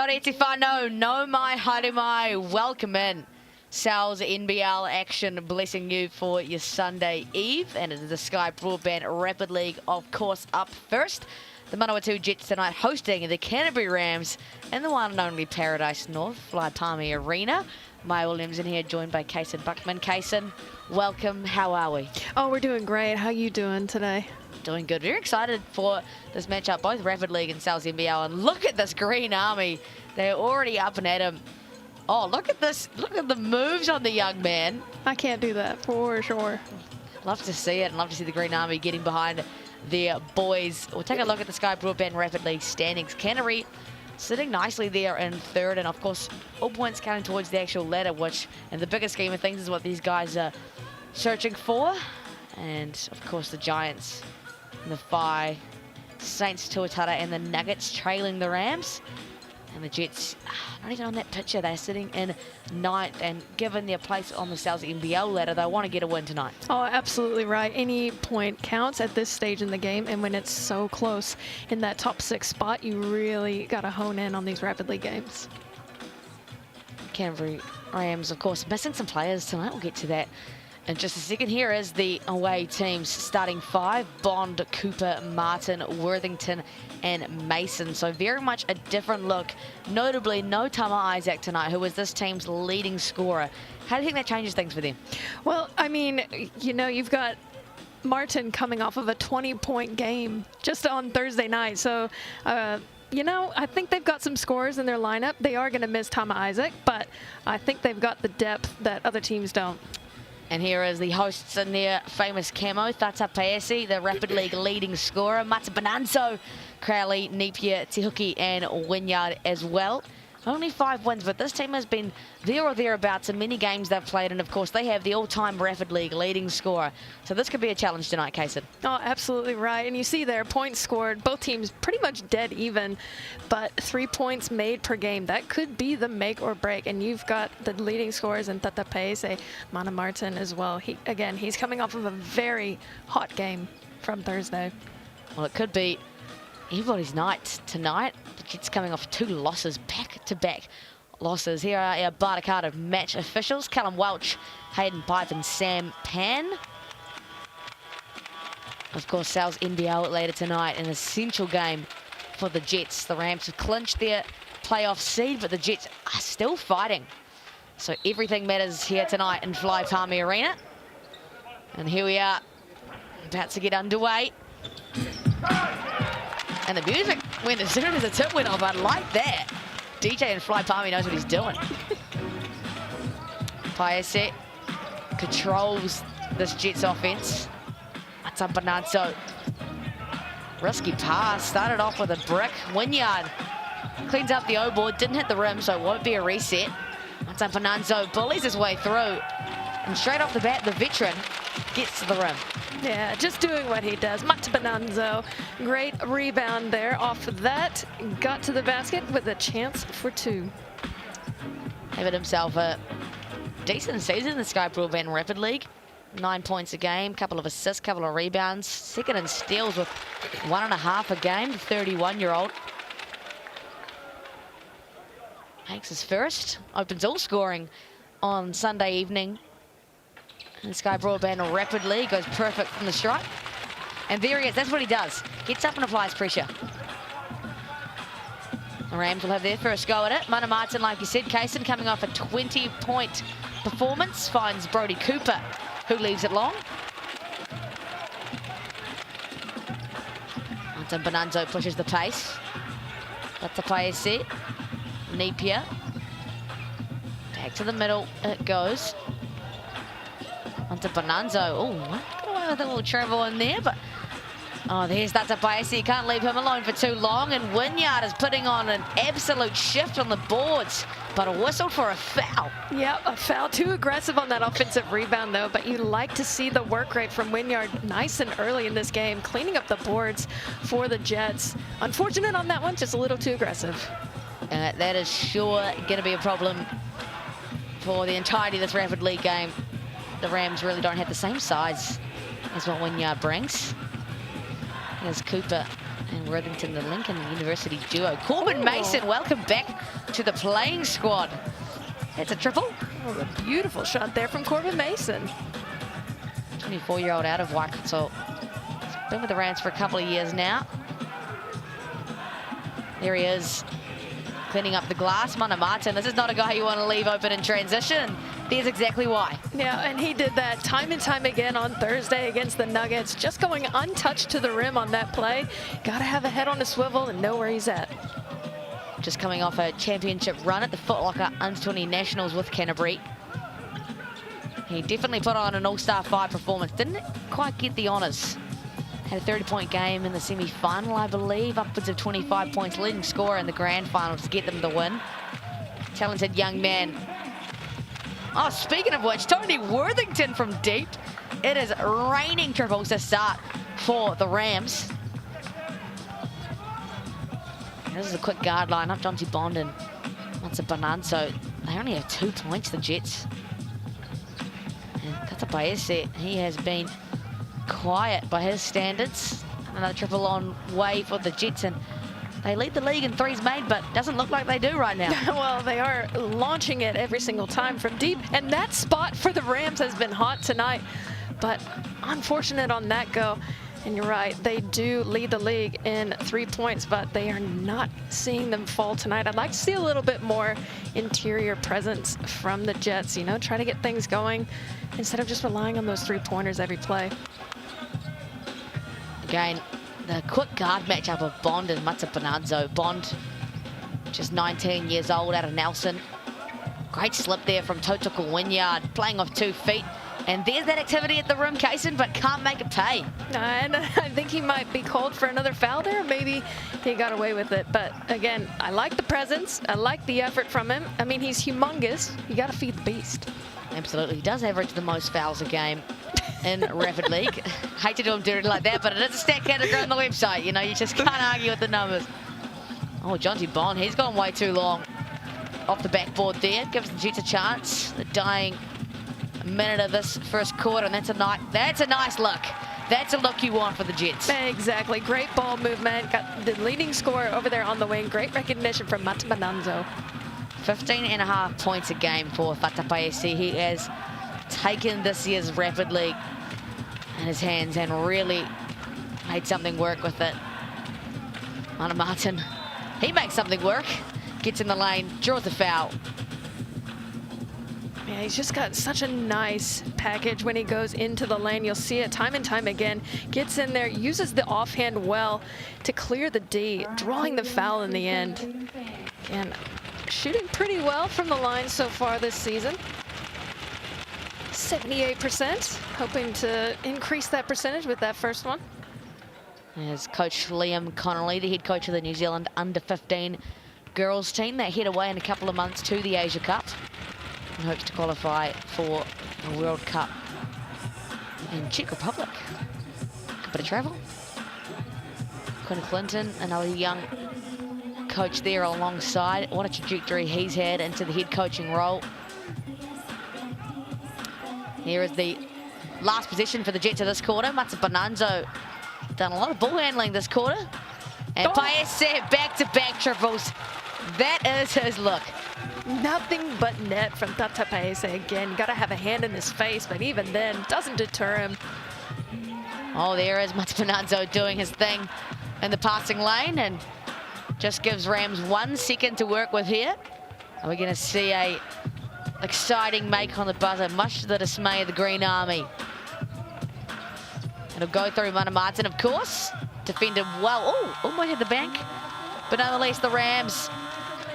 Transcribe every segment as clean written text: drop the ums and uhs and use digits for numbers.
ore te whanau, no mai, haere mai, welcome in. Sal's NBL action blessing you for your Sunday eve. And it is the Sky Broadband Rapid League, of course, up first. The Manawatu Jets tonight hosting the Canterbury Rams in the one and only Paradise North, Palmy Arena. Maya Williams in here, joined by Kaysen Buckman. Kaysen, welcome. How are we? Oh, we're doing great. How are you doing today? Doing good. Very excited for this matchup, both Rapid League and Sal's NBL. And look at this Green Army. They're already up and at him. Oh, look at this. Look at the moves on the young man. I can't do that for sure. Love to see it, and love to see the Green Army getting behind their boys. We'll take a look at the Sky Broadband Rapid League standings. Canterbury sitting nicely there in third, and of course, all points counting towards the actual ladder, which in the bigger scheme of things is what these guys are searching for. And of course, the Giants in the Phi, Saints, Tuatara, and the Nuggets trailing the Rams. And the Jets, not even on that picture, they're sitting in ninth, and given their place on the Sal's NBL ladder, they want to get a win tonight. Oh, absolutely right. Any point counts at this stage in the game, and when it's so close in that top 6 spot, you really got to hone in on these Rapid League games. Canterbury Rams, of course, missing some players tonight. We'll get to that in just a second. Here is the away teams starting 5: Bond, Cooper, Martin, Worthington, and Mason. So very much a different look. Notably, no Tama Isaac tonight, who was this team's leading scorer. How do you think that changes things for them? Well, I mean, you know, you've got Martin coming off of a 20-point game just on Thursday night. So, you know, I think they've got some scorers in their lineup. They are going to miss Tama Isaac, but I think they've got the depth that other teams don't. And here is the hosts in their famous camo. Tata Paesi, the Rapid League leading scorer. Mata Bonanzo, Crowley, Napier, Tihuki, and Wynyard as well. Only 5 wins, but this team has been there or thereabouts in many games they've played. And of course, they have the all-time Rapid League leading scorer. So this could be a challenge tonight, Kaysen. Oh, absolutely right. And you see there, points scored, both teams pretty much dead even, but 3 points made per game. That could be the make or break. And you've got the leading scorers in Tata Paese, Mana Martin as well. Again, he's coming off of a very hot game from Thursday. Well, it could be everybody's night tonight. The Jets coming off 2 losses, back-to-back losses. Here are our Barter card of match officials: Callum Welch, Hayden Pipe, and Sam Pan. Of course, Sal's NBL later tonight, an essential game for the Jets. The Rams have clinched their playoff seed, but the Jets are still fighting. So everything matters here tonight in Palmy Arena. And here we are, about to get underway. And the music went as soon as the tip went off. I like that. DJ in Palmy knows what he's doing. Paese controls this Jets offense. Atapananzo. Risky pass. Started off with a brick. Wynyard cleans up the O-board. Didn't hit the rim, so it won't be a reset. Atapananzo bullies his way through. And straight off the bat, the veteran gets to the rim. Yeah, just doing what he does. Mata Bonanzo, great rebound there off of that. Got to the basket with a chance for 2. Having himself a decent season in the Sky Broadband Rapid League. 9 points a game, couple of assists, couple of rebounds. Second in steals with 1.5 a game, the 31-year-old. Makes his first, opens all scoring on Sunday evening. And the Sky Broadband Rapid League goes perfect from the stripe. And there he is, that's what he does. Gets up and applies pressure. The Rams will have their first go at it. Mana Martin, like you said, Kaysen coming off a 20-point performance, finds Brody Cooper, who leaves it long. Martin Bonanzo pushes the pace. That's a player set. Napier. Back to the middle it goes. Onto Bonanzo. Oh, got away with a little travel in there, but oh, there's Tata Paese. You can't leave him alone for too long. And Wynyard is putting on an absolute shift on the boards, but a whistle for a foul. Yeah, a foul. Too aggressive on that offensive rebound, though. But you like to see the work rate from Wynyard nice and early in this game, cleaning up the boards for the Jets. Unfortunate on that one, just a little too aggressive. That is sure going to be a problem for the entirety of this Rapid League game. The Rams really don't have the same size as what Wynyard brings. Here's Cooper And Worthington, the Lincoln University duo. Corbin Mason, welcome back to the playing squad. It's a triple. Oh, a beautiful shot there from Corbin Mason. 24-year-old out of Waikato. Been with the Rams for a couple of years now. There he is, cleaning up the glass. Manawatū, this is not a guy you want to leave open in transition. There's exactly why. Yeah, and he did that time and time again on Thursday against the Nuggets, just going untouched to the rim on that play. Got to have a head on a swivel and know where he's at. Just coming off a championship run at the Foot Locker Under-20 Nationals with Canterbury. He definitely put on an All-Star 5 performance. Didn't quite get the honours. Had a 30-point game in the semi-final, I believe. Upwards of 25 points, leading scorer in the grand final to get them the win. Talented young man. Oh, speaking of which, Tony Worthington from deep. It is raining triples to start for the Rams. This is a quick guard lineup. Jonty Bond and Manawatu. They only have 2 points, the Jets. And Tatapaese, he has been quiet by his standards. Another triple on way for the Jets, and they lead the league in threes made, but doesn't look like they do right now. Well, they are launching it every single time from deep, and that spot for the Rams has been hot tonight, but unfortunate on that go. And you're right, they do lead the league in 3 points, but they are not seeing them fall tonight. I'd like to see a little bit more interior presence from the Jets, you know, try to get things going instead of just relying on those 3-pointers every play. Again, the quick guard matchup of Bond and Manawatu. Bond, just 19 years old, out of Nelson. Great slip there from Totoko Wynyard, playing off 2 feet. And there's that activity at the rim, Kaysen, but can't make it pay. And I think he might be called for another foul there. Maybe he got away with it. But again, I like the presence. I like the effort from him. I mean, he's humongous. You got to feed the beast. Absolutely. He does average the most fouls a game in Rapid League. Hate to do him dirty like that, but it is a stat category on the website. You know, you just can't argue with the numbers. Oh, Jonty Bond, he's gone way too long off the backboard there. Gives the Jets a chance. The dying minute of this first quarter, and that's a nice look. That's a look you want for the Jets. Exactly. Great ball movement. Got the leading scorer over there on the wing. Great recognition from Manawatu. 15.5 points a game for Tatapaese. He has taken this year's Rapid League in his hands and really made something work with it. Manawatu, he makes something work. Gets in the lane, draws the foul. Yeah, he's just got such a nice package when he goes into the lane. You'll see it time and time again. Gets in there, uses the offhand well to clear the D, drawing the foul in the end. And shooting pretty well from the line so far this season. 78%, hoping to increase that percentage with that first one. As Coach Liam Connolly, the head coach of the New Zealand Under-15 girls team, they head away in a couple of months to the Asia Cup and hopes to qualify for the World Cup in Czech Republic. Good bit of travel. Quinn Clinton, another young coach there alongside. What a trajectory he's had into the head coaching role. Here is the last possession for the Jets of this quarter. Manawatu done a lot of ball handling this quarter. And Paese back-to-back triples. That is his look. Nothing but net from Tatapaese again. Got to have a hand in his face, but even then, doesn't deter him. Oh, there is Manawatu doing his thing in the passing lane and just gives Rams 1 second to work with here. Are we going to see a exciting make on the buzzer, much to the dismay of the Green Army? It'll go through Manawatu, of course. Defended well. Oh, almost hit the bank. But nonetheless, the Rams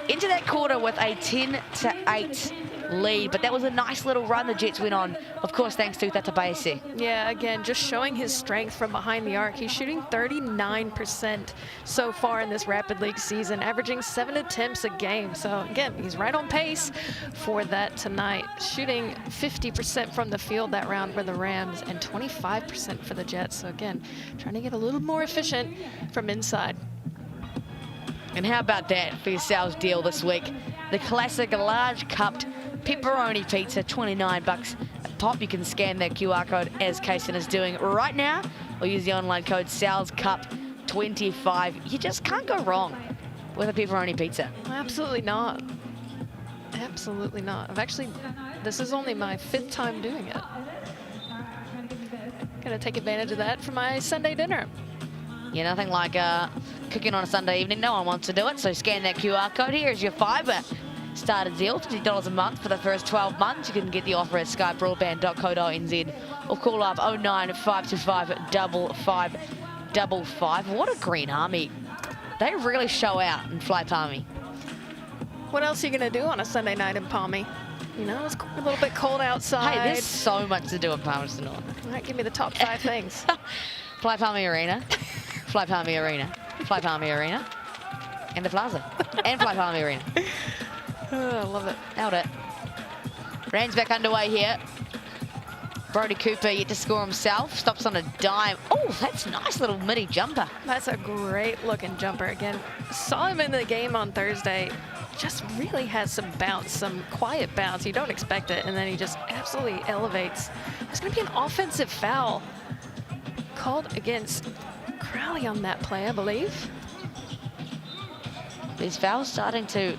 into that quarter with a 10-8 lead. But that was a nice little run the Jets went on, of course, thanks to Tatapaese. Yeah, again, just showing his strength from behind the arc. He's shooting 39% so far in this Rapid League season, averaging 7 attempts a game. So, again, he's right on pace for that tonight. Shooting 50% from the field that round for the Rams and 25% for the Jets. So, again, trying to get a little more efficient from inside. And how about that for your sales deal this week? The classic large cupped pepperoni pizza, $29 a pop. You can scan that QR code as Kaysen is doing right now, or use the online code SalesCup 25. You just can't go wrong with a pepperoni pizza. Absolutely not. Absolutely not. This is only my 5th time doing it. Gonna take advantage of that for my Sunday dinner. Yeah, nothing like cooking on a Sunday evening. No one wants to do it, so scan that QR code. Here's your FIBA starter deal, $50 a month for the first 12 months. You can get the offer at skybroadband.co.nz or call up 09525 5555. What a green army. They really show out in Fly Palmy. What else are you gonna do on a Sunday night in Palmy? You know, it's a little bit cold outside. Hey, there's so much to do in Palmerston North. All right, give me the top 5 things. Fly Palmy Arena, Fly Palmy Arena, Fly Palmy Arena, and the Plaza, and Fly Palmy Arena. Oh, I love it. Nailed it. Rams back underway here. Brody Cooper yet to score himself. Stops on a dime. Oh, that's a nice little midi jumper. That's a great looking jumper. Again, saw him in the game on Thursday. Just really has some bounce, some quiet bounce. You don't expect it, and then he just absolutely elevates. There's going to be an offensive foul called against Crowley on that play, I believe. These fouls starting to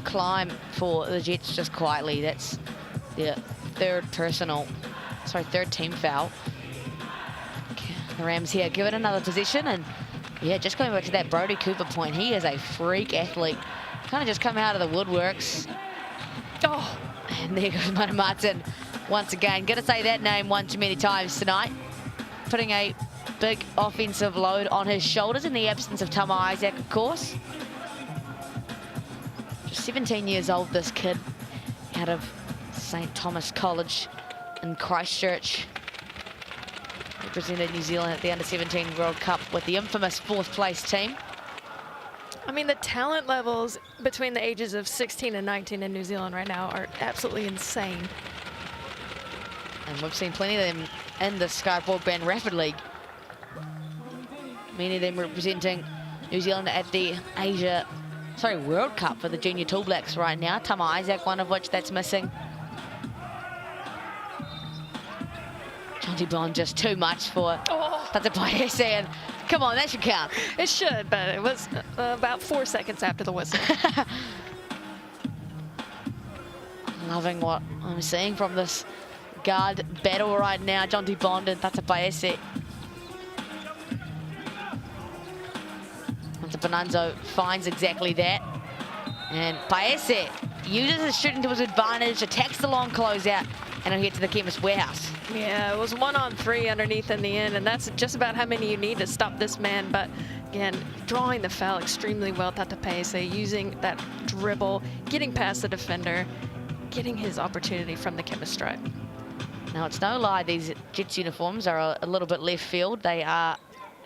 climb for the Jets just quietly. That's the third team foul. The Rams here give it another position, and yeah, just going back to that Brody Cooper point, he is a freak athlete. Kind of just come out of the woodworks. Oh, and there goes Manawatū once again. Gonna say that name one too many times tonight. Putting a big offensive load on his shoulders in the absence of Tama Isaac, of course. Just 17 years old, this kid, out of St. Thomas College in Christchurch. Represented New Zealand at the Under-17 World Cup with the infamous 4th place team. I mean, the talent levels between the ages of 16 and 19 in New Zealand right now are absolutely insane. And we've seen plenty of them in the Sky Broadband Rapid League. Many of them representing New Zealand at the World Cup for the Junior Tall Blacks right now. Tama Isaac, one of which that's missing. Jonty Bond just too much for Tatapaese, and come on, that should count. It should, but it was about 4 seconds after the whistle. Loving what I'm seeing from this guard battle right now. Jonty Bond and Tatapaese. Bonanzo finds exactly that. And Paese uses his shooting to his advantage, attacks the long closeout, and he'll get to the Chemist Warehouse. Yeah, it was 1-on-3 underneath in the end, and that's just about how many you need to stop this man. But again, drawing the foul extremely well, Tata Paese, using that dribble, getting past the defender, getting his opportunity from the Chemist stripe. Now, it's no lie, these Jets uniforms are a little bit left field. They are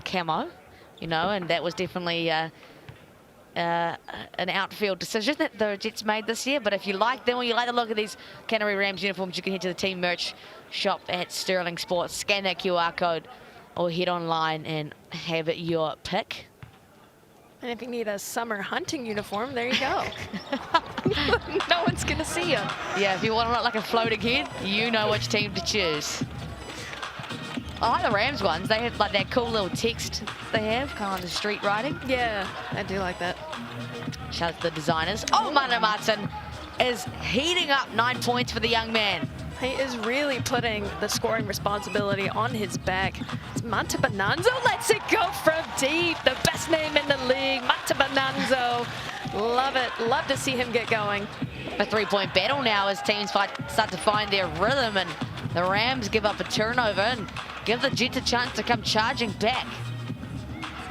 camo, you know, and that was definitely an outfield decision that the Jets made this year. But if you like them or you like the look of these Canterbury Rams uniforms, you can head to the team merch shop at Sterling Sports, scan that QR code or head online and have your pick. And if you need a summer hunting uniform, there you go. No one's gonna see you. Yeah, if you want to look like a floating head, you know which team to choose. I like the Rams ones. They have like that cool little text they have, kind of the street writing. Yeah, I do like that. Shout out to the designers. Oh, Manawatū is heating up 9 points for the young man. He is really putting the scoring responsibility on his back. Manta Bonanzo lets it go from deep. The best name in the league, Manta Bonanzo. Love it. Love to see him get going. A three-point battle now as teams start to find their rhythm, and the Rams give up a turnover and give the Jets a chance to come charging back.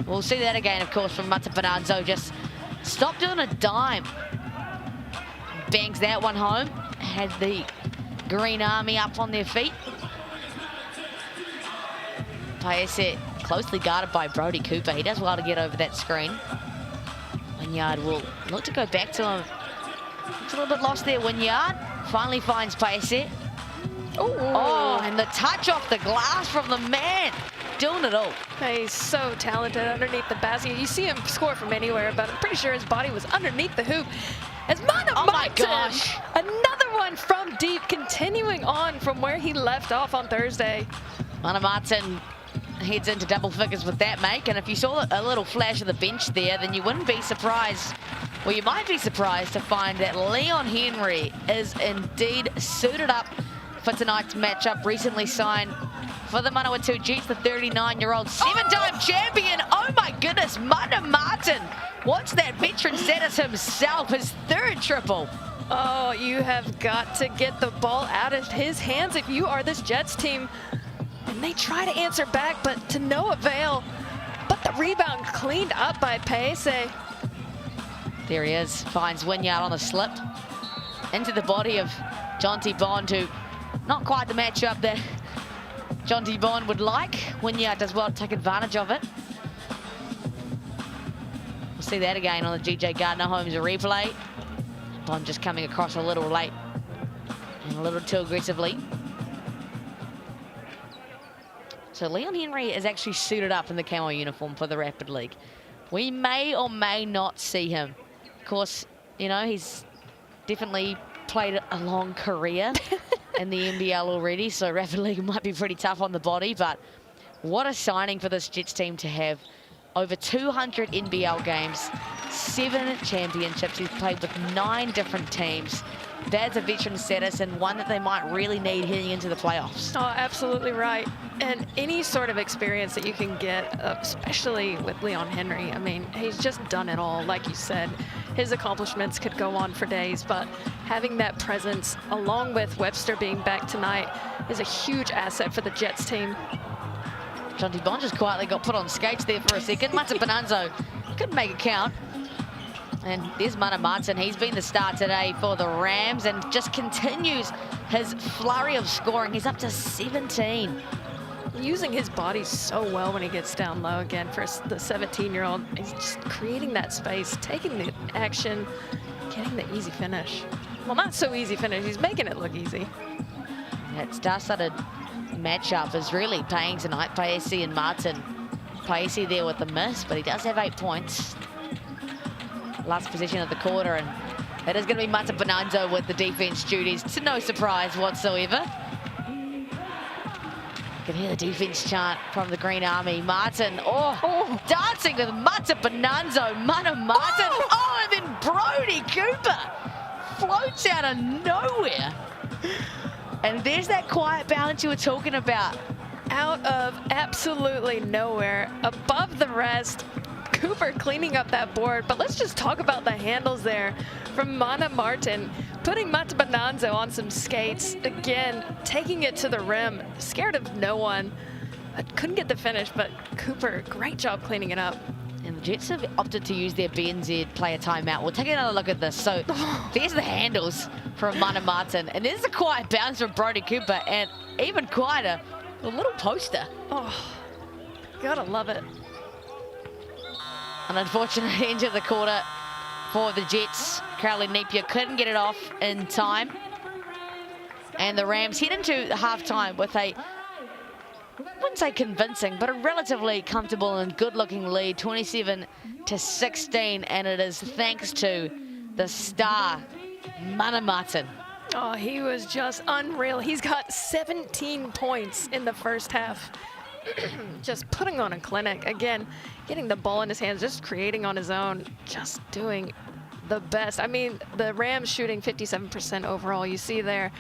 We'll see that again, of course, from Manta Bonanzo. Just stop doing a dime. Bangs that one home. Had the Green Army up on their feet. Paese closely guarded by Brody Cooper. He does well to get over that screen. Wynyard will look to go back to him. It's a little bit lost there. Wynyard finally finds Paese. Oh, and the touch off the glass from the man. Doing it all. He's so talented underneath the basket. You see him score from anywhere, but I'm pretty sure his body was underneath the hoop. As Manawatu, oh my gosh, another one from deep, continuing on from where he left off on Thursday. Manawatu heads into double figures with that make. And if you saw a little flash of the bench there, then you wouldn't be surprised, well, you might be surprised to find that Leon Henry is indeed suited up for tonight's matchup. Recently signed for the Manawatu Jets, the 39-year-old seven-time champion. Oh my goodness, Manawatu wants that veteran status himself, his third triple. Oh, you have got to get the ball out of his hands if you are this Jets team. And they try to answer back, but to no avail. But the rebound cleaned up by Pace. There he is, finds Wynyard on the slip. Into the body of Jonty Bond, who not quite the matchup that Jonty Bond would like. Wynyard does well to take advantage of it. We'll see that again on the GJ Gardner-Holmes replay. Bond just coming across a little late and a little too aggressively. So Leon Henry is actually suited up in the camo uniform for the Rapid League. We may or may not see him. Of course, you know, he's definitely played a long career in the NBL already, so Rapid League might be pretty tough on the body, but what a signing for this Jets team to have. Over 200 NBL games, 7 championships. He's played with 9 different teams. That's a veteran status and one that they might really need heading into the playoffs. Oh, absolutely right. And any sort of experience that you can get, especially with Leon Henry, I mean, he's just done it all. Like you said, his accomplishments could go on for days, but having that presence, along with Webster being back tonight, is a huge asset for the Jets team. Jonty Bond just quietly got put on skates there for a second. Mata Bonanzo couldn't make it count. And there's Manawatu. He's been the star today for the Rams and just continues his flurry of scoring. He's up to 17. Using his body so well when he gets down low again for the 17-year-old. He's just creating that space, taking the action, getting the easy finish. Well, not so easy finish. He's making it look easy. That star-studded matchup is really paying tonight. Paese and Martin. Paese there with the miss, but he does have 8 points. Last possession of the quarter, and it is going to be Mata Bonanzo with the defense duties, to no surprise whatsoever. You can hear the defense chant from the Green Army. Martin, dancing with Mata Bonanzo, Manawatu. Oh, and then Brody Cooper floats out of nowhere. And there's that quiet balance you were talking about. Out of absolutely nowhere, above the rest. Cooper cleaning up that board, but let's just talk about the handles there from Manawatu, putting Mata Bonanzo on some skates, again, taking it to the rim, scared of no one. Couldn't get the finish, but Cooper, great job cleaning it up. And the Jets have opted to use their BNZ player timeout. We'll take another look at this. So there's the handles from Manawatu, and there's a quiet bounce from Brody Cooper, and even quieter, a little poster. Oh, gotta love it. An unfortunate end of the quarter for the Jets. Crowley Napier couldn't get it off in time. And the Rams head into halftime with a, I wouldn't say convincing, but a relatively comfortable and good-looking lead, 27-16, and it is thanks to the star, Manawatu. Oh, he was just unreal. He's got 17 points in the first half. Just putting on a clinic. Again, getting the ball in his hands, just creating on his own, just doing the best. I mean, the Rams shooting 57% overall. You see there,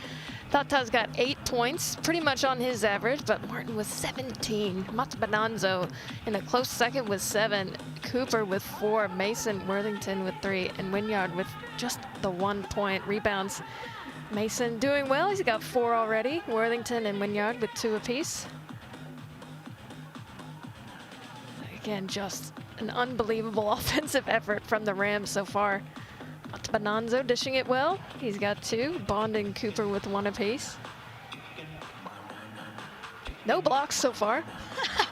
Tata's got 8 points, pretty much on his average, but Martin with 17. Mata Bonanzo in a close second with 7. Cooper with 4. Mason Worthington with 3. And Wynyard with just the 1 point. Rebounds, Mason doing well. He's got 4 already. Worthington and Wynyard with 2 apiece. Again, just an unbelievable offensive effort from the Rams so far. Mata Bonanzo dishing it well. He's got 2. Bond and Cooper with 1 apiece. No blocks so far.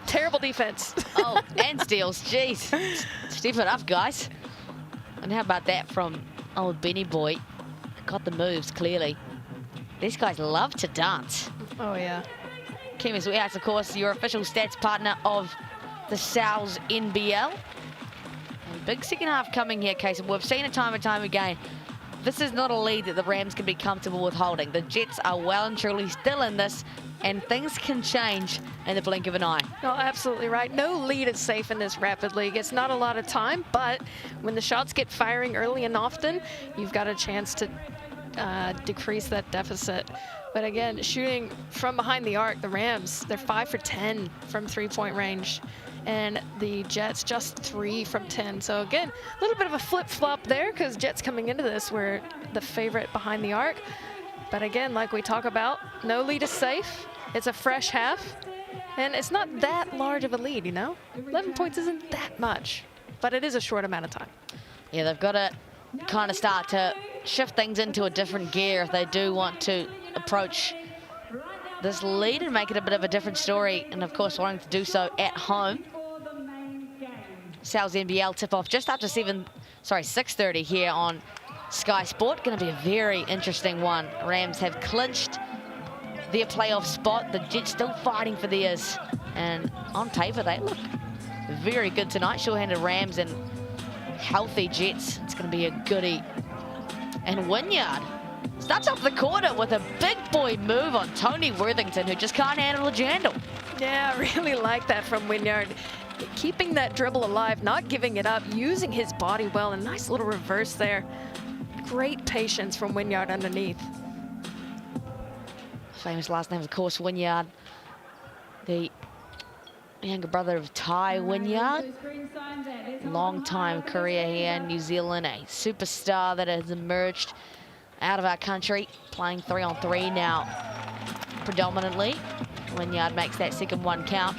Terrible defense. Oh, and steals. Jeez. Step it up, guys. And how about that from old Benny Boy? Got the moves, clearly. These guys love to dance. Oh, yeah. Chemist Warehouse, of course, your official stats partner of the Sal's NBL. And big second half coming here, Case. We've seen it time and time again. this is not a lead that the Rams can be comfortable with holding. The Jets are well and truly still in this, and things can change in the blink of an eye. Oh, absolutely right. No lead is safe in this rapid league. It's not a lot of time, but when the shots get firing early and often, you've got a chance to decrease that deficit. But again, shooting from behind the arc, the Rams, they're 5 for 10 from three-point range. And the Jets just 3 from 10. So again, a little bit of a flip-flop there because Jets coming into this were the favorite behind the arc. But again, like we talk about, no lead is safe. It's a fresh half. And it's not that large of a lead, you know? 11 points isn't that much, but it is a short amount of time. Yeah, they've got to kind of start to shift things into a different gear if they do want to approach this lead and make it a bit of a different story. And of course, wanting to do so at home. Sal's NBL tip-off just after 6:30 here on Sky Sport. Going to be a very interesting one. Rams have clinched their playoff spot. The Jets still fighting for theirs. And on paper, they look very good tonight. Sure-handed Rams and healthy Jets. It's going to be a goodie. And Wynyard starts off the quarter with a big boy move on Tony Worthington, who just can't handle a jandle. Yeah, I really like that from Wynyard. Keeping that dribble alive, not giving it up, using his body well. A nice little reverse there. Great patience from Wynyard underneath. Famous last name, of course, Wynyard. The younger brother of Ty Wynyard. Long-time career here in New Zealand. A superstar that has emerged out of our country. Playing 3-on-3 now, predominantly. Wynyard makes that second one count.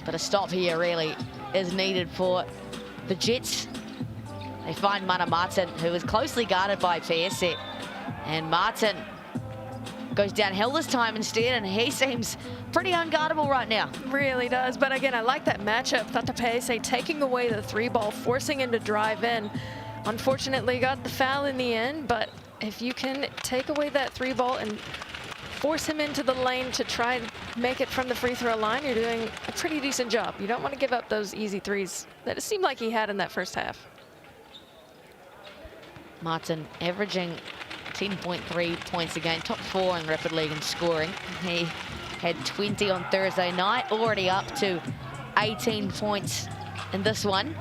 But a stop here really is needed for the Jets. They find Manawatū, who is closely guarded by Paese. And Martin goes downhill this time instead, and he seems pretty unguardable right now. Really does, but again, I like that matchup. Paese taking away the 3-ball, forcing him to drive in. Unfortunately, got the foul in the end, but if you can take away that 3-ball and force him into the lane to try and make it from the free throw line, you're doing a pretty decent job. You don't want to give up those easy threes that it seemed like he had in that first half. Martin averaging 10.3 points a game, top 4 in rapid league in scoring. He had 20 on Thursday night, already up to 18 points in this one.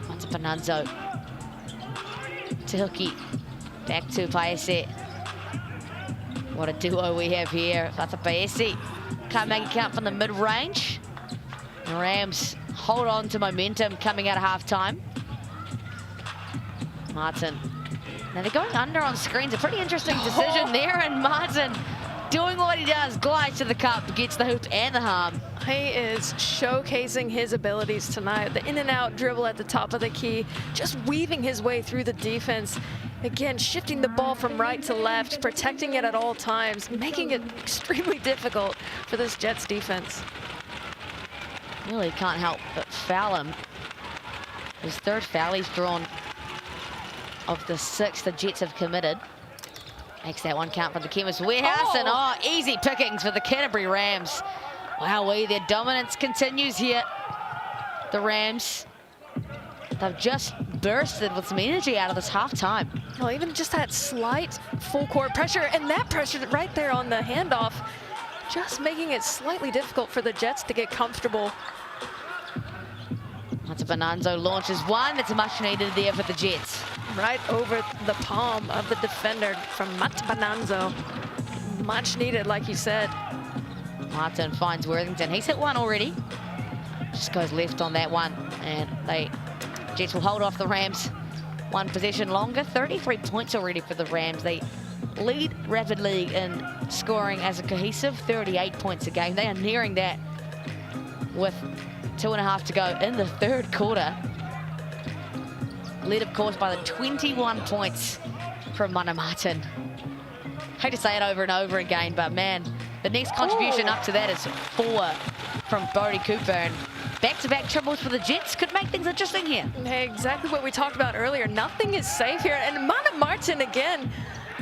Once Bonanzo to Hookie, back to Paese. What a duo we have here. Paese can't make it count from the mid-range. The Rams hold on to momentum coming out of halftime. Martin. Now they're going under on screens. A pretty interesting decision there, and Martin doing what he does. Glides to the cup, gets the hoop and the harm. He is showcasing his abilities tonight. The in and out dribble at the top of the key, just weaving his way through the defense. Again, shifting the ball from right to left, protecting it at all times, making it extremely difficult for this Jets defense. Really can't help but foul him. His third foul he's drawn of the 6 the Jets have committed. Makes that one count for the Chemist Warehouse. And easy pickings for the Canterbury Rams. Wowee, their dominance continues here. The Rams, they've just bursted with some energy out of this halftime. Well, even just that slight full court pressure, and that pressure right there on the handoff, just making it slightly difficult for the Jets to get comfortable. Once Bonanzo launches one, it's much needed there for the Jets. Right over the palm of the defender from Bonanzo. Much needed, like you said. Martin finds Worthington. He's hit one already. Just goes left on that one, and Jets will hold off the Rams one possession longer. 33 points already for the Rams. They lead rapid league in scoring as a cohesive 38 points a game. They are nearing that with 2.5 to go in the third quarter. Led, of course, by the 21 points from Manawatū. Hate to say it over and over again, but man, the next contribution up to that is 4 from Bodie Cooper. And back-to-back triples for the Jets could make things interesting here. Hey, exactly what we talked about earlier. Nothing is safe here. And Manawatū, again,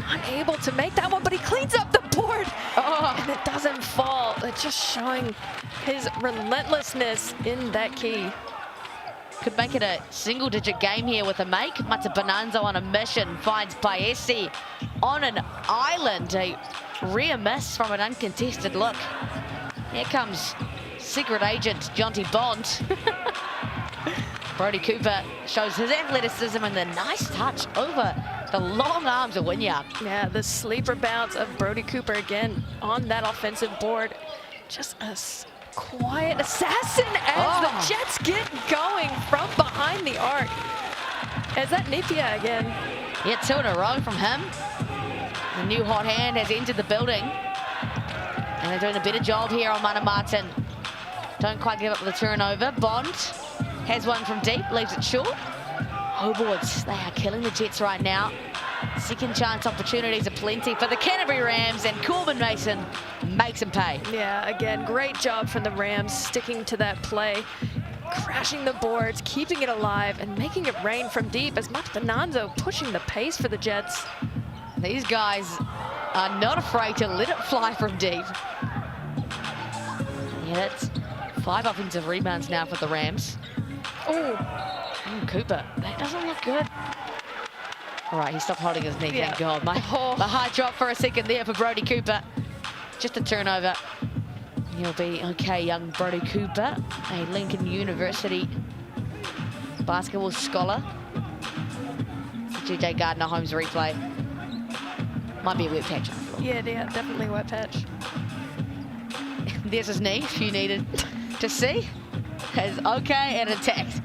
unable to make that one, but he cleans up the board. And it doesn't fall. It's just showing his relentlessness in that key. could make it a single-digit game here with a make. Manawatu on a mission finds Paese on an island. A rare miss from an uncontested look. Here comes secret agent Jonty Bond. Brodie Cooper shows his athleticism and the nice touch over the long arms of Wynyard. Yeah, the sleeper bounce of Brodie Cooper again on that offensive board. Just a quiet assassin as the Jets get going from behind the arc. Is that Nipia again? Yeah, 2 in a row from him. The new hot hand has entered the building. And they're doing a better job here on Manawatu. Don't quite give up the turnover. Bond has one from deep, leaves it short. Hobards, they are killing the Jets right now. Second chance opportunities are plenty for the Canterbury Rams, and Corbin Mason makes them pay. Yeah, again, great job from the Rams sticking to that play, crashing the boards, keeping it alive, and making it rain from deep as Manawatu pushing the pace for the Jets. These guys are not afraid to let it fly from deep. Yeah, that's 5 offensive rebounds now for the Rams. Oh, Cooper, that doesn't look good. All right, he stopped holding his knee, yeah. thank God. My heart dropped for a second there for Brodie Cooper. Just a turnover. He'll be okay, young Brodie Cooper, a Lincoln University basketball scholar. GJ Gardner Holmes replay. Might be a wet patch on the floor. yeah, definitely a wet patch. There's his knee, if you needed to see. Is okay and intact.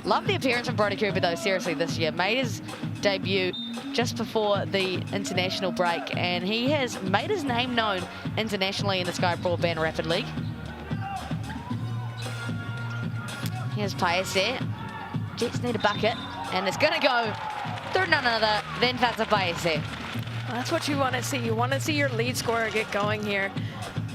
Love the appearance of Brodie Cooper, though, seriously, this year. Made his debut just before the international break, and he has made his name known internationally in the Sky Broadband Rapid League. Here's Paese. Jets need a bucket, and it's going to go through none other than Paese. That's what you want to see. You want to see your lead scorer get going here.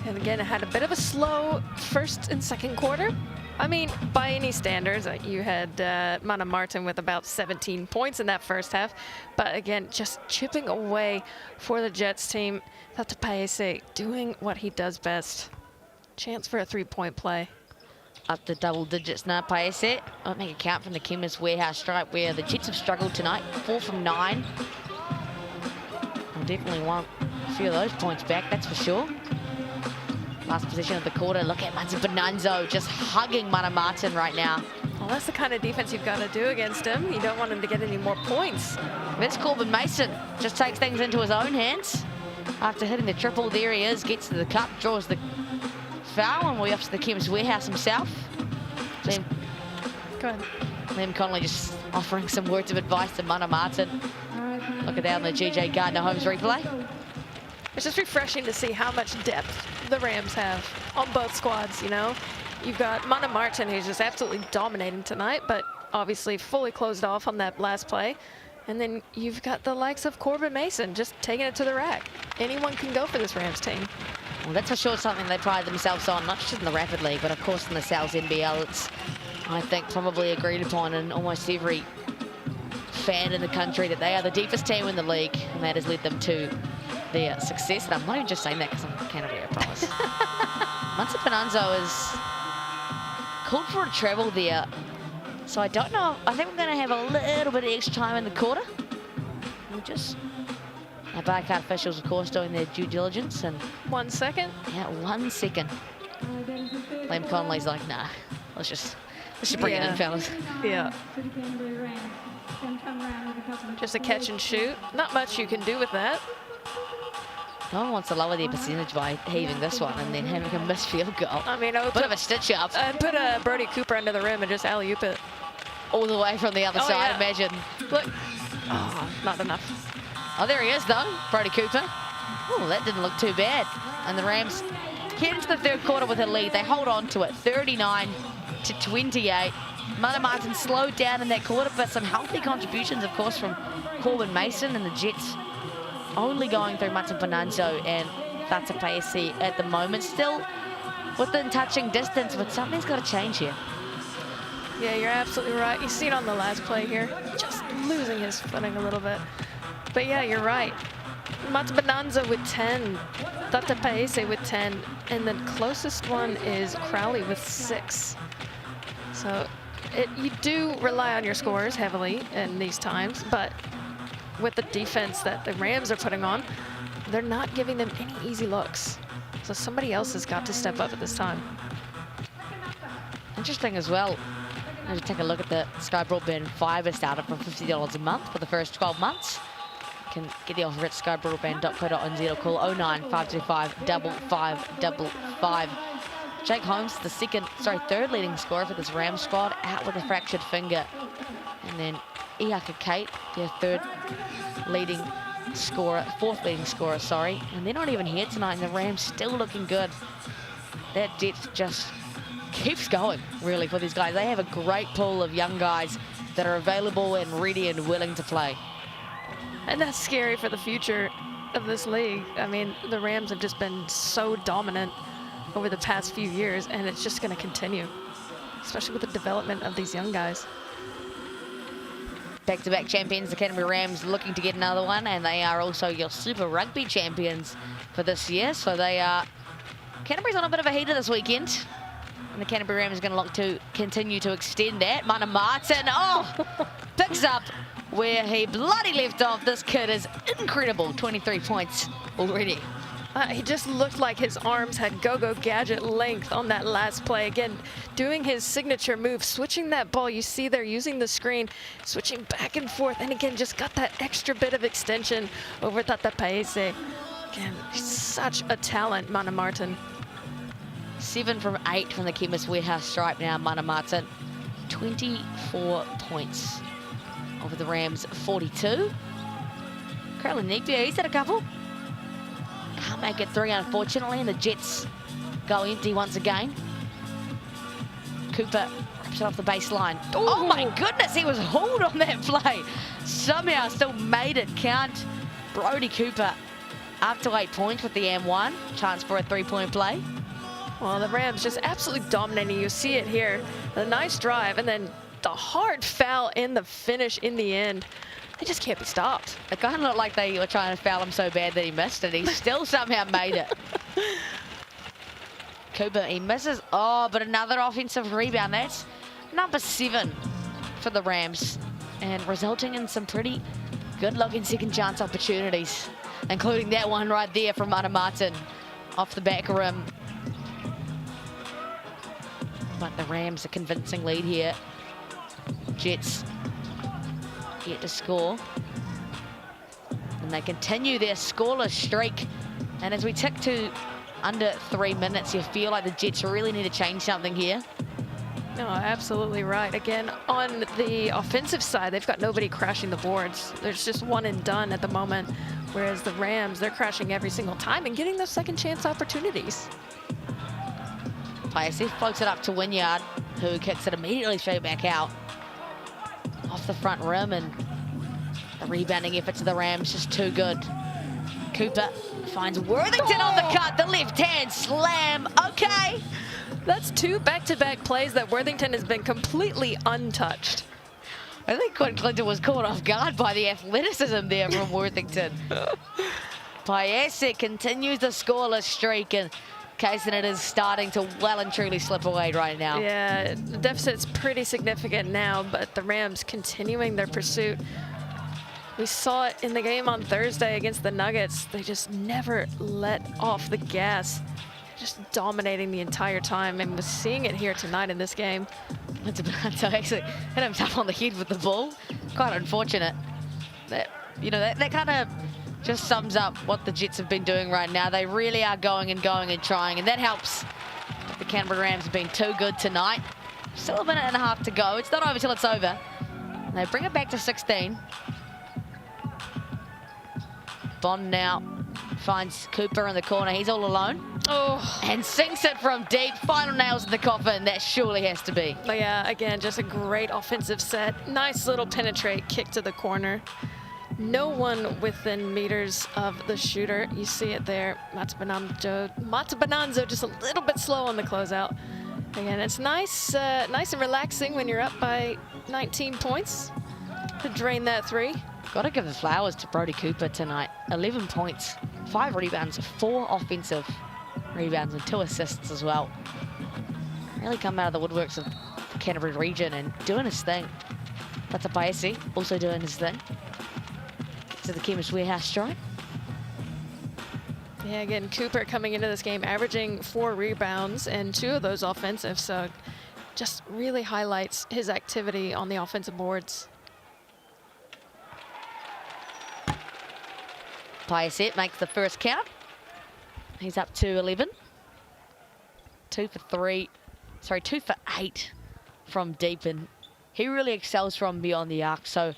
And again, it had a bit of a slow first and second quarter. I mean, by any standards, you had Manawatu with about 17 points in that first half. But again, just chipping away for the Jets team. That's Paese doing what he does best. Chance for a 3-point play. Up to double digits now, Paese. Won't make a count from the Chemist Warehouse stripe where the Jets have struggled tonight. 4 from 9. We'll definitely want a few of those points back, that's for sure. Last possession of the quarter. Look at Manawatu just hugging Manawatu right now. Well, that's the kind of defense you've got to do against him. You don't want him to get any more points. This Corbin Mason just takes things into his own hands. After hitting the triple, there he is, gets to the cup, draws the foul, and we off to the Chemist Warehouse himself. Go ahead. Liam Connolly just offering some words of advice to Manawatu. Look at that on the GJ Gardner Holmes replay. It's just refreshing to see how much depth the Rams have on both squads, you know. You've got Manawatu, who's just absolutely dominating tonight, but obviously fully closed off on that last play. And then you've got the likes of Corbin Mason just taking it to the rack. Anyone can go for this Rams team. Well, that's for sure something they pride themselves on, not just in the Rapid League, but of course in the NZNBL. It's, I think, probably agreed upon in almost every fan in the country that they are the deepest team in the league, and that has led them to their success. And I'm not even just saying that because I'm Canterbury, I promise. Manawatu is called for a treble there. So I don't know. I think we're going to have a little bit of extra time in the quarter. We'll just... Our barcard officials, of course, doing their due diligence. And 1 second? Yeah, 1 second. Liam Connolly's like, nah, let's just bring it in, fellas. Yeah. Just a catch and shoot. Not much you can do with that. No one wants to lower their percentage by heaving this one and then having a missed field goal. I mean, I would bit of a stitch up. put Brodie Cooper under the rim and just alley-oop it. All the way from the other side, yeah. imagine. Look. Oh, not enough. Oh, there he is, though, Brodie Cooper. Oh, that didn't look too bad. And the Rams head into the third quarter with a lead. They hold on to it, 39-28. Manawatu slowed down in that quarter, but some healthy contributions, of course, from Corbin Mason, and the Jets only going through Manawatu and Paese at the moment. Still within touching distance, but something's got to change here. Yeah, you're absolutely right. You see it on the last play here. Just losing his footing a little bit. But yeah, you're right. Manawatu with 10. Paese with 10. And the closest one is Crowley with 6. So you do rely on your scorers heavily in these times, but with the defense that the Rams are putting on, they're not giving them any easy looks. So somebody else has got to step up at this time. Interesting as well. I'm going to take a look at the Sky Broadband FIBA startup for $50 a month for the first 12 months. You can get the offer at skybroadband.co.nz or call 09525 5555. Jake Holmes, the third leading scorer for this Rams squad, out with a fractured finger. And then Iaka Kate, their fourth leading scorer, and they're not even here tonight, and the Rams still looking good. That depth just keeps going, really, for these guys. They have a great pool of young guys that are available and ready and willing to play. And that's scary for the future of this league. I mean, the Rams have just been so dominant over the past few years, and it's just going to continue, especially with the development of these young guys. Back-to-back champions, the Canterbury Rams, looking to get another one, and they are also your Super Rugby champions for this year. So they are, Canterbury's on a bit of a heater this weekend, and the Canterbury Rams are going to look to continue to extend that. Manawatū, picks up where he bloody left off. This kid is incredible, 23 points already. He just looked like his arms had go-go gadget length on that last play. Again, doing his signature move, switching that ball. You see there, using the screen, switching back and forth. And again, just got that extra bit of extension over Tata Paese. Again, such a talent, Manawatū. 7 from 8 from the Chemist Warehouse stripe now, Manawatū. 24 points over the Rams, 42. Carolyn Napier, he's had a couple. Can't make it 3, unfortunately, and the Jets go empty once again. Cooper rips it off the baseline. Ooh. Oh my goodness, he was hauled on that play. Somehow still made it count. Brody Cooper up to 8 points with the M1. Chance for a 3-point play. Well, the Rams just absolutely dominating. You see it here. A nice drive, and then the hard foul in the finish in the end. They just can't be stopped. It kind of looked like they were trying to foul him so bad that he missed it. He still somehow made it. Cooper, he misses. Oh, but another offensive rebound. That's number 7 for the Rams, and resulting in some pretty good-looking second chance opportunities, including that one right there from Manawatū off the back rim. But the Rams a convincing lead here. Jets yet to score, and they continue their scoreless streak. And as we tick to under 3 minutes, you feel like the Jets really need to change something here. No, absolutely right. Again, on the offensive side, they've got nobody crashing the boards. There's just one and done at the moment, whereas the Rams, they're crashing every single time and getting those second chance opportunities. Paese floats it up to Wynyard, who kicks it immediately straight back out off the front rim, and the rebounding effort to the Rams just too good. Cooper finds Worthington on the cut, the left hand slam. Okay. That's 2 back-to-back plays that Worthington has been completely untouched. I think Quinn Clinton was caught off guard by the athleticism there from Worthington. Paese continues the scoreless streak, and it is starting to well and truly slip away right now. Yeah, the deficit's pretty significant now, but the Rams continuing their pursuit. We saw it in the game on Thursday against the Nuggets. They just never let off the gas, just dominating the entire time, and we're seeing it here tonight in this game. So actually hit himself on the head with the ball. Quite unfortunate. That kind of just sums up what the Jets have been doing right now. They really are going and trying, and that helps. But the Canterbury Rams have been too good tonight. Still a minute and a half to go. It's not over till it's over. And they bring it back to 16. Bond now finds Cooper in the corner. He's all alone. Oh. And sinks it from deep. Final nails in the coffin. That surely has to be. But yeah, again, just a great offensive set. Nice little penetrate kick to the corner. No one within meters of the shooter. You see it there. Matabananzo just a little bit slow on the closeout. Again, it's nice and relaxing when you're up by 19 points to drain that 3. Got to give the flowers to Brody Cooper tonight. 11 points, 5 rebounds, 4 offensive rebounds, and 2 assists as well. Really come out of the woodworks of Canterbury region and doing his thing. That's a Paese, also doing his thing. To the Chemist Warehouse strike. Yeah, again, Cooper coming into this game averaging 4 rebounds and 2 of those offensive, so just really highlights his activity on the offensive boards. Paese makes the first count. He's up to 11. 2 for 8 from deep, and he really excels from beyond the arc. So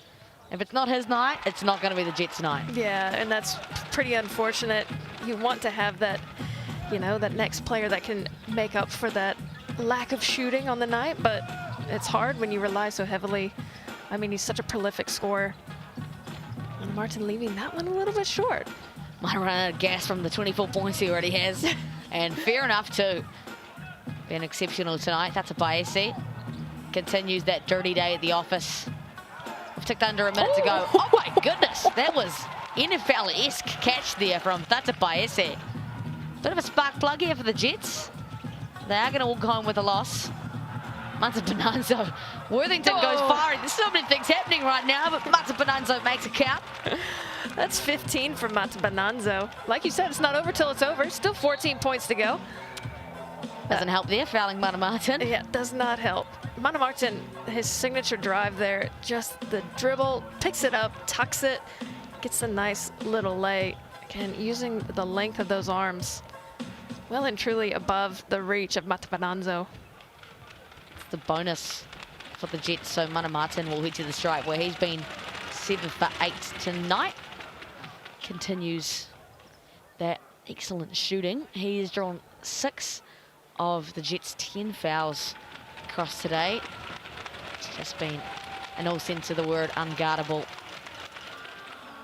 if it's not his night, it's not going to be the Jets' night. Yeah, and that's pretty unfortunate. You want to have that, you know, that next player that can make up for that lack of shooting on the night, but it's hard when you rely so heavily. I mean, he's such a prolific scorer. And Martin leaving that one a little bit short. Might run out of gas from the 24 points he already has. And fair enough too. Been exceptional tonight. That's a Paese. Continues that dirty day at the office. We've ticked under a minute to go. Oh my goodness, that was NFL-esque catch there from Tata Paese. Bit of a spark plug here for the Jets. They are going to walk home with a loss. Mata Bonanzo. Worthington goes far. There's so many things happening right now, but Mata Bonanzo makes a count. That's 15 from Mata Bonanzo. Like you said, it's not over till it's over. Still 14 points to go. Doesn't help there, fouling Mana Martin. Yeah, does not help. Mana Martin, his signature drive there, just the dribble, picks it up, tucks it, gets a nice little lay. Again, using the length of those arms, well and truly above the reach of Mata Bonanzo. It's the bonus for the Jets, so Mana Martin will head to the strike where he's been 7 for 8 tonight. Continues that excellent shooting. He has drawn 6 of the Jets' 10 fouls across today. It's just been, in all sense of the word, unguardable.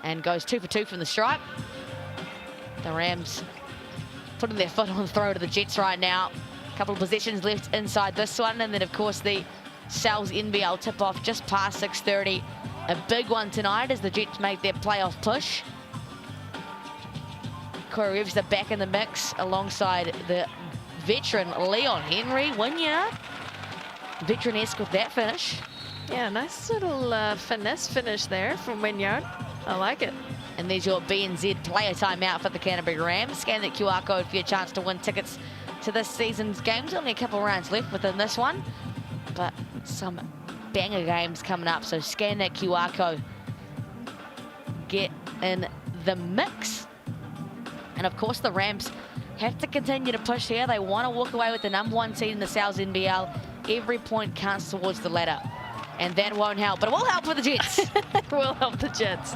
And goes 2 for 2 from the stripe. The Rams putting their foot on the throat of the Jets right now. A couple of possessions left inside this one, and then of course the Sal's NBL tip-off just past 6:30. A big one tonight as the Jets make their playoff push. Corey Reeves are back in the mix alongside the veteran Leon Henry. Wynyard, veteran-esque with that finish. Yeah, nice little finesse finish there from Wynyard. I like it. And there's your BNZ player timeout for the Canterbury Rams. Scan that QR code for your chance to win tickets to this season's games. Only a couple of rounds left within this one, but some banger games coming up. So scan that QR code. Get in the mix. And of course the Rams have to continue to push here. They want to walk away with the #1 seed in the Sal's NBL. Every point counts towards the ladder. And that won't help, but it will help for the Jets. It will help the Jets.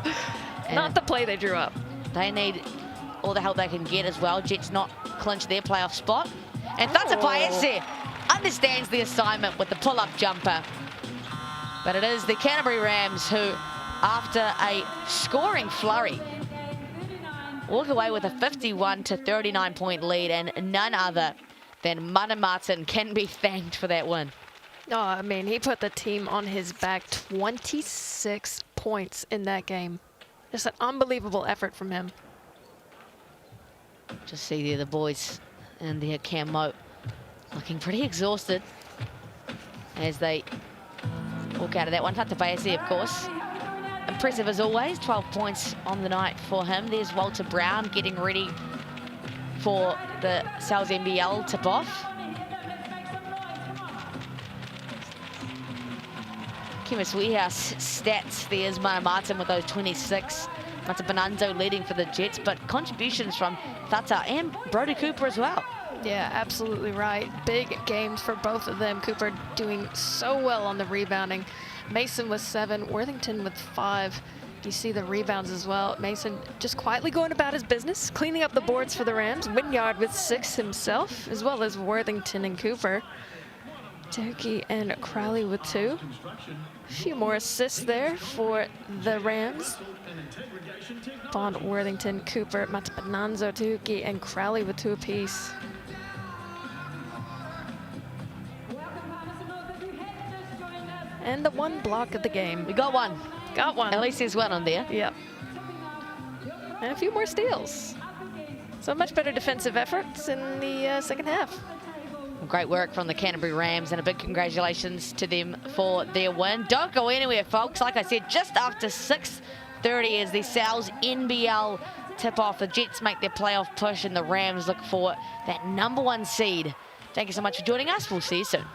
Not the play they drew up. They need all the help they can get as well. Jets not clinch their playoff spot. And Tata Paese understands the assignment with the pull-up jumper. But it is the Canterbury Rams who, after a scoring flurry, walk away with a 51 to 39 point lead, and none other than Mana Martin can be thanked for that win. Oh, I mean, he put the team on his back. 26 points in that game. Just an unbelievable effort from him. Just see there the boys and their camo looking pretty exhausted as they walk out of that one. Tata Paese, of course. Impressive as always, 12 points on the night for him. There's Walter Brown getting ready for the Sal's NBL tip-off. Chemist Warehouse stats, there's Mana Martin with those 26. Mata Bonanzo leading for the Jets, but contributions from Tata and Brody Cooper as well. Yeah, absolutely right. Big games for both of them. Cooper doing so well on the rebounding. Mason with 7, Worthington with 5. You see the rebounds as well. Mason just quietly going about his business, cleaning up the boards for the Rams. Wynyard with 6 himself, as well as Worthington and Cooper. Turkey and Crowley with 2. A few more assists there for the Rams. Bond, Worthington, Cooper, Mata Bonanzo, Turkey, and Crowley with 2 apiece. And the 1 block of the game. We got one. Got one. At least there's one on there. Yep. And a few more steals. So much better defensive efforts in the second half. Great work from the Canterbury Rams, and a big congratulations to them for their win. Don't go anywhere, folks. Like I said, just after 6:30 is the Sal's NBL tip-off. The Jets make their playoff push, and the Rams look for that #1 seed. Thank you so much for joining us. We'll see you soon.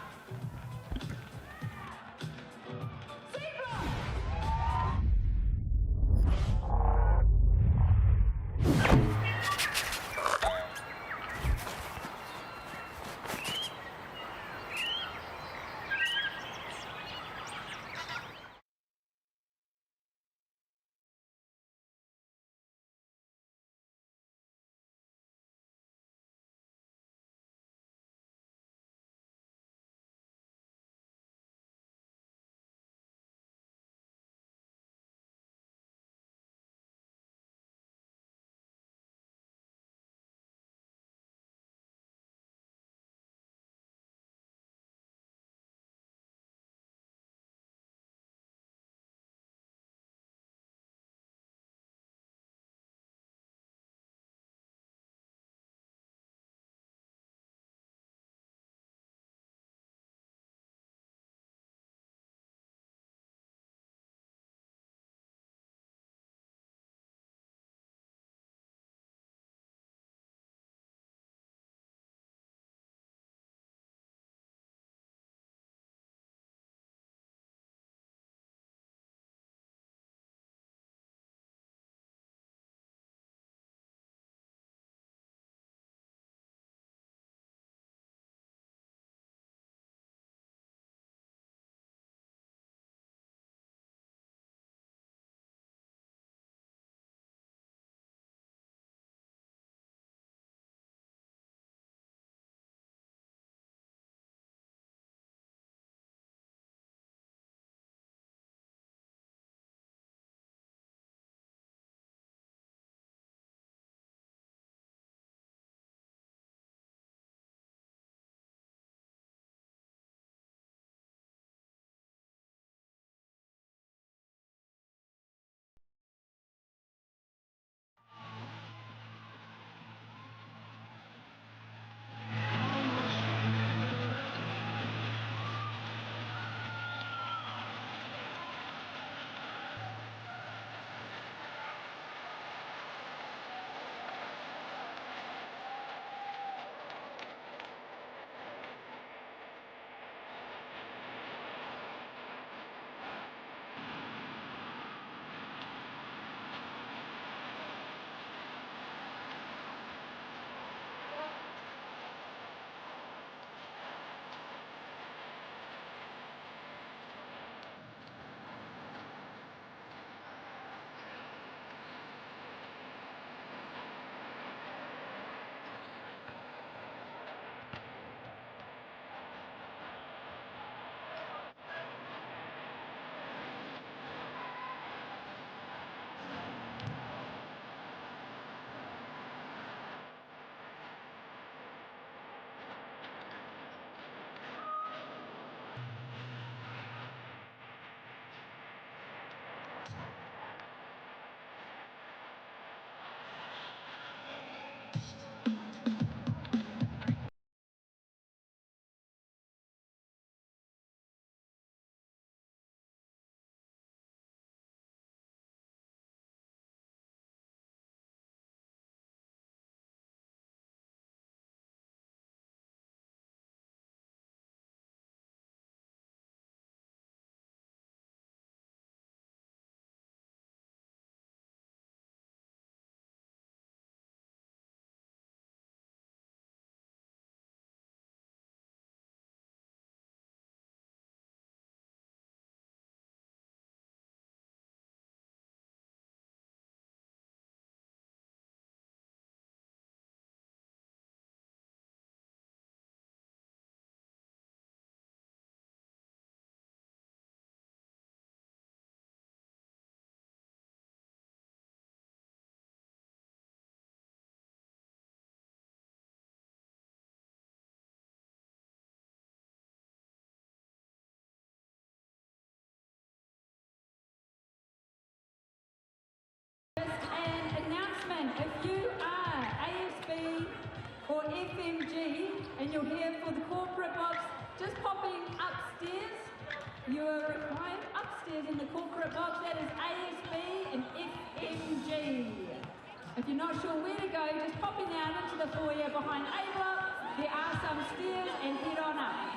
And you're here for the corporate box. Just popping upstairs. You are required upstairs in the corporate box. That is ASB and FMG. If you're not sure where to go, just pop in down into the foyer behind A block. There are some stairs and head on up.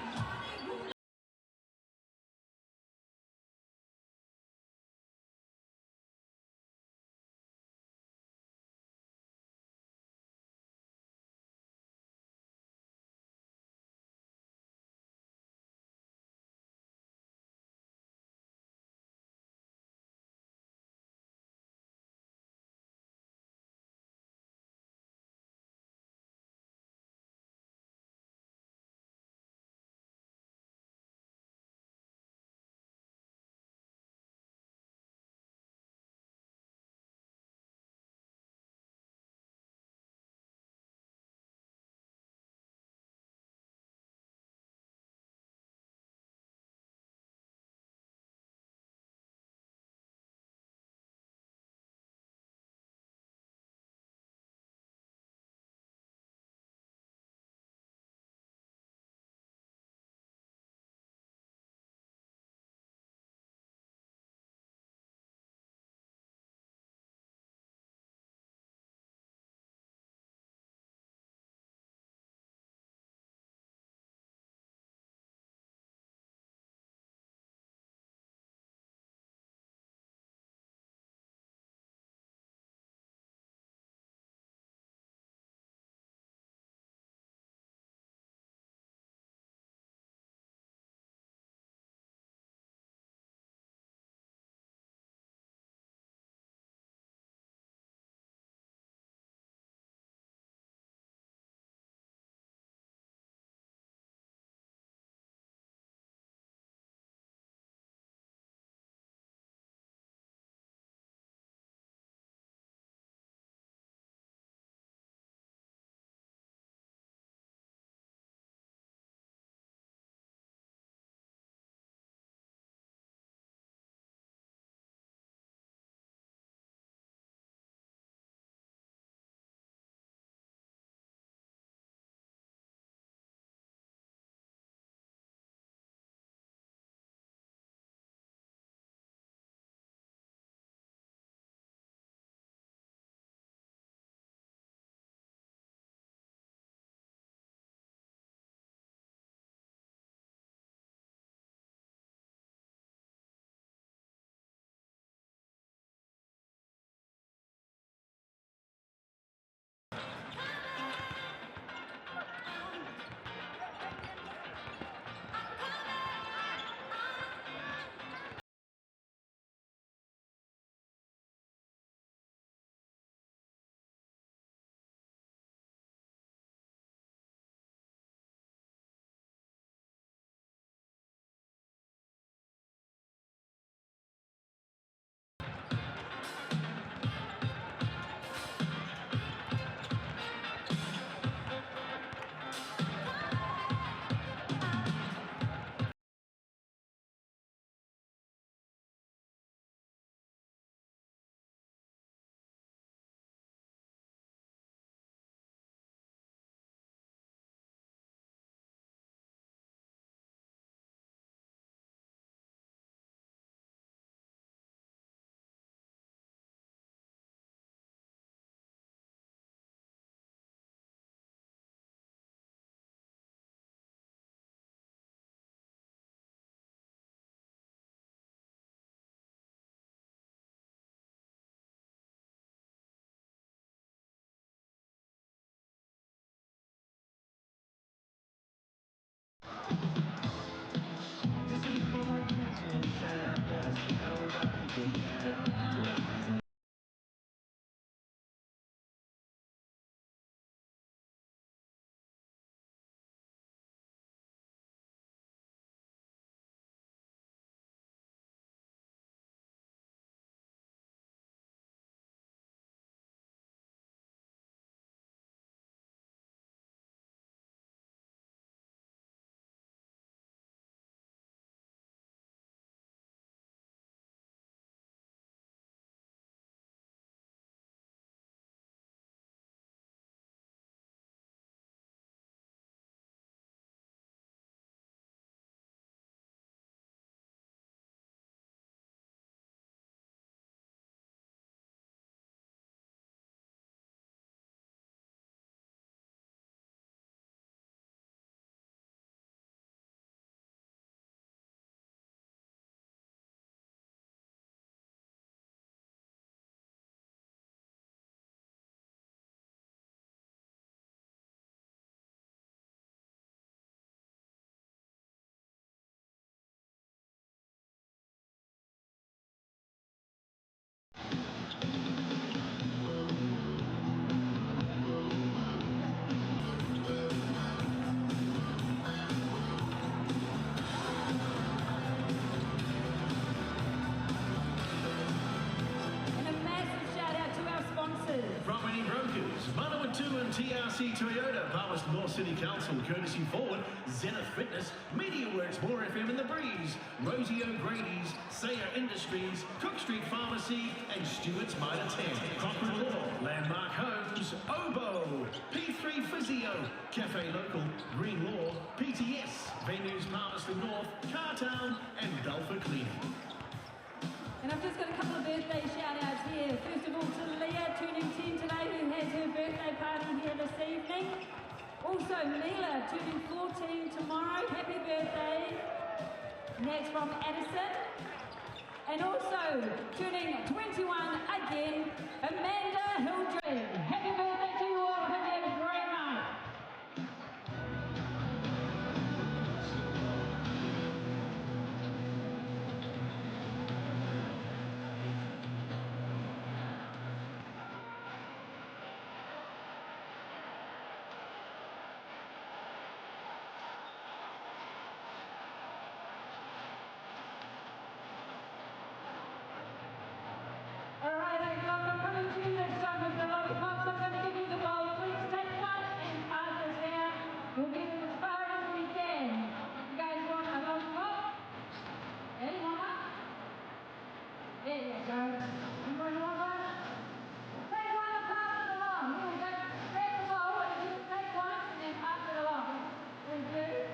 TRC Toyota, Palmerston City Council, Courtesy Forward, Zenith Fitness, MediaWorks, More FM in the Breeze, Rosie O'Grady's, Sayer Industries, Cook Street Pharmacy, and Stewart's Mitre 10. Cochrane Law, Landmark Homes, Oboe, P3 Physio, Cafe Local, Green Law, PTS, Venues Palmerston North, Cartown, and Belfer Cleaning. And I've just got a couple of birthday shout-outs here. First of all to Leah, turning 10 today, who has her birthday party here this evening. Also Mila, turning 14 tomorrow. Happy birthday. And that's from Addison. And also turning 21 again, Amanda Hildred. Happy birthday to you all. Hope you have a great night. All right, I'm coming to you next time with the lollipops. I'm going to give you the bowl. Please take one and pass it down. We'll get it as far as we can. You guys want a lollipop? Anyone want? There you go. Anyone want one? Take one and pass it along. Here we go. Grab the bowl and just take one and then pass it along. Thank you.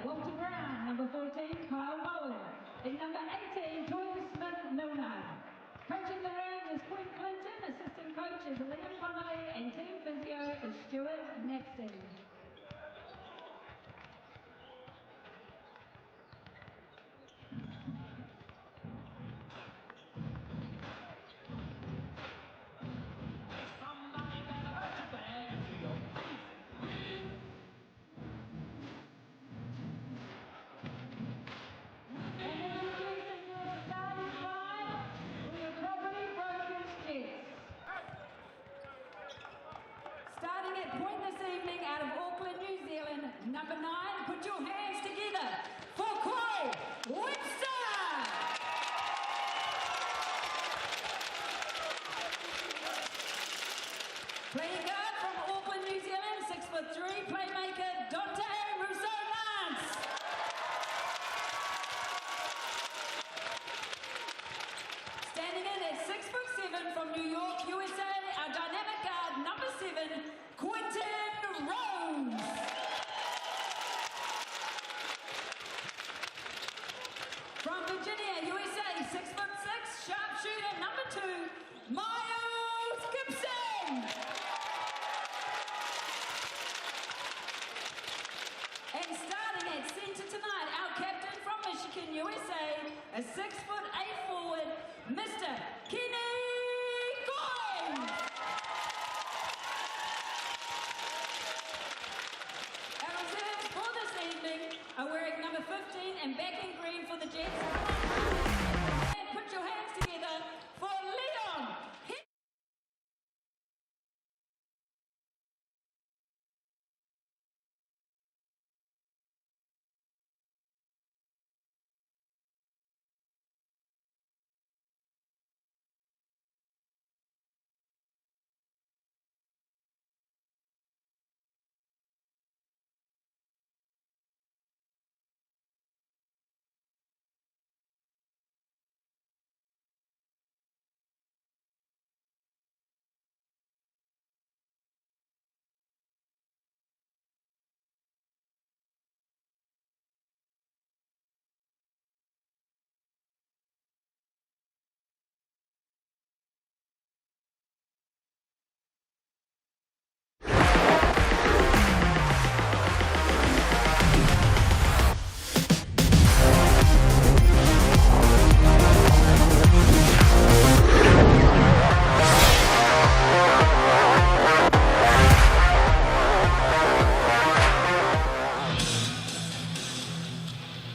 Walter Brown. Number 14, Kyle Bowen. And number 18, Joyce Smith-Milner. Coaching the round is Quinn Clinton. Assistant coach is Liam Connolly. And team physio is Stuart Nexton. Starting at point this evening out of Auckland, New Zealand, number 9, put your hands together for Cole Webster! Playing guard from Auckland, New Zealand, 6'3", playmaker Dante Rousseau-Lance. Standing in at 6'7" from New York, USA, our dynamic guard, number 7, Quentin Rose. From Virginia, USA, 6'6", sharpshooter, number 2, Miles Gibson. And starting at centre tonight, our captain from Michigan, USA, a 6'8" forward, Mr. Kenny Goins. Our reserves for this evening are wearing number 15 and back in green for the Jets. And put your hands together for Leon.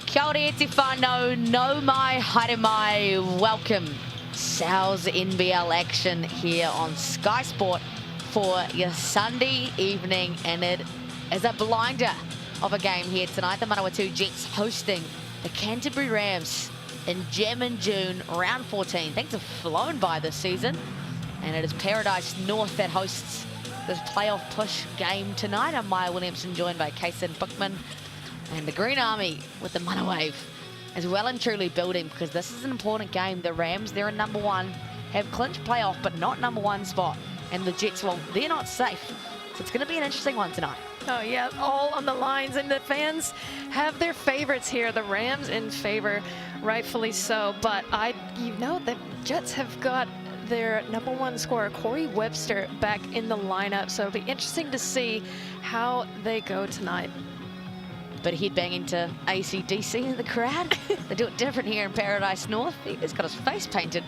Kia ora e te whanau, no mai, haere mai, welcome. Sal's NBL action here on Sky Sport for your Sunday evening, and it is a blinder of a game here tonight. The Manawatu Jets hosting the Canterbury Rams in June, round 14. Things have flown by this season, and it is Paradise North that hosts this playoff push game tonight. I'm Maya Williamson, joined by Kason Bookman. And the Green Army with the Mana Wave is well and truly building, because this is an important game. The Rams, they're in number 1, have clinched playoff, but not number 1 spot. And the Jets, well, they're not safe. So it's going to be an interesting one tonight. Oh, yeah, all on the lines. And the fans have their favorites here. The Rams in favor, rightfully so. But the Jets have got their number 1 scorer, Corey Webster, back in the lineup. So it'll be interesting to see how they go tonight. But headbanging to AC/DC in the crowd. They do it different here in Paradise North. He's got his face painted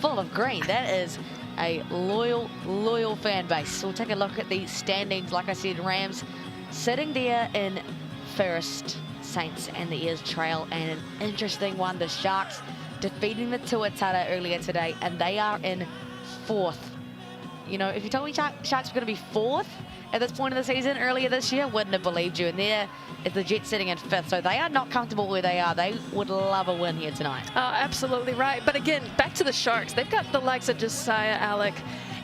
full of green. That is a loyal fan base. So we'll take a look at the standings. Like I said, Rams sitting there in first, Saints and the Ears trail. And an interesting one, the Sharks defeating the Tuatara earlier today, and they are in 4th. You know, if you told me Sharks were going to be 4th at this point of the season earlier this year, wouldn't have believed you. And there is the Jets sitting in 5th, so they are not comfortable where they are. They would love a win here tonight. Oh, absolutely right. But again, back to the Sharks. They've got the likes of Josiah Alec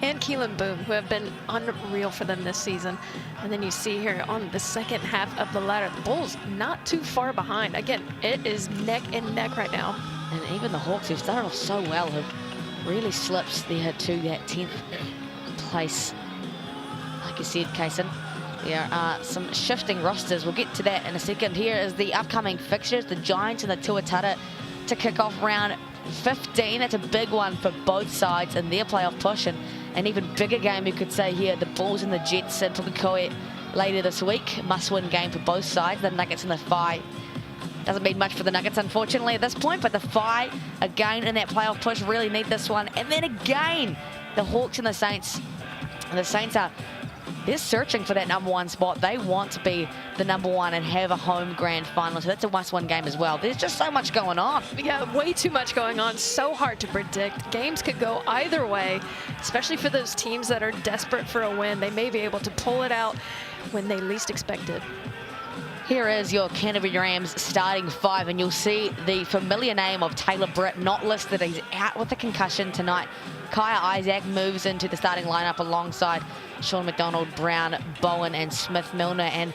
and Keelan Boone, who have been unreal for them this season. And then you see here on the second half of the ladder, the Bulls not too far behind. Again, it is neck and neck right now. And even the Hawks, who started off so well, have really slipped there to that 10th place. Like you said, Kason, There are some shifting rosters. We'll get to that in a second. Here is the upcoming fixtures, the Giants and the Tuatara to kick off round 15. That's a big one for both sides in their playoff push, and an even bigger game, you could say, here, the Bulls and the Jets in Pukekohe later this week. Must-win game for both sides. The Nuggets and the Phi. Doesn't mean much for the Nuggets, unfortunately, at this point, but the Phi, again, in that playoff push, really need this one. And then again, the Hawks and the Saints. And the Saints they're searching for that #1 spot. They want to be the #1 and have a home grand final. So that's a must-win game as well. There's just so much going on. Yeah, way too much going on. So hard to predict. Games could go either way, especially for those teams that are desperate for a win. They may be able to pull it out when they least expect it. Here is your Canterbury Rams starting 5, and you'll see the familiar name of Taylor Britt not listed. He's out with a concussion tonight. Kaya Isaac moves into the starting lineup alongside Sean McDonald, Brown, Bowen, and Smith Milner. And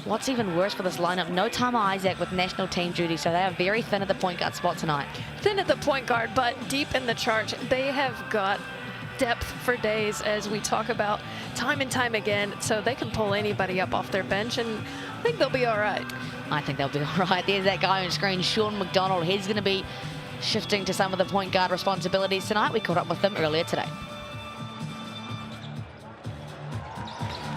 what's even worse for this lineup, no Tama Isaac with national team duty, so they are very thin at the point guard spot tonight. Thin at the point guard, but deep in the charge. They have got depth for days, as we talk about time and time again, so they can pull anybody up off their bench, and I think they'll be all right. I think they'll be all right. There's that guy on screen, Sean McDonald. He's going to be shifting to some of the point guard responsibilities tonight. We caught up with them earlier today.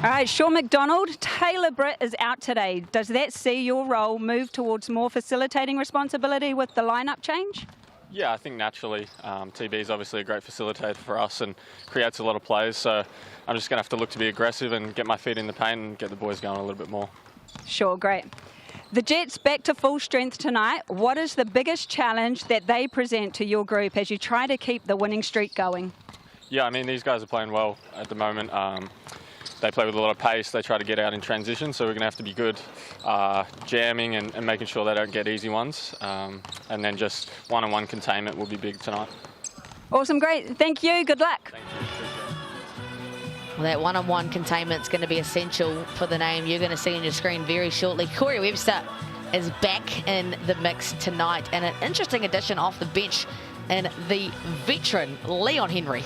All right, Sean McDonald, Taylor Britt is out today. Does that see your role move towards more facilitating responsibility with the lineup change? Yeah, I think naturally. TB is obviously a great facilitator for us and creates a lot of plays. So I'm just going to have to look to be aggressive and get my feet in the paint and get the boys going a little bit more. Sure, great. The Jets back to full strength tonight. What is the biggest challenge that they present to your group as you try to keep the winning streak going? Yeah, I mean, these guys are playing well at the moment. They play with a lot of pace. They try to get out in transition, so we're going to have to be good jamming and making sure they don't get easy ones. And then just one-on-one containment will be big tonight. Awesome, great. Thank you. Good luck. Thank you. Well, that one-on-one containment is going to be essential for the name you're going to see on your screen very shortly. Corey Webster is back in the mix tonight, and an interesting addition off the bench and the veteran Leon Henry.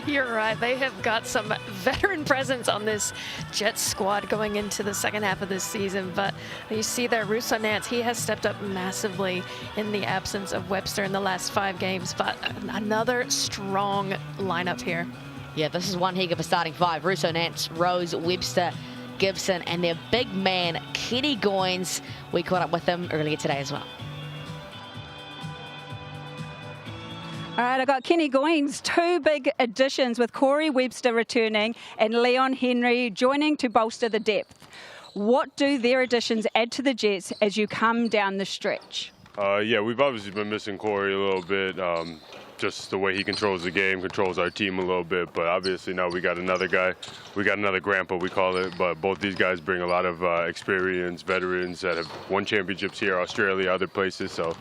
You're right. They have got some veteran presence on this Jets squad going into the second half of this season. But you see there, Russo Nance, he has stepped up massively in the absence of Webster in the last 5 games. But another strong lineup here. Yeah, this is one heck of a starting 5. Russo Nance, Rose, Webster, Gibson, and their big man, Kenny Goins. We caught up with him earlier today as well. All right, I got Kenny Goins, 2 big additions with Corey Webster returning and Leon Henry joining to bolster the depth. What do their additions add to the Jets as you come down the stretch? Yeah, we've obviously been missing Corey a little bit. Just the way he controls the game, controls our team a little bit. But obviously now we got another guy. We got another grandpa, we call it. But both these guys bring a lot of experience, veterans that have won championships here, Australia, other places. So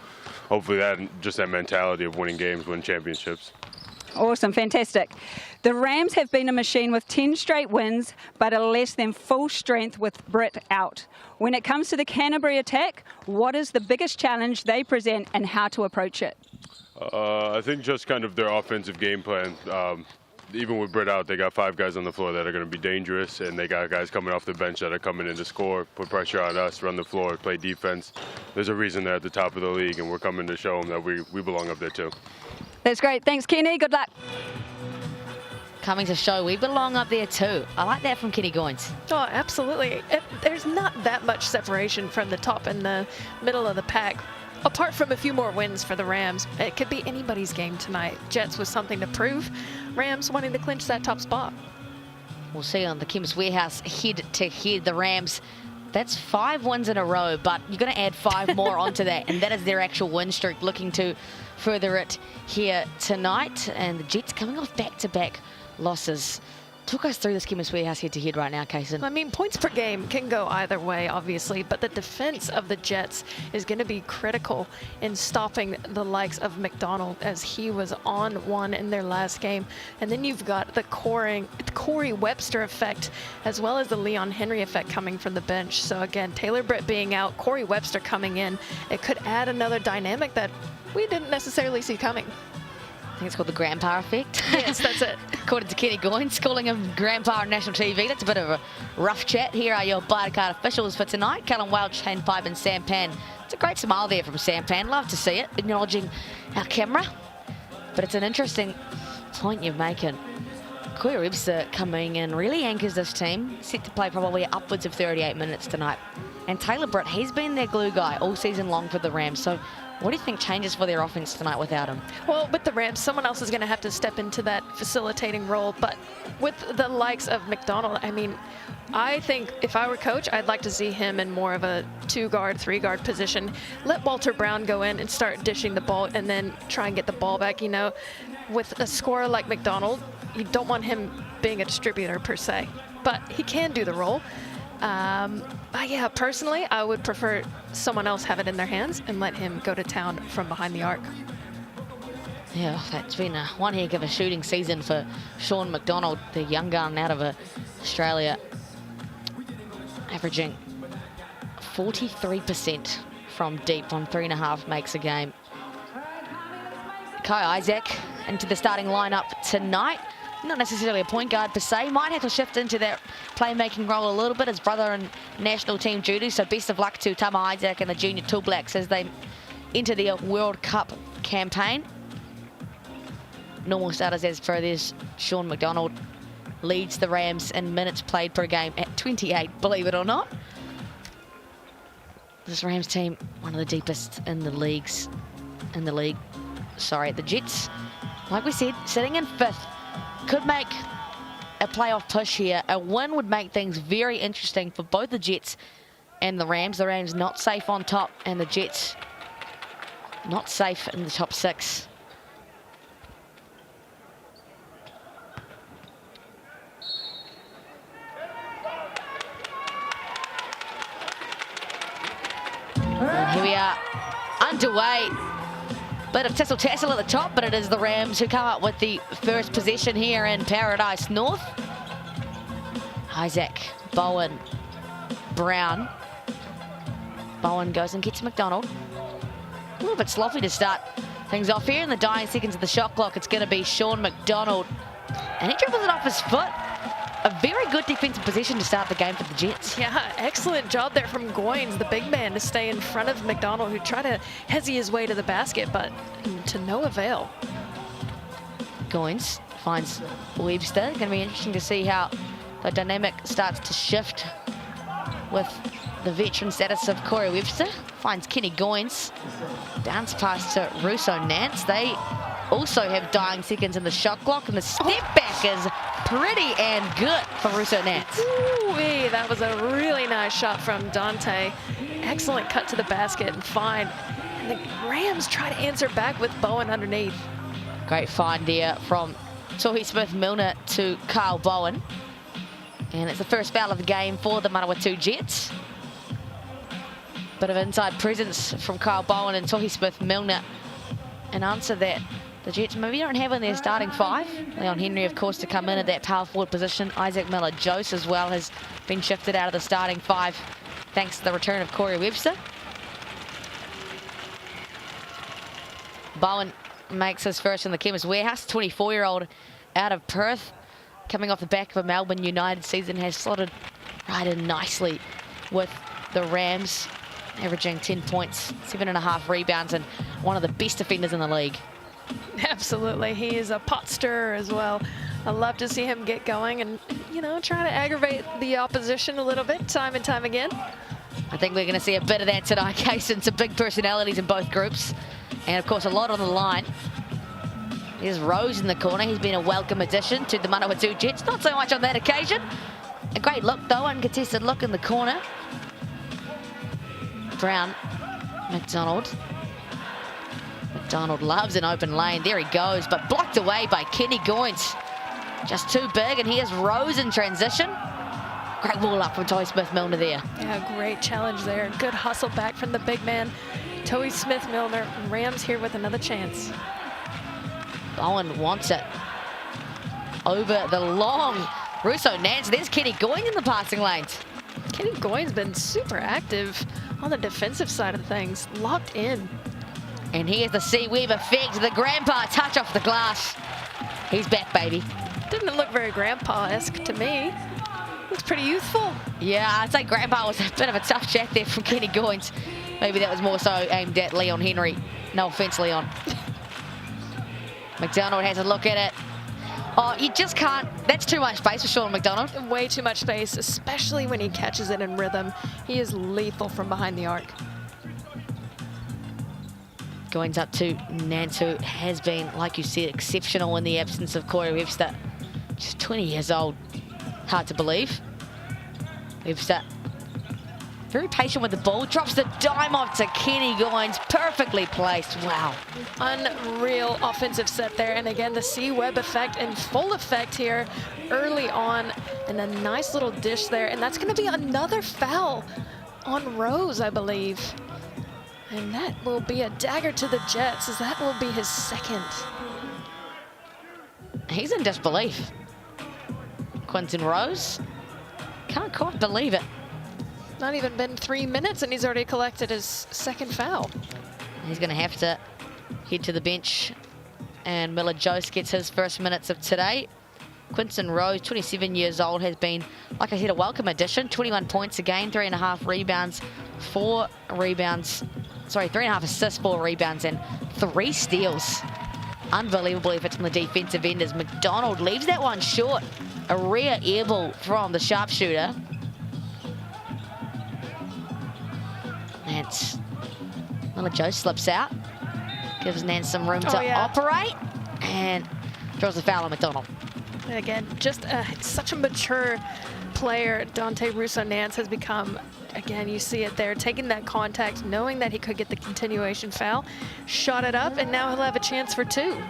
hopefully that mentality of winning games, win championships. Awesome, fantastic. The Rams have been a machine with 10 straight wins, but are less than full strength with Britt out. When it comes to the Canterbury attack, what is the biggest challenge they present and how to approach it? I think just kind of their offensive game plan. Even with Britt out, they got 5 guys on the floor that are going to be dangerous, and they got guys coming off the bench that are coming in to score, put pressure on us, run the floor, play defense. There's a reason they're at the top of the league, and we're coming to show them that we belong up there too. That's great. Thanks, Kenny. Good luck. Coming to show we belong up there too. I like that from Kenny Goins. Oh, absolutely. There's not that much separation from the top and the middle of the pack. Apart from a few more wins for the Rams, it could be anybody's game tonight. Jets with something to prove. Rams wanting to clinch that top spot. We'll see on the Chemist Warehouse head-to-head. The Rams, that's 5 wins in a row, but you're going to add 5 more onto that, and that is their actual win streak, looking to further it here tonight. And the Jets coming off back-to-back losses. Talk us through this Chemist Warehouse head-to-head right now, Kaysen. I mean, points per game can go either way, obviously, but the defense of the Jets is going to be critical in stopping the likes of McDonald, as he was on one in their last game. And then you've got the Corey Webster effect, as well as the Leon Henry effect coming from the bench. So again, Taylor Britt being out, Corey Webster coming in, it could add another dynamic that we didn't necessarily see coming. I think it's called the grandpa effect. Yes, that's it. According to Kenny Goins, calling him grandpa on national TV. That's a bit of a rough chat. Here are your Barcard officials for tonight. Callum Welch, Shane Pipe and Sam Pan. It's a great smile there from Sam Pan. Love to see it, acknowledging our camera. But it's an interesting point you're making. Corey Webster coming in really anchors this team. Set to play probably upwards of 38 minutes tonight. And Taylor Britt, he's been their glue guy all season long for the Rams. So what do you think changes for their offense tonight without him? Well, with the Rams, someone else is going to have to step into that facilitating role. But with the likes of McDonald, I mean, I think if I were coach, I'd like to see him in more of a 2-guard, 3-guard position. Let Walter Brown go in and start dishing the ball and then try and get the ball back. You know, with a scorer like McDonald, you don't want him being a distributor per se, but he can do the role. Yeah, personally, I would prefer someone else have it in their hands and let him go to town from behind the arc. Yeah, that's been one heck of a shooting season for Sean McDonald, the young gun out of Australia, averaging 43% from deep on 3.5 makes a game. Kai Isaac into the starting lineup tonight. Not necessarily a point guard per se, might have to shift into that playmaking role a little bit. His brother in national team duty, so best of luck to Tama Isaac and the junior Tall Blacks as they enter the World Cup campaign. Normal starters as per this. Sean McDonald leads the Rams in minutes played per game at 28, believe it or not. This Rams team, one of the deepest in the league. Sorry, the Jets, like we said, sitting in 5th. Could make a playoff push here. A win would make things very interesting for both the Jets and the Rams. The Rams not safe on top, and the Jets not safe in the top 6. And here we are, underway. Bit of tissel-tassel at the top, but it is the Rams who come up with the first possession here in Paradise North. Isaac, Bowen, Brown. Bowen goes and gets McDonald. A little bit sloppy to start things off here in the dying seconds of the shot clock. It's going to be Sean McDonald. And he dribbles it off his foot. A very good defensive position to start the game for the Jets. Yeah, excellent job there from Goins, the big man, to stay in front of McDonald, who tried to hezzy his way to the basket, but to no avail. Goins finds Webster. Going to be interesting to see how the dynamic starts to shift with the veteran status of Corey Webster. Finds Kenny Goins. Dance pass to Russo Nance. They also have dying seconds in the shot clock, and the step back is pretty and good for Russo Nance. Ooh-wee, that was a really nice shot from Dante. Excellent cut to the basket and fine. And the Rams try to answer back with Bowen underneath. Great find there from Tohi Smith-Milner to Carl Bowen. And it's the first foul of the game for the Manawatu Jets. Bit of inside presence from Carl Bowen and Tohi Smith-Milner. An answer that the Jets maybe don't have in their starting 5. Leon Henry, of course, to come in at that power forward position. Isaac Miller-Jose as well has been shifted out of the starting 5 thanks to the return of Corey Webster. Bowen makes his first in the Chemist Warehouse. 24-year-old out of Perth, coming off the back of a Melbourne United season, has slotted right in nicely with the Rams, averaging 10 points, 7.5 rebounds, and one of the best defenders in the league. Absolutely, he is a pot stirrer as well. I love to see him get going and, you know, try to aggravate the opposition a little bit, time and time again. I think we're going to see a bit of that tonight, Kason. Some big personalities in both groups, and of course a lot on the line. There's Rose in the corner. He's been a welcome addition to the Manawatu Jets. Not so much on that occasion. A great look though, uncontested look in the corner. Brown, McDonald. McDonald loves an open lane. There he goes, but blocked away by Kenny Goins. Just too big, and here's Rose in transition. Great wall up from Tohi Smith-Milner there. Yeah, great challenge there. Good hustle back from the big man. Tohi Smith-Milner. Rams here with another chance. Bowen wants it. Over the long Russo Nance. There's Kenny Goins in the passing lanes. Kenny Goins been super active on the defensive side of things. Locked in. And here's the C Web effect. The grandpa touch off the glass. He's back, baby. Didn't look very grandpa-esque to me. Looks pretty youthful. Yeah, I'd say grandpa was a bit of a tough chat there from Kenny Goins. Maybe that was more so aimed at Leon Henry. No offense, Leon. McDonald has a look at it. Oh, you just can't. That's too much space for Sean McDonald. Way too much space, especially when he catches it in rhythm. He is lethal from behind the arc. Goins up to Nance, who has been, like you said, exceptional in the absence of Corey Webster. Just 20 years old. Hard to believe. Webster very patient with the ball. Drops the dime off to Kenny Goins. Perfectly placed. Wow. Unreal offensive set there. And again, the C-Web effect in full effect here early on. And a nice little dish there. And that's going to be another foul on Rose, I believe. And that will be a dagger to the Jets, as that will be his second. He's in disbelief. Quinton Rose. Can't quite believe it. Not even been 3 minutes and he's already collected his second foul. He's going to have to head to the bench. And Miller Jose gets his first minutes of today. Quinton Rose, 27 years old, has been, like I said, a welcome addition. 21 points a game, 3.5 rebounds, 4 rebounds. Sorry, 3.5 assists, 4 rebounds, and 3 steals. Unbelievable efforts from the defensive end as McDonald leaves that one short. A rare air ball from the sharpshooter. Nance. Miller Joe slips out. Gives Nance some room to operate. And draws the foul on McDonald. Again, just such a mature player Dante Russo-Nance has become. Again, you see it there, taking that contact, knowing that he could get the continuation foul, shot it up, and now he'll have a chance for 2.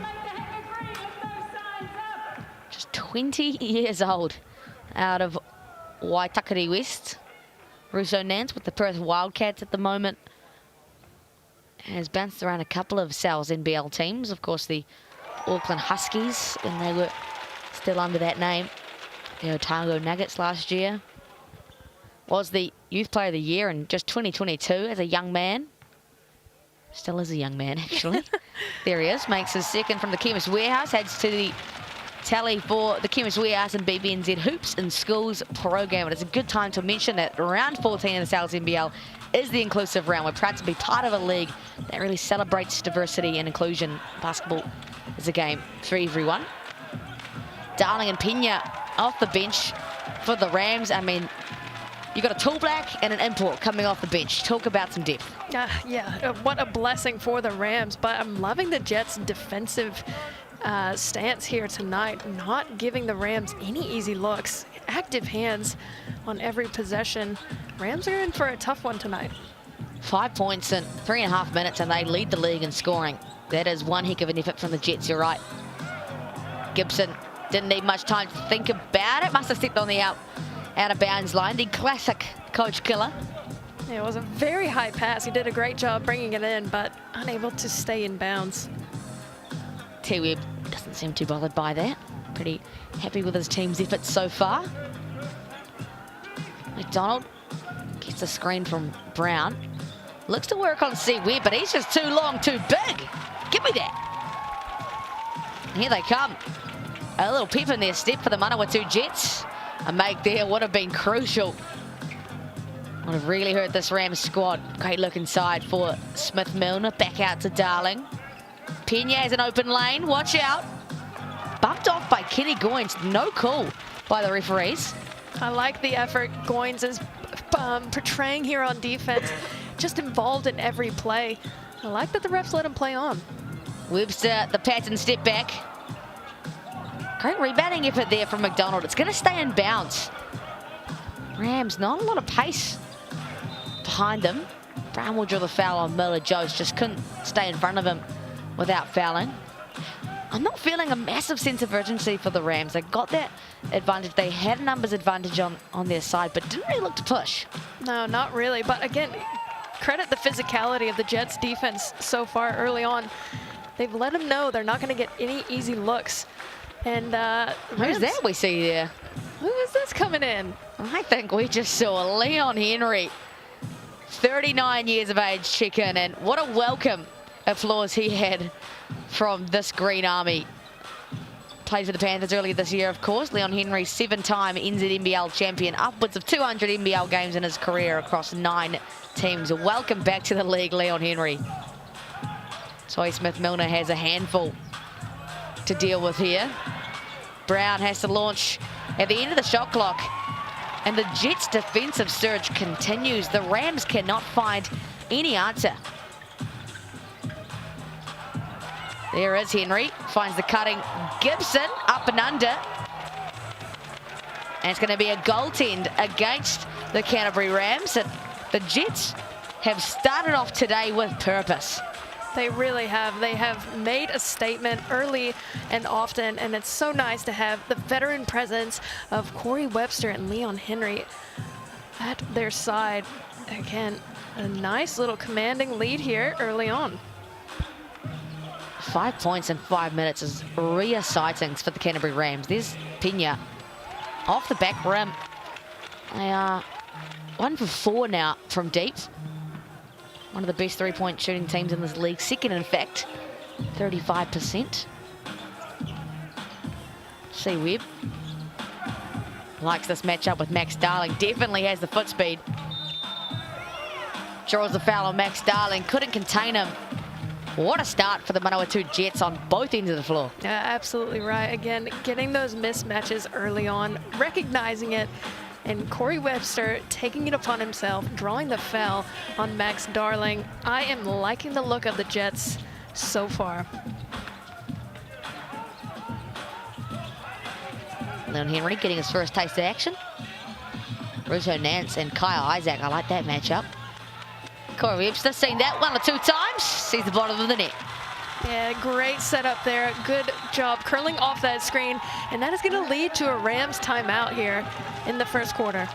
Just 20 years old out of Waitakere West. Russo-Nance with the Perth Wildcats at the moment. Has bounced around a couple of Sal's NBL teams. Of course, the Auckland Huskies, and they were still under that name. The Otago Nuggets last year. Was the Youth Player of the Year in just 2022 as a young man. Still is a young man, actually. There he is. Makes his second from the Chemist Warehouse. Adds to the tally for the Chemist Warehouse and BBNZ Hoops in Schools program. And it's a good time to mention that round 14 in the Sal's NBL is the inclusive round. We're proud to be part of a league that really celebrates diversity and inclusion. Basketball is a game for everyone. Darling and Pena off the bench for the Rams. I mean, you got a tall black and an import coming off the bench. Talk about some depth. Yeah, what a blessing for the Rams. But I'm loving the Jets' defensive stance here tonight, not giving the Rams any easy looks. Active hands on every possession. Rams are in for a tough one tonight. 5 points in 3.5 minutes, and they lead the league in scoring. That is one heck of an effort from the Jets, you're right. Gibson didn't need much time to think about it. Must have stepped on the out of bounds line. The classic coach killer. Yeah, it was a very high pass. He did a great job bringing it in, but unable to stay in bounds. T-Web doesn't seem too bothered by that. Pretty happy with his team's efforts so far. McDonald gets a screen from Brown. Looks to work on C-Web, but he's just too long, too big. Give me that. Here they come. A little pep in their step for the Manawatu Jets. A make there would have been crucial. Would have really hurt this Rams squad. Great look inside for Smith-Milner. Back out to Darling. Pena has an open lane. Watch out. Bumped off by Kenny Goins. No call by the referees. I like the effort Goins is portraying here on defense. Just involved in every play. I like that the refs let him play on. Webster, the pattern step back. Great rebounding effort there from McDonald. It's going to stay in bounds. Rams, not a lot of pace behind them. Brown will draw the foul on Miller. Jones just couldn't stay in front of him without fouling. I'm not feeling a massive sense of urgency for the Rams. They got that advantage. They had a numbers advantage on their side, but didn't really look to push. No, not really. But again, credit the physicality of the Jets defense so far early on. They've let them know they're not going to get any easy looks. And who's that we see there? Who is this coming in? I think we just saw Leon Henry, 39 years of age, check in, and what a welcome applause he had from this Green Army. Played for the Panthers earlier this year, of course. Leon Henry, 7-time NZNBL champion, upwards of 200 NBL games in his career across 9 teams. Welcome back to the league, Leon Henry. Toy Smith-Milner has a handful to deal with here. Brown has to launch at the end of the shot clock. And the Jets' defensive surge continues. The Rams cannot find any answer. There is Henry, finds the cutting Gibson, up and under. And it's going to be a goaltend against the Canterbury Rams. And the Jets have started off today with purpose. They really have. They have made a statement early and often, and it's so nice to have the veteran presence of Corey Webster and Leon Henry at their side. Again, a nice little commanding lead here early on. 5 points in 5 minutes is rear sightings for the Canterbury Rams. There's Pena off the back rim. They are 1 for 4 now from deep. One of the best three-point shooting teams in this league. Second, in fact, 35%. See Webb likes this matchup with Max Darling. Definitely has the foot speed. Draws the foul on Max Darling. Couldn't contain him. What a start for the Manawatu Jets on both ends of the floor. Yeah, absolutely right. Again, getting those mismatches early on, recognizing it, and Corey Webster taking it upon himself, drawing the foul on Max Darling. I am liking the look of the Jets so far. Leon Henry getting his first taste of action. Russo Nance and Kyle Isaac, I like that matchup. Corey Webster seen that 1 or 2 times, sees the bottom of the net. Yeah, great setup there. Good job curling off that screen. And that is going to lead to a Rams timeout here in the first quarter.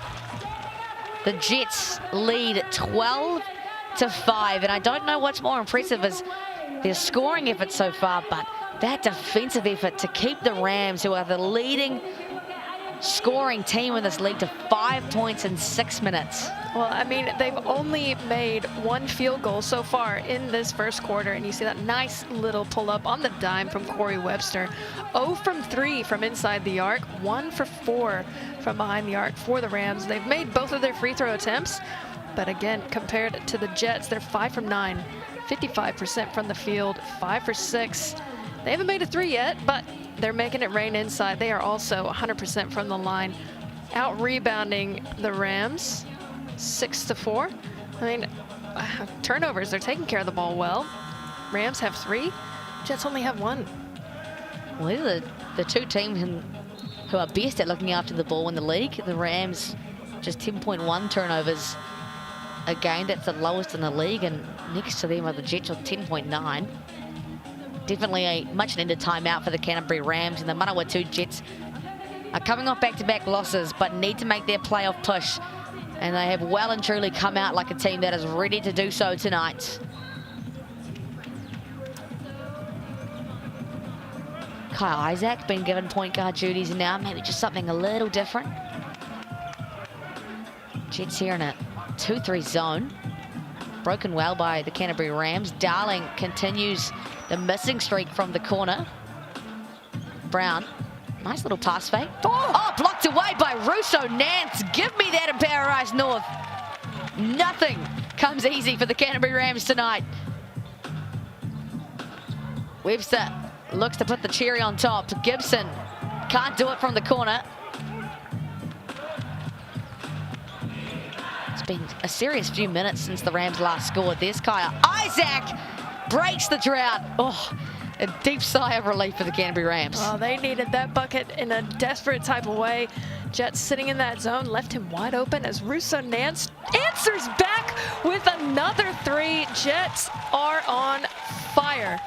The Jets lead 12-5. And I don't know what's more impressive is their scoring effort so far, but that defensive effort to keep the Rams, who are the leading scoring team in this league, to 5 points in 6 minutes. Well, I mean, they've only made 1 field goal so far in this first quarter, and you see that nice little pull-up on the dime from Corey Webster. 0 from 3 from inside the arc, 1 for 4 from behind the arc for the Rams. They've made both of their free throw attempts, but again, compared to the Jets, they're 5 from 9, 55% from the field, 5 for 6. They haven't made a 3 yet, but they're making it rain inside. They are also 100% from the line, out-rebounding the Rams. 6-4. I mean, turnovers, they're taking care of the ball well. Rams have 3, Jets only have 1. Well, these are the 2 teams who are best at looking after the ball in the league. The Rams just 10.1 turnovers a game. That's the lowest in the league, and next to them are the Jets with 10.9. Definitely a much needed timeout for the Canterbury Rams, and the Manawatu Jets are coming off back-to-back losses, but need to make their playoff push. And they have well and truly come out like a team that is ready to do so tonight. Kyle Isaac been given point guard duties now, maybe just something a little different. Jets here in a 2-3 zone. Broken well by the Canterbury Rams. Darling continues the missing streak from the corner. Brown. Nice little pass fake. Oh, blocked away by Russo Nance. Give me that in Power Ice North. Nothing comes easy for the Canterbury Rams tonight. Webster looks to put the cherry on top. Gibson can't do it from the corner. It's been a serious few minutes since the Rams last scored. There's Kyle Isaac, breaks the drought. Oh, a deep sigh of relief for the Canterbury Rams. Oh, they needed that bucket in a desperate type of way. Jets sitting in that zone left him wide open as Russo Nance answers back with another 3. Jets are on fire.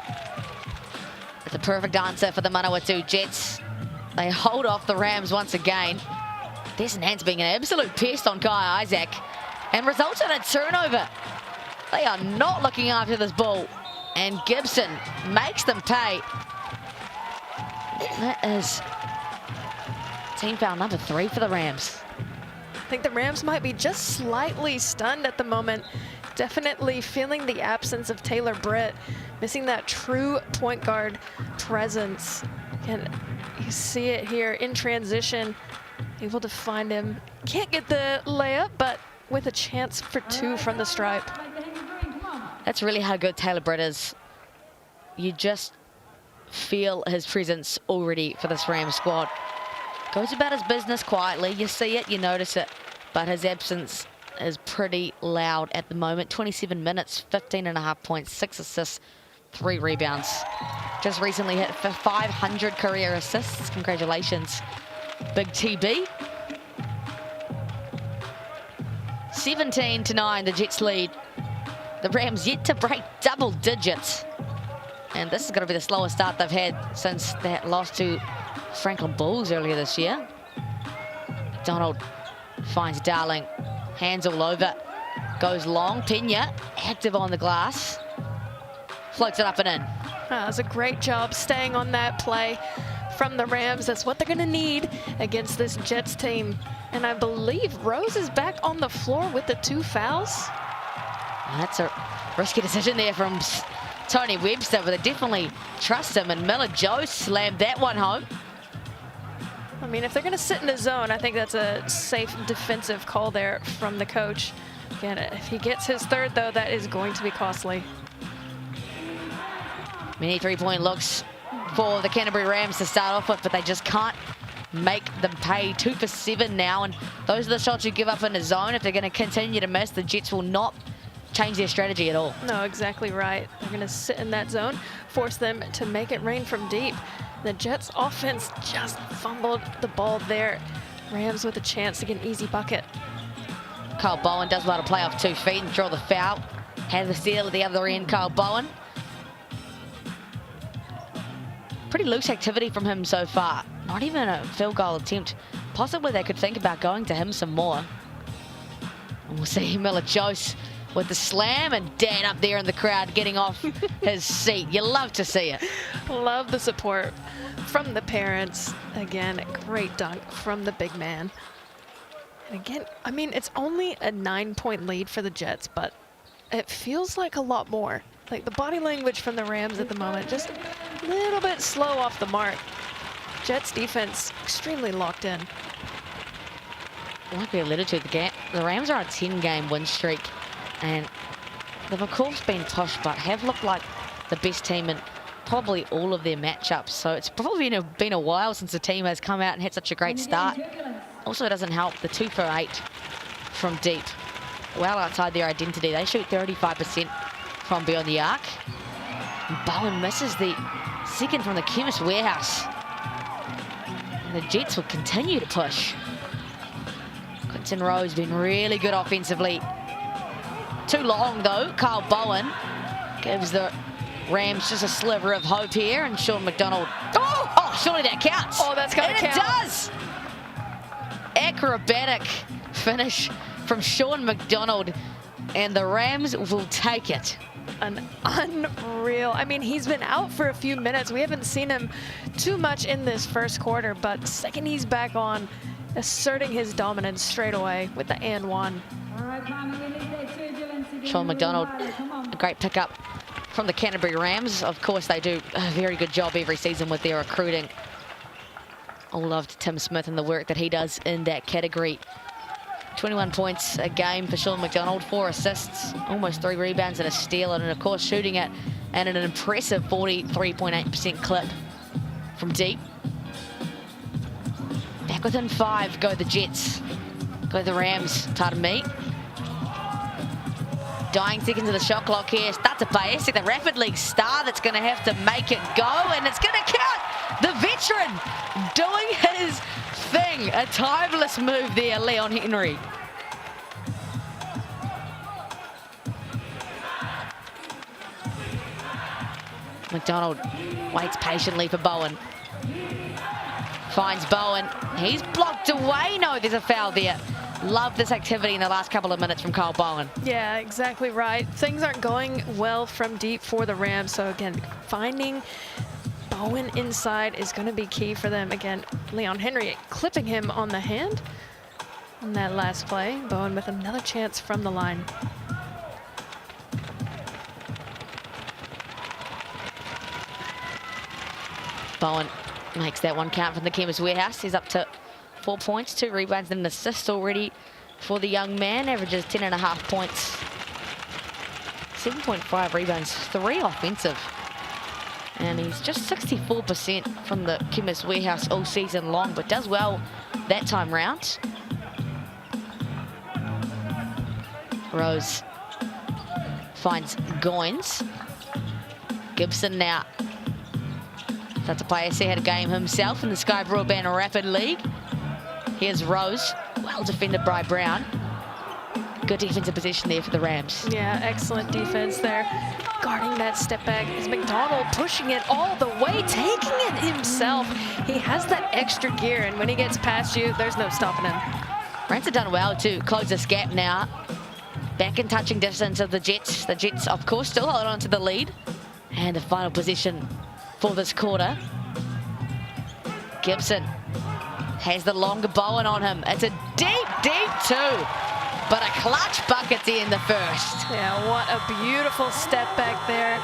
It's a perfect answer for the Manawatu Jets. They hold off the Rams once again. There's Nance being an absolute pest on Kyle Isaac and results in a turnover. They are not looking after this ball. And Gibson makes them pay. That is team foul number 3 for the Rams. I think the Rams might be just slightly stunned at the moment. definitely feeling the absence of Taylor Britt, missing that true point guard presence. And you see it here in transition, able to find him. Can't get the layup, but with a chance for 2 from the stripe. That's really how good Taylor Britt is. You just feel his presence already for this Rams squad. Goes about his business quietly. You see it, you notice it, but his absence is pretty loud at the moment. 27 minutes, 15.5 points, 6 assists, 3 rebounds. Just recently hit for 500 career assists. Congratulations, Big TB. 17-9, the Jets lead. The Rams yet to break double digits. And this is going to be the slowest start they've had since that loss to Franklin Bulls earlier this year. McDonald finds Darling, hands all over, goes long. Pena active on the glass, floats it up and in. That was a great job staying on that play from the Rams. That's what they're going to need against this Jets team. And I believe Rose is back on the floor with the 2 fouls. That's a risky decision there from Tony Webster, but they definitely trust him. And Miller Joe slammed that one home. I mean, if they're going to sit in the zone, I think that's a safe defensive call there from the coach. Again, if he gets his 3rd, though, that is going to be costly. Many 3-point looks for the Canterbury Rams to start off with, but they just can't make them pay. 2 for 7 now, and those are the shots you give up in the zone. If they're going to continue to miss, the Jets will not change their strategy at all. No, exactly right. They're going to sit in that zone, force them to make it rain from deep. The Jets offense just fumbled the ball there. Rams with a chance to get an easy bucket. Kyle Bowen does well to play off 2 feet and draw the foul. Had the steal at the other end, Kyle Bowen. Pretty loose activity from him so far. Not even a field goal attempt. Possibly they could think about going to him some more. And we'll see Miller Jose with the slam, and Dan up there in the crowd getting off his seat. You love to see it. Love the support from the parents. Again, great dunk from the big man. And again, I mean, it's only a 9-point lead for the Jets, but it feels like a lot more. Like the body language from the Rams at the moment, just a little bit slow off the mark. Jets defense extremely locked in. Like we alluded to, the Rams are on a 10-game win streak, and they've of course been pushed, but have looked like the best team in probably all of their matchups. So it's probably been a while since the team has come out and had such a great start. Also, it doesn't help the 2 for 8 from deep. Well outside their identity. They shoot 35% from beyond the arc. And Bowen misses the 2nd from the Chemist Warehouse. And the Jets will continue to push. Quinton Rose been really good offensively. Too long though. Kyle Bowen gives the Rams just a sliver of hope here, and Sean McDonald. Oh, surely that counts. Oh, that's going to count. It does. Acrobatic finish from Sean McDonald, and the Rams will take it. An unreal. I mean, he's been out for a few minutes. We haven't seen him too much in this first quarter, but second he's back on, asserting his dominance straight away with the and one. Sean McDonald, a great pickup from the Canterbury Rams. Of course, they do a very good job every season with their recruiting. All love to Tim Smith and the work that he does in that category. 21 points a game for Sean McDonald, 4 assists, almost 3 rebounds and a steal, and of course shooting it at an impressive 43.8% clip from deep. Back within 5 go the Jets, go the Rams, pardon me. Dying seconds of the shot clock here. Starts to pay. The Rapid League star that's going to have to make it go, and it's going to count. The veteran doing his thing. A timeless move there, Leon Henry. McDonald waits patiently for Bowen. Finds Bowen. He's blocked away. No, there's a foul there. Love this activity in the last couple of minutes from Kyle Bowen. Yeah, exactly right. Things aren't going well from deep for the Rams. So again, finding Bowen inside is going to be key for them. Again, Leon Henry clipping him on the hand on that last play. Bowen with another chance from the line. Bowen makes that one count from the Chemist Warehouse. He's up to 4 points, 2 rebounds and an assist already for the young man. Averages 10.5 points, 7.5 rebounds, 3 offensive. And he's just 64% from the Chemist Warehouse all season long, but does well that time round. Rose finds Goins. Gibson now. That's a player see how to game himself in the Sky Broadband Rapid League. Here's Rose, well defended by Brown. Good defensive position there for the Rams. Yeah, excellent defense there. Guarding that step back is McDonald, pushing it all the way, taking it himself. He has that extra gear, and when he gets past you, there's no stopping him. Rams have done well to close this gap now. Back in touching distance of the Jets. The Jets, of course, still hold on to the lead. And the final position for this quarter. Gibson has the longer Bowen on him. It's a deep, deep 2. But a clutch bucket there in the first. Yeah, what a beautiful step back there.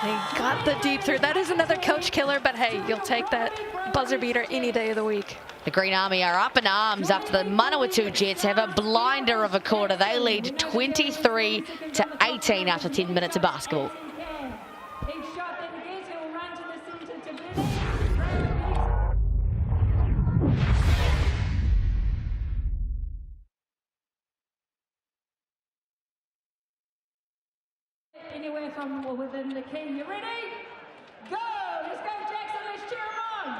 They got the deep 3. That is another coach killer, but hey, you'll take that buzzer beater any day of the week. The Green Army are up in arms after the Manawatū Jets have a blinder of a quarter. They lead 23-18 after 10 minutes of basketball. Anywhere from within the key. You ready? Go! Let's go, Jackson. Let's cheer him on.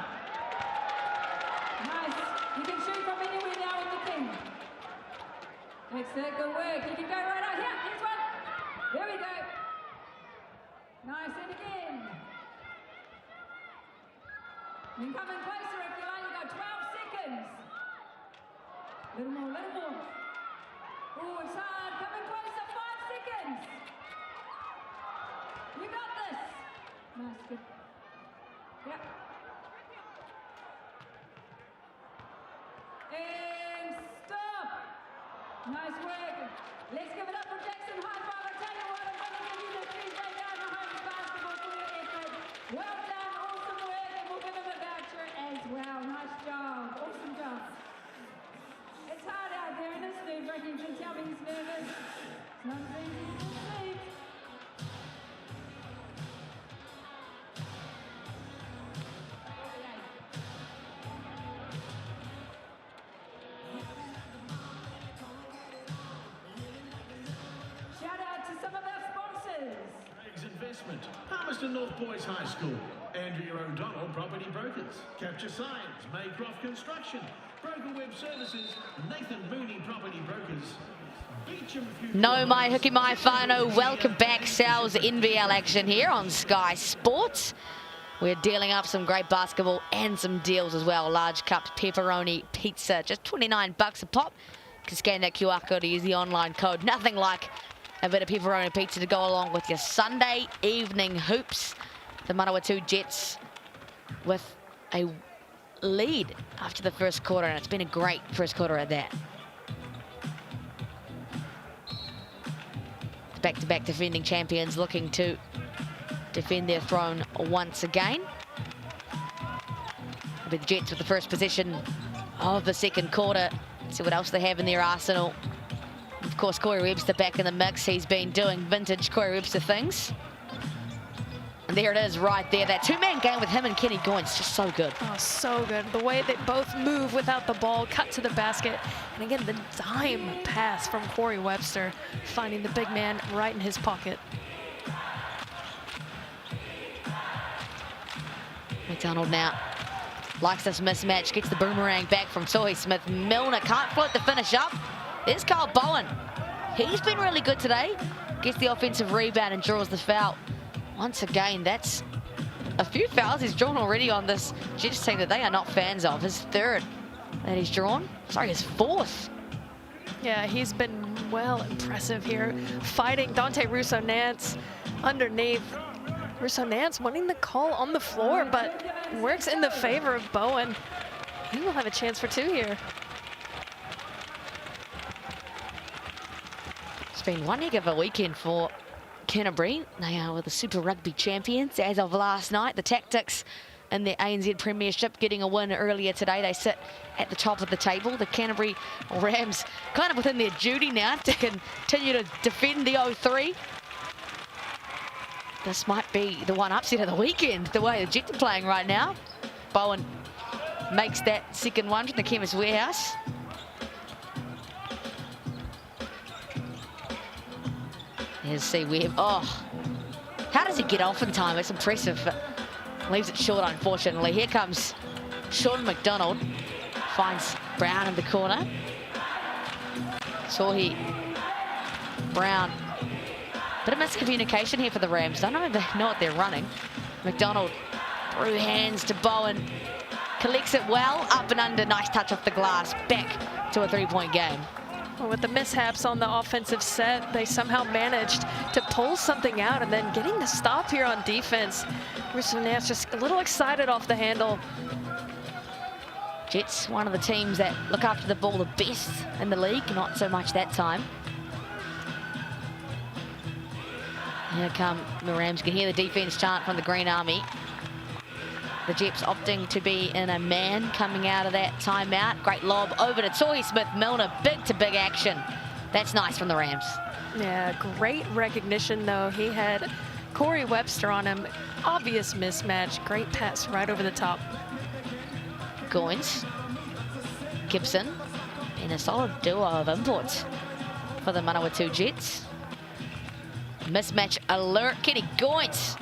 Nice. You can shoot from anywhere now with the king. Excellent. Good work. You can go right out here. Here's one. There we go. Nice. And again. You can come in closer if you like. You've got 12 seconds. Little more, little more. Oh, it's hard. Come in closer. 5 seconds. You got this. Nice, good. Yep. And stop. Nice work. Let's give it up for Jackson. High five. I tell you what, I'm going to give you the Tuesday down the home basketball for your effort. Well done. Awesome work. And we'll give him a voucher as well. Nice job. Awesome job. It's hard out there, and it's nerve-wracking. You can tell me he's nervous. It's not as easy as it seems. Investment, Palmerston North Boys High School, Andrea O'Donnell Property Brokers, Capture Signs, Maycroft Construction, Broker Web Services, Nathan Mooney Property Brokers, Beecham. No mai huki mai whānau. Welcome back. Sal's NBL action here on Sky Sports. We're dealing up some great basketball and some deals as well. Large cup pepperoni pizza, just $29 a pop. You can scan that QR code to use the online code. Nothing like a bit of pepperoni pizza to go along with your Sunday evening hoops. The Manawatū Jets with a lead after the first quarter, and it's been a great first quarter at that. Back-to-back defending champions looking to defend their throne once again. It'll be the Jets with the first possession of the second quarter. See what else they have in their arsenal. Of course, Corey Webster back in the mix. He's been doing vintage Corey Webster things. And there it is right there. That two-man game with him and Kenny Goins, just so good. Oh, so good. The way they both move without the ball, cut to the basket. And again, the dime pass from Corey Webster, finding the big man right in his pocket. McDonald now likes this mismatch, gets the boomerang back from Sohi Smith. Milner can't float the finish up. There's Carl Bowen. He's been really good today. Gets the offensive rebound and draws the foul. Once again, that's a few fouls he's drawn already on this Jets team that they are not fans of. His third that he's drawn. Sorry, his fourth. Yeah, he's been well impressive here. Fighting Dante Russo-Nance underneath. Russo-Nance wanting the call on the floor, but works in the favor of Bowen. He will have a chance for two here. It's been one heck of a weekend for Canterbury. They are the Super Rugby champions as of last night. The Tactics in the ANZ Premiership, getting a win earlier today. They sit at the top of the table. The Canterbury Rams kind of within their duty now to continue to defend the 0-3. This might be the one upset of the weekend, the way the Jets are playing right now. Bowen makes that second one from the Chemist Warehouse. Here's C. Webb. Oh, how does he get off in time? It's impressive, but leaves it short, unfortunately. Here comes Sean McDonald. Finds Brown in the corner. Sohi, Brown. Bit of miscommunication here for the Rams. Don't know if they know what they're running. McDonald through hands to Bowen. Collects it well, up and under. Nice touch off the glass. Back to a three-point game. Well, with the mishaps on the offensive set, they somehow managed to pull something out, and then getting the stop here on defense. Nance just a little excited off the handle. Jets, one of the teams that look after the ball the best in the league. Not so much that time. Here come the Rams. You can hear the defense chant from the Green Army. The Jets opting to be in a man coming out of that timeout. Great lob over to Toy Smith-Milner. Big to big action. That's nice from the Rams. Yeah, great recognition, though. He had Corey Webster on him. Obvious mismatch. Great pass right over the top. Goins, Gibson, and a solid duo of imports for the Manawatu Jets. Mismatch alert. Kenny Goins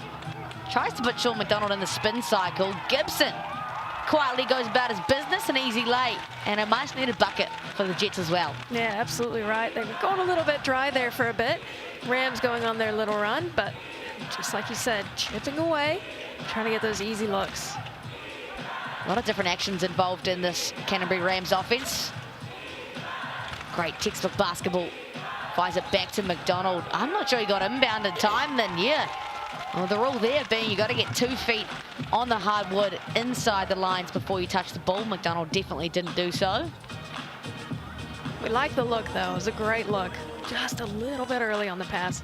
tries to put Sean McDonald in the spin cycle. Gibson quietly goes about his business. An easy lay and a much needed bucket for the Jets as well. Yeah, absolutely right. They were going a little bit dry there for a bit. Rams going on their little run, but just like you said, chipping away, trying to get those easy looks. A lot of different actions involved in this Canterbury Rams offense. Great textbook basketball. Fires it back to McDonald. I'm not sure he got inbound in time then, yeah. Well, the rule there being you got to get 2 feet on the hardwood inside the lines before you touch the ball. McDonald definitely didn't do so. We like the look, though. It was a great look. Just a little bit early on the pass.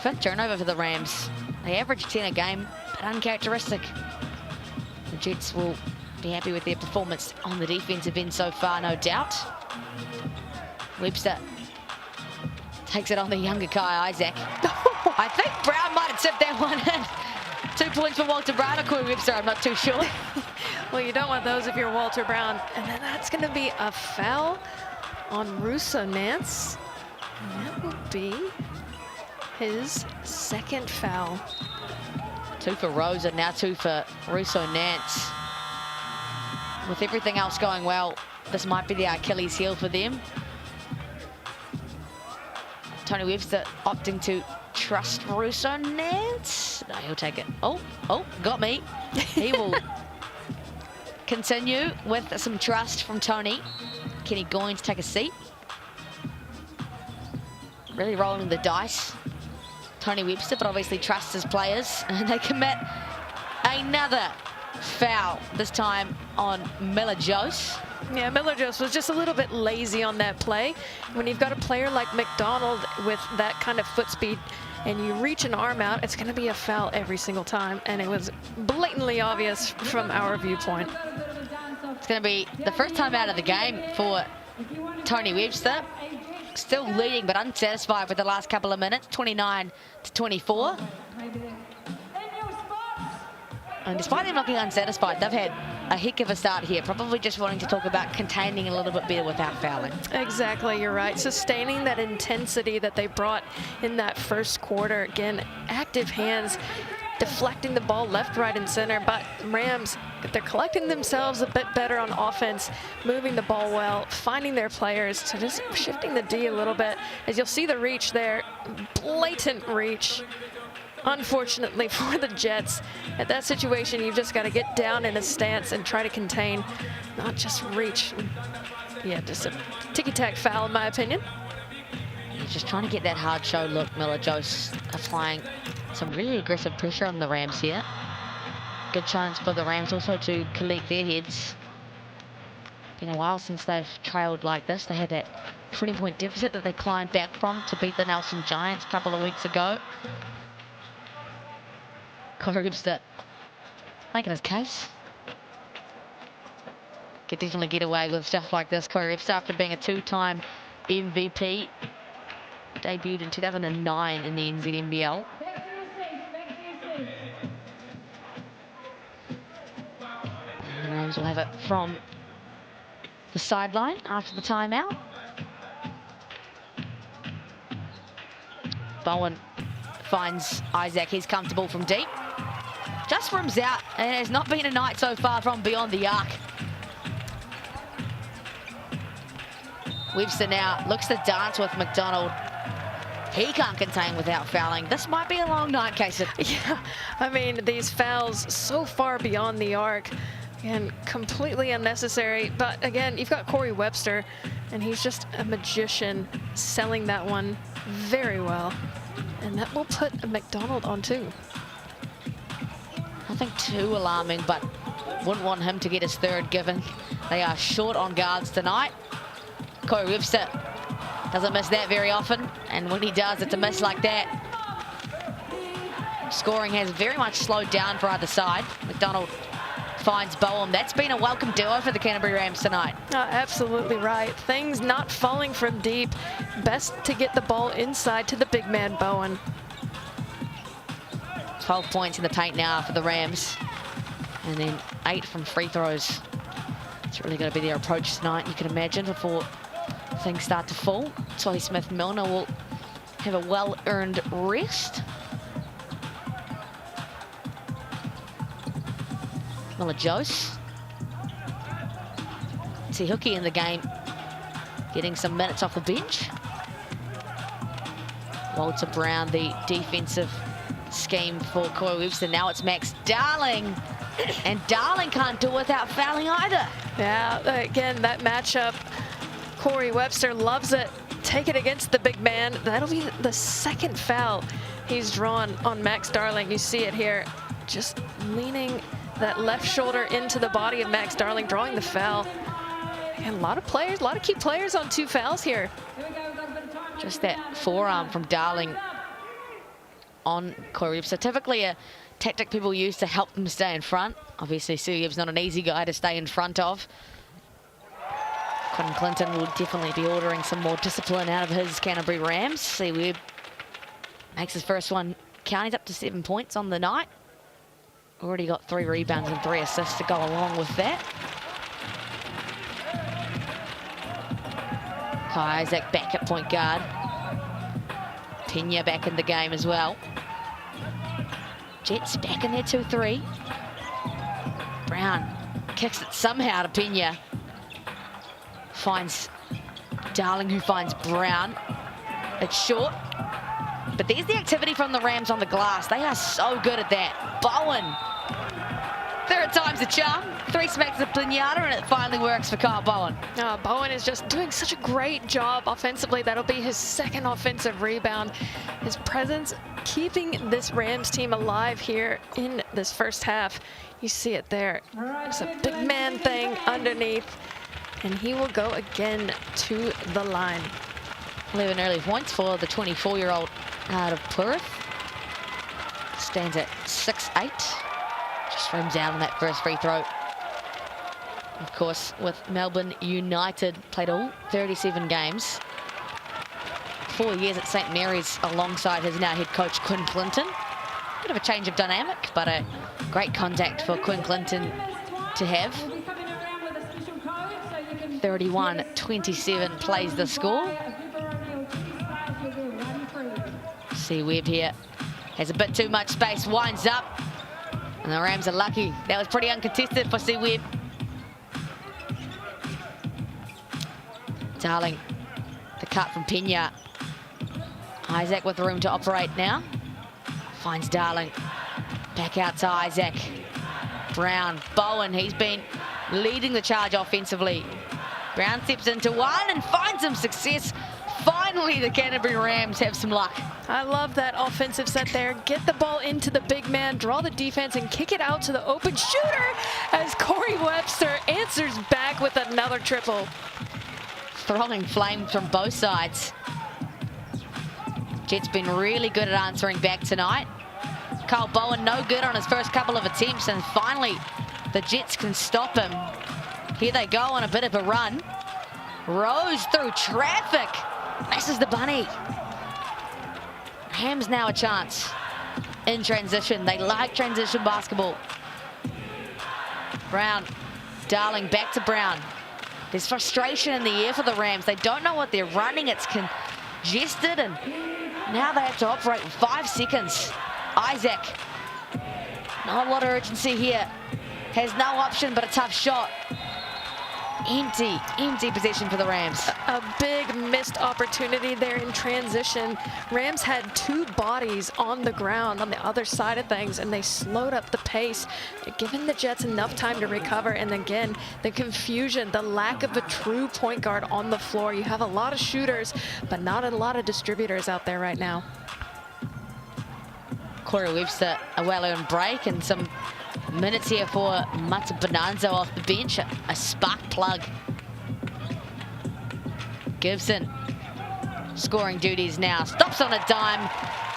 5th turnover for the Rams. They average 10 a game, but uncharacteristic. The Jets will be happy with their performance on the defensive end so far, no doubt. Webster takes it on the younger Kai Isaac. I think Brown might have tipped that one in. 2 points for Walter Brown or Corey Webster, I'm not too sure. Well, you don't want those if you're Walter Brown. And then that's going to be a foul on Russo Nance. And that will be his 2nd foul. 2 for Rosa, now 2 for Russo Nance. With everything else going well, this might be the Achilles heel for them. Tony Webster opting to trust Russo Nance. No, he'll take it. Oh, got me. He will continue with some trust from Tony. Kenny Goins to take a seat. Really rolling the dice. Tony Webster, but obviously trusts his players. And they commit another foul, this time on Miller-Jose. Yeah, Miller-Jose was just a little bit lazy on that play. When you've got a player like McDonald with that kind of foot speed and you reach an arm out, it's going to be a foul every single time. And it was blatantly obvious from our viewpoint. It's going to be the first time out of the game for Tony Webster. Still leading, but unsatisfied with the last couple of minutes, 29-24. And despite him looking unsatisfied, they've had a heck of a start here. Probably just wanting to talk about containing a little bit better without fouling. Exactly, you're right. Sustaining that intensity that they brought in that first quarter. Again, active hands, deflecting the ball left, right, and center. But Rams, they're collecting themselves a bit better on offense, moving the ball well, finding their players, so just shifting the D a little bit. As you'll see the reach there, blatant reach. Unfortunately for the Jets, at that situation, you've just got to get down in a stance and try to contain, not just reach. Yeah, just a ticky-tack foul, in my opinion. He's just trying to get that hard show look. Miller-Jose applying some really aggressive pressure on the Rams here. Good chance for the Rams also to collect their heads. Been a while since they've trailed like this. They had that 20-point deficit that they climbed back from to beat the Nelson Giants a couple of weeks ago. Corey Webster making his case. could definitely get away with stuff like this. Corey Webster, after being a 2-time MVP, debuted in 2009 in the NZNBL. And the Rams will have it from the sideline after the timeout. Bowen finds Isaac. He's comfortable from deep. Just rims out, and it has not been a night so far from beyond the arc. Webster now looks to dance with McDonald. He can't contain without fouling. This might be a long night, Casey. Yeah, I mean, these fouls so far beyond the arc and completely unnecessary. But again, you've got Corey Webster, and he's just a magician selling that one very well. And that will put McDonald on 2. Nothing too alarming, but wouldn't want him to get his 3rd given they are short on guards tonight. Corey Webster doesn't miss that very often, and when he does, it's a miss like that. Scoring has very much slowed down for either side. McDonald finds Bowen. That's been a welcome duo for the Canterbury Rams tonight. Oh, absolutely right. Things not falling from deep. Best to get the ball inside to the big man, Bowen. 12 points in the paint now for the Rams. And then 8 from free throws. It's really going to be their approach tonight, you can imagine, before things start to fall. Solly Smith-Milner will have a well-earned rest. Miller-Jose. See Hookie in the game, getting some minutes off the bench. Walter Brown, the defensive scheme for Corey Webster. Now it's Max Darling, and Darling can't do it without fouling either. Yeah, again, that matchup, Corey Webster loves it. Take it against the big man. That'll be the 2nd foul he's drawn on Max Darling. You see it here, just leaning that left shoulder into the body of Max Darling, drawing the foul. And a lot of players, a lot of key players on 2 fouls here. Just that forearm from Darling on Corey Webster. Typically a tactic people use to help them stay in front. Obviously, Suliev's not an easy guy to stay in front of. Quinn Clinton will definitely be ordering some more discipline out of his Canterbury Rams. Sulieve makes his first one count. He's up to 7 points on the night. Already got 3 rebounds and 3 assists to go along with that. Kai Isaac back at point guard. Pena back in the game as well. Jets back in there 2-3. Brown kicks it somehow to Pena. Finds Darling, who finds Brown. It's short. But there's the activity from the Rams on the glass. They are so good at that. Bowen. 3rd time's the charm. 3 smacks of Pinata, and it finally works for Kyle Bowen. Oh, Bowen is just doing such a great job offensively. That'll be his 2nd offensive rebound. His presence keeping this Rams team alive here in this first half. You see it there. It's a big man thing underneath, and he will go again to the line. 11 early points for the 24-year-old out of Perth. Stands at 6'8". Just rims out on that first free throw. Of course, with Melbourne United, played all 37 games. 4 years at St Mary's alongside his now head coach Quinn Clinton. Bit of a change of dynamic, but a great contact for Quinn Clinton to have. 31-27 plays the score. See Webb here, has a bit too much space, winds up, and the Rams are lucky. That was pretty uncontested for C. Webb. Darling, the cut from Pena. Isaac with room to operate now. Finds Darling. Back out to Isaac. Brown, Bowen, he's been leading the charge offensively. Brown steps into one and finds some success. Finally, the Canterbury Rams have some luck. I love that offensive set there. Get the ball into the big man, draw the defense, and kick it out to the open shooter as Corey Webster answers back with another triple. Throwing flames from both sides. Jet's been really good at answering back tonight. Kyle Bowen no good on his first couple of attempts, and finally the Jets can stop him. Here they go on a bit of a run. Rose through traffic. Misses the bunny. Rams now a chance in transition. They like transition basketball. Brown, Darling back to Brown. There's frustration in the air for the Rams. They don't know what they're running. It's congested, and now they have to operate with 5 seconds. Isaac, not a lot of urgency here. Has no option but a tough shot. Empty possession for the Rams. A big missed opportunity there in transition. Rams had 2 bodies on the ground on the other side of things, and they slowed up the pace, giving the Jets enough time to recover. And again, the confusion, the lack of a true point guard on the floor. You have a lot of shooters, but not a lot of distributors out there right now. Corey Webster, a well-earned break, and some minutes here for Mata Bonanza off the bench. A spark plug. Gibson scoring duties now. Stops on a dime.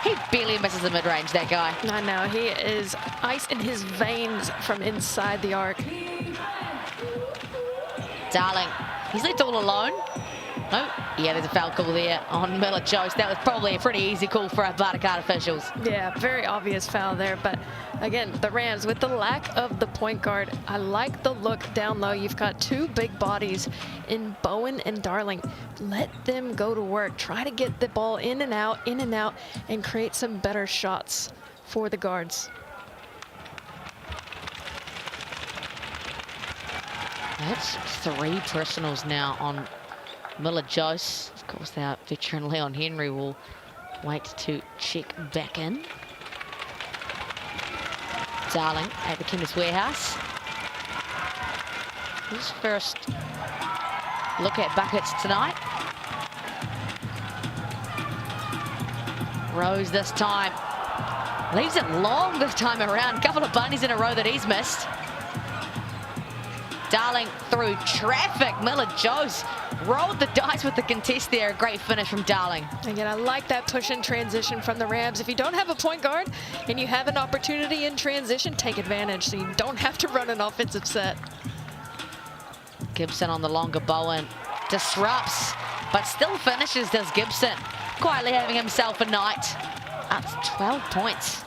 He barely misses the mid-range, that guy. I know, he is ice in his veins from inside the arc. Darling, he's left all alone. Oh, yeah, there's a foul call there on Miller Jost. That was probably a pretty easy call for our Barcard officials. Yeah, very obvious foul there. But again, the Rams, with the lack of the point guard, I like the look down low. You've got 2 big bodies in Bowen and Darling. Let them go to work. Try to get the ball in and out, and create some better shots for the guards. That's 3 personals now on Miller Jost. Of course, our veteran Leon Henry will wait to check back in. Darling at the Chemist Warehouse. His first look at buckets tonight. Rose this time. Leaves it long this time around. Couple of bunnies in a row that he's missed. Darling through traffic. Miller Jost rolled the dice with the contest there. A great finish from Darling. Again, I like that push in transition from the Rams. If you don't have a point guard and you have an opportunity in transition, take advantage so you don't have to run an offensive set. Gibson on the longer Bowen. Disrupts, but still finishes, does Gibson. Quietly having himself a night. Up to 12 points.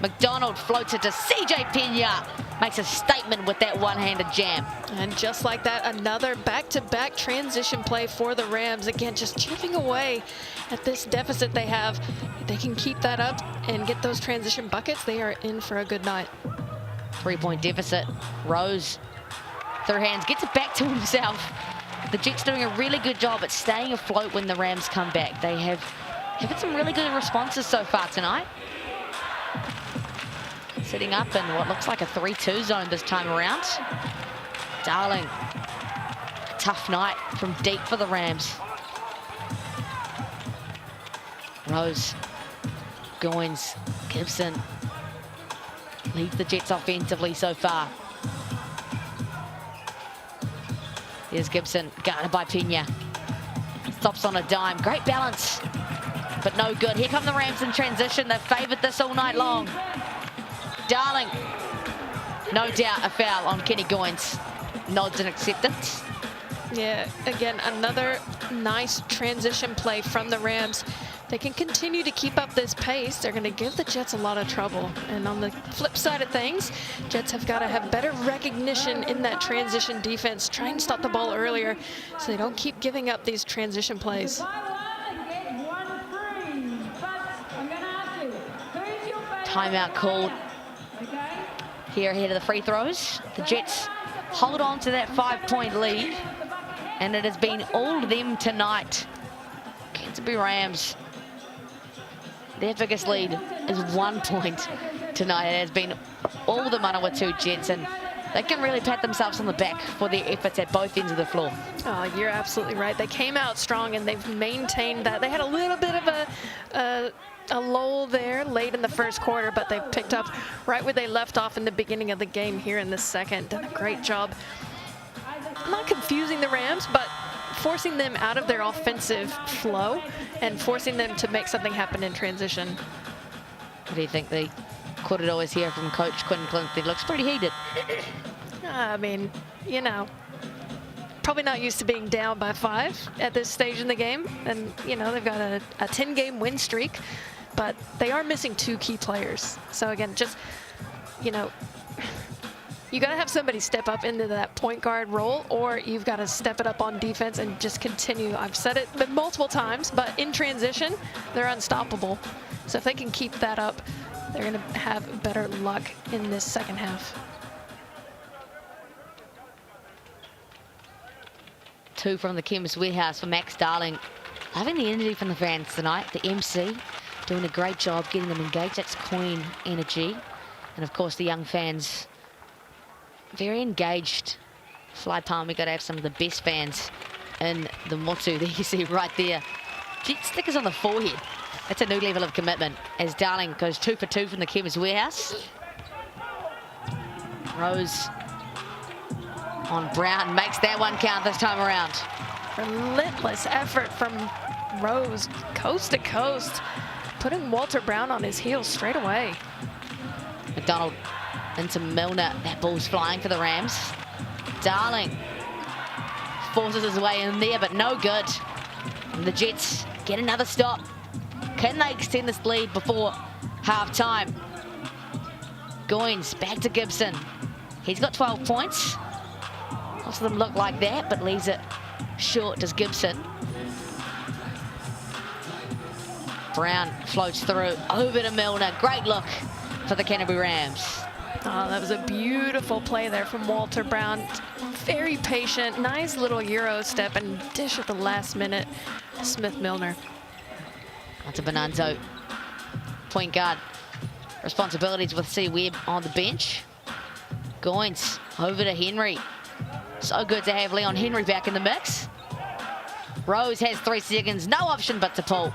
McDonald floats it to CJ Pena. Makes a statement with that one-handed jam. And just like that, another back-to-back transition play for the Rams. Again, just chipping away at this deficit they have. If they can keep that up and get those transition buckets, they are in for a good night. 3-point deficit. Rose through hands, gets it back to himself. The Jets doing a really good job at staying afloat when the Rams come back. They have had some really good responses so far tonight. Sitting up in what looks like a 3-2 zone this time around. Darling, tough night from deep for the Rams. Rose, Goins, Gibson leads the Jets offensively so far. There's Gibson, guarded by Pena. Stops on a dime, great balance, but no good. Here come the Rams in transition. They've favored this all night long. Darling, no doubt a foul on Kenny Goins. Nods in acceptance. Yeah, again, another nice transition play from the Rams. They can continue to keep up this pace. They're going to give the Jets a lot of trouble. And on the flip side of things, Jets have got to have better recognition in that transition defense. Try and stop the ball earlier so they don't keep giving up these transition plays. Timeout called here ahead of the free throws. The Jets hold on to that 5-point lead, and it has been all them tonight. Canterbury Rams, their biggest lead is 1 point tonight. It has been all the Manawatu Jets, and they can really pat themselves on the back for their efforts at both ends of the floor. Oh, you're absolutely right. They came out strong, and they've maintained that. They had a little bit of a lull there late in the first quarter, but they picked up right where they left off in the beginning of the game here in the second. Done a great job not confusing the Rams, but forcing them out of their offensive flow and forcing them to make something happen in transition. What do you think? The corridor is here from Coach Quinn Clinton. Looks pretty heated. I mean, you know, probably not used to being down by 5 at this stage in the game. And, you know, they've got a 10-game win streak, but they are missing 2 key players. So again, just, you know, you got to have somebody step up into that point guard role, or you've got to step it up on defense and just continue. I've said it multiple times, but in transition, they're unstoppable. So if they can keep that up, they're going to have better luck in this second half. 2 from the Chemist Warehouse for Max Darling. Having the energy from the fans tonight. The MC doing a great job getting them engaged. That's Queen energy. And of course the young fans very engaged. Fly Palmy got to have some of the best fans in the Motu. There you see right there. Jet stickers on the forehead. That's a new level of commitment as Darling goes 2 for 2 from the Chemist Warehouse. Rose on Brown makes that one count this time around. Relentless effort from Rose, coast to coast, putting Walter Brown on his heels straight away. McDonald into Milner. That ball's flying for the Rams. Darling forces his way in there, but no good. And the Jets get another stop. Can they extend this lead before half-time? Goins back to Gibson. He's got 12 points. Lots of them look like that, but leaves it short, does Gibson. Brown floats through, over to Milner. Great look for the Canterbury Rams. Oh, that was a beautiful play there from Walter Brown. Very patient, nice little Euro step and dish at the last minute. Smith Milner. Onto Bonanzo. Point guard. Responsibilities with C. Webb on the bench. Goins over to Henry. So good to have Leon Henry back in the mix. Rose has 3 seconds, no option but to pull.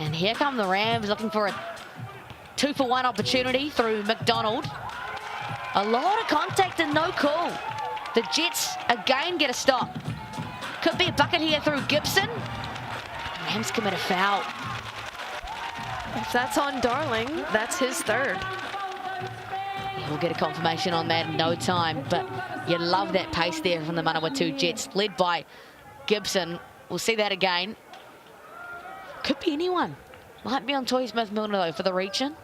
And here come the Rams looking for a 2-for-1 opportunity through McDonald. A lot of contact and no call. The Jets again get a stop. Could be a bucket here through Gibson. Rams commit a foul. If that's on Darling, that's his 3rd. We'll get a confirmation on that in no time, but you love that pace there from the Manawatu Jets, led by Gibson. We'll see that again. Could be anyone. Might be on Toy Smith Milner, though, for the region.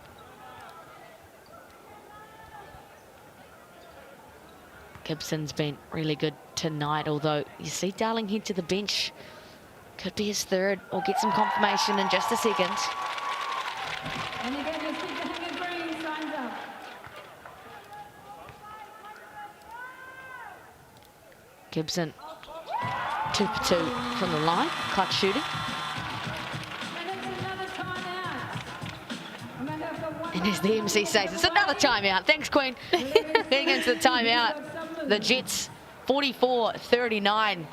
Gibson's been really good tonight, although you see Darling head to the bench. Could be his 3rd. We'll get some confirmation in just a second. And again, the Super Green signs up. Gibson, 2 for 2 from the line, clutch shooting. And it's another timeout. I'm going to have to one. And as the MC says, it's another timeout. Thanks, Queen. Getting into the timeout. The Jets, 44-39.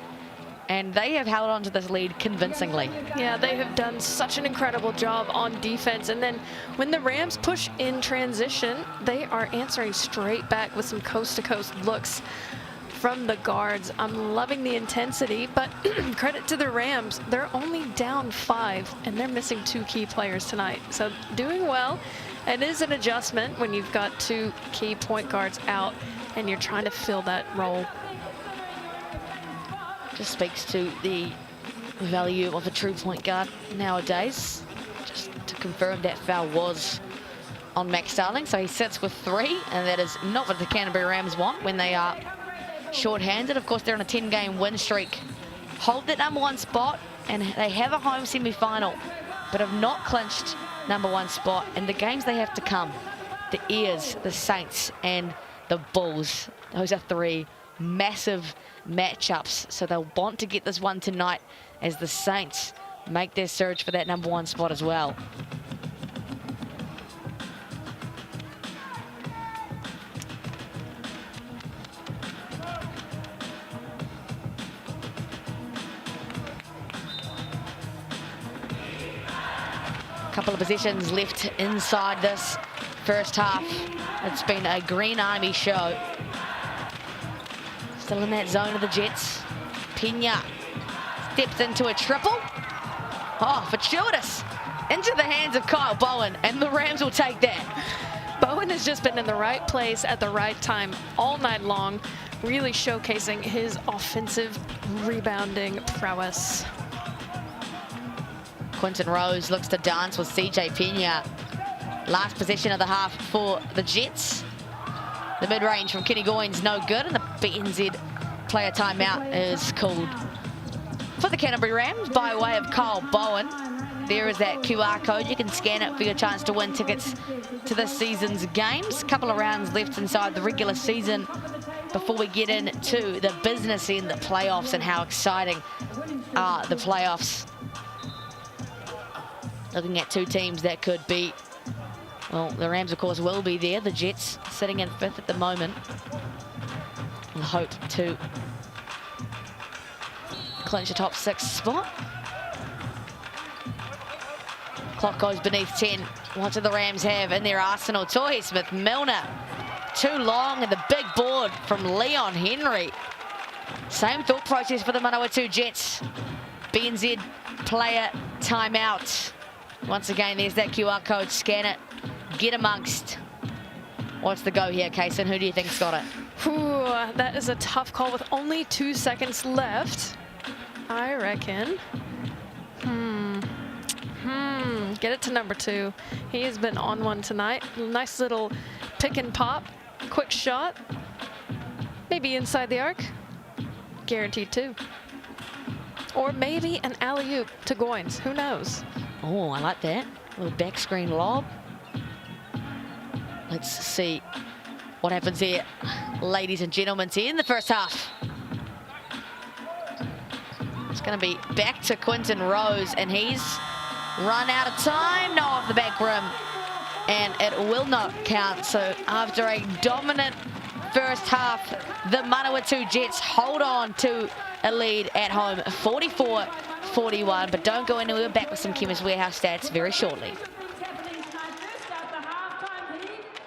And they have held on to this lead convincingly. Yeah, they have done such an incredible job on defense. And then when the Rams push in transition, they are answering straight back with some coast-to-coast looks from the guards. I'm loving the intensity, but credit to the Rams. They're only down 5, and they're missing 2 key players tonight. So doing well. It is an adjustment when you've got 2 key point guards out, and you're trying to fill that role. Just speaks to the value of a true point guard nowadays. Just to confirm, that foul was on Max Darling, so he sits with 3, and that is not what the Canterbury Rams want when they are short-handed. Of course, they're on a 10-game win streak. Hold that #1 spot, and they have a home semi-final, but have not clinched #1 spot. And the games they have to come, the Ears, the Saints, and the Bulls. Those are 3 massive matchups, so they'll want to get this one tonight as the Saints make their surge for that #1 spot as well. Couple of possessions left inside this first half. It's been a Green Army show. Still in that zone of the Jets. Pena steps into a triple. Oh, fortuitous. Into the hands of Kyle Bowen, and the Rams will take that. Bowen has just been in the right place at the right time all night long, really showcasing his offensive rebounding prowess. Quinton Rose looks to dance with CJ Pena. Last possession of the half for the Jets. The mid-range from Kenny Goins, no good, and the BNZ player timeout is called for the Canterbury Rams by way of Kyle Bowen. There is that QR code. You can scan it for your chance to win tickets to this season's games. A couple of rounds left inside the regular season before we get into the business end, the playoffs, and how exciting are the playoffs. Looking at two teams that could be, well, the Rams, of course, will be there. The Jets sitting in 5th at the moment and hope to clinch a top 6 spot. Clock goes beneath 10. What do the Rams have in their arsenal? Torrey Smith-Milner, too long, and the big board from Leon Henry. Same thought process for the Manawatu Jets. BNZ player timeout. Once again, there's that QR code. Scan it. Get amongst. What's the go here, Kaysen? Who do you think's got it? Ooh, that is a tough call with only 2 seconds left. I reckon. Get it to number 2. He has been on one tonight. Nice little pick and pop. Quick shot. Maybe inside the arc. Guaranteed 2. Or maybe an alley-oop to Goins. Who knows? Oh, I like that. A little back screen lob. Let's see what happens here, ladies and gentlemen, here in the first half. It's going to be back to Quinton Rose, and he's run out of time. No, off the back rim, and it will not count. So after a dominant first half, the Manawatu Jets hold on to a lead at home, 44-41. But don't go anywhere. We're back with some Chemist Warehouse stats very shortly.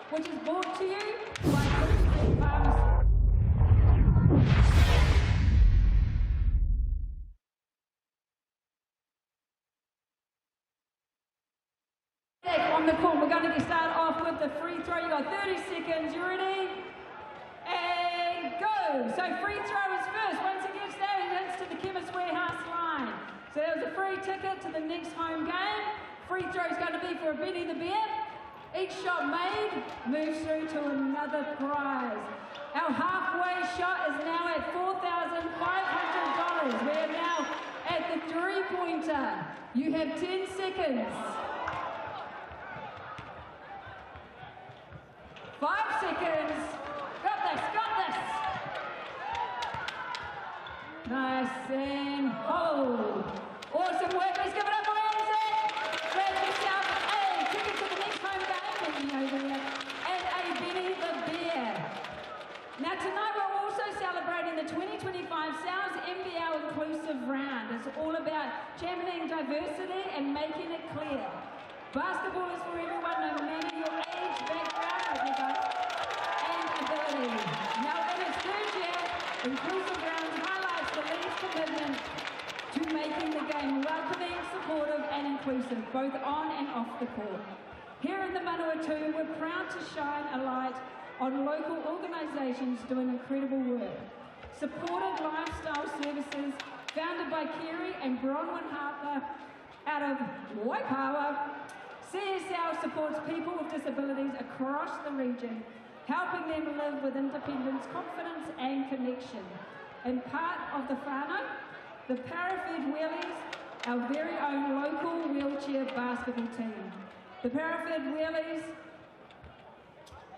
Which is brought to you by on the court. We're going to start off with the free throw. You got 30 seconds. You ready? And go. So free throw is first. Once he gets there, he hits to the Chemist Warehouse line. So that was a free ticket to the next home game. Free throw is going to be for Benny the Bear. Each shot made moves through to another prize. Our halfway shot is now at $4,500. We are now at the three-pointer. You have 10 seconds. 5 seconds. Got this, got this. Nice and hold. Awesome work. Let's give it up for Ramsey. Grab yourself a ticket to the next home game. Over there. And a Benny the Bear. Now tonight we're also celebrating the 2025 South NBL Inclusive Round. It's all about championing diversity and making it clear. Basketball is for everyone, no matter your age, background, and ability. Now in its third year, Inclusive Round highlights the league's commitment to making the game welcoming, supportive and inclusive, both on and off the court. Here in the Manawatu, we're proud to shine a light on local organisations doing incredible work. Supported lifestyle services founded by Kerry and Bronwyn Harper out of Waipawa. CSL supports people with disabilities across the region, helping them live with independence, confidence and connection. And part of the whānau, the Parafed Wheelies, our very own local wheelchair basketball team. The Parafed Wheelies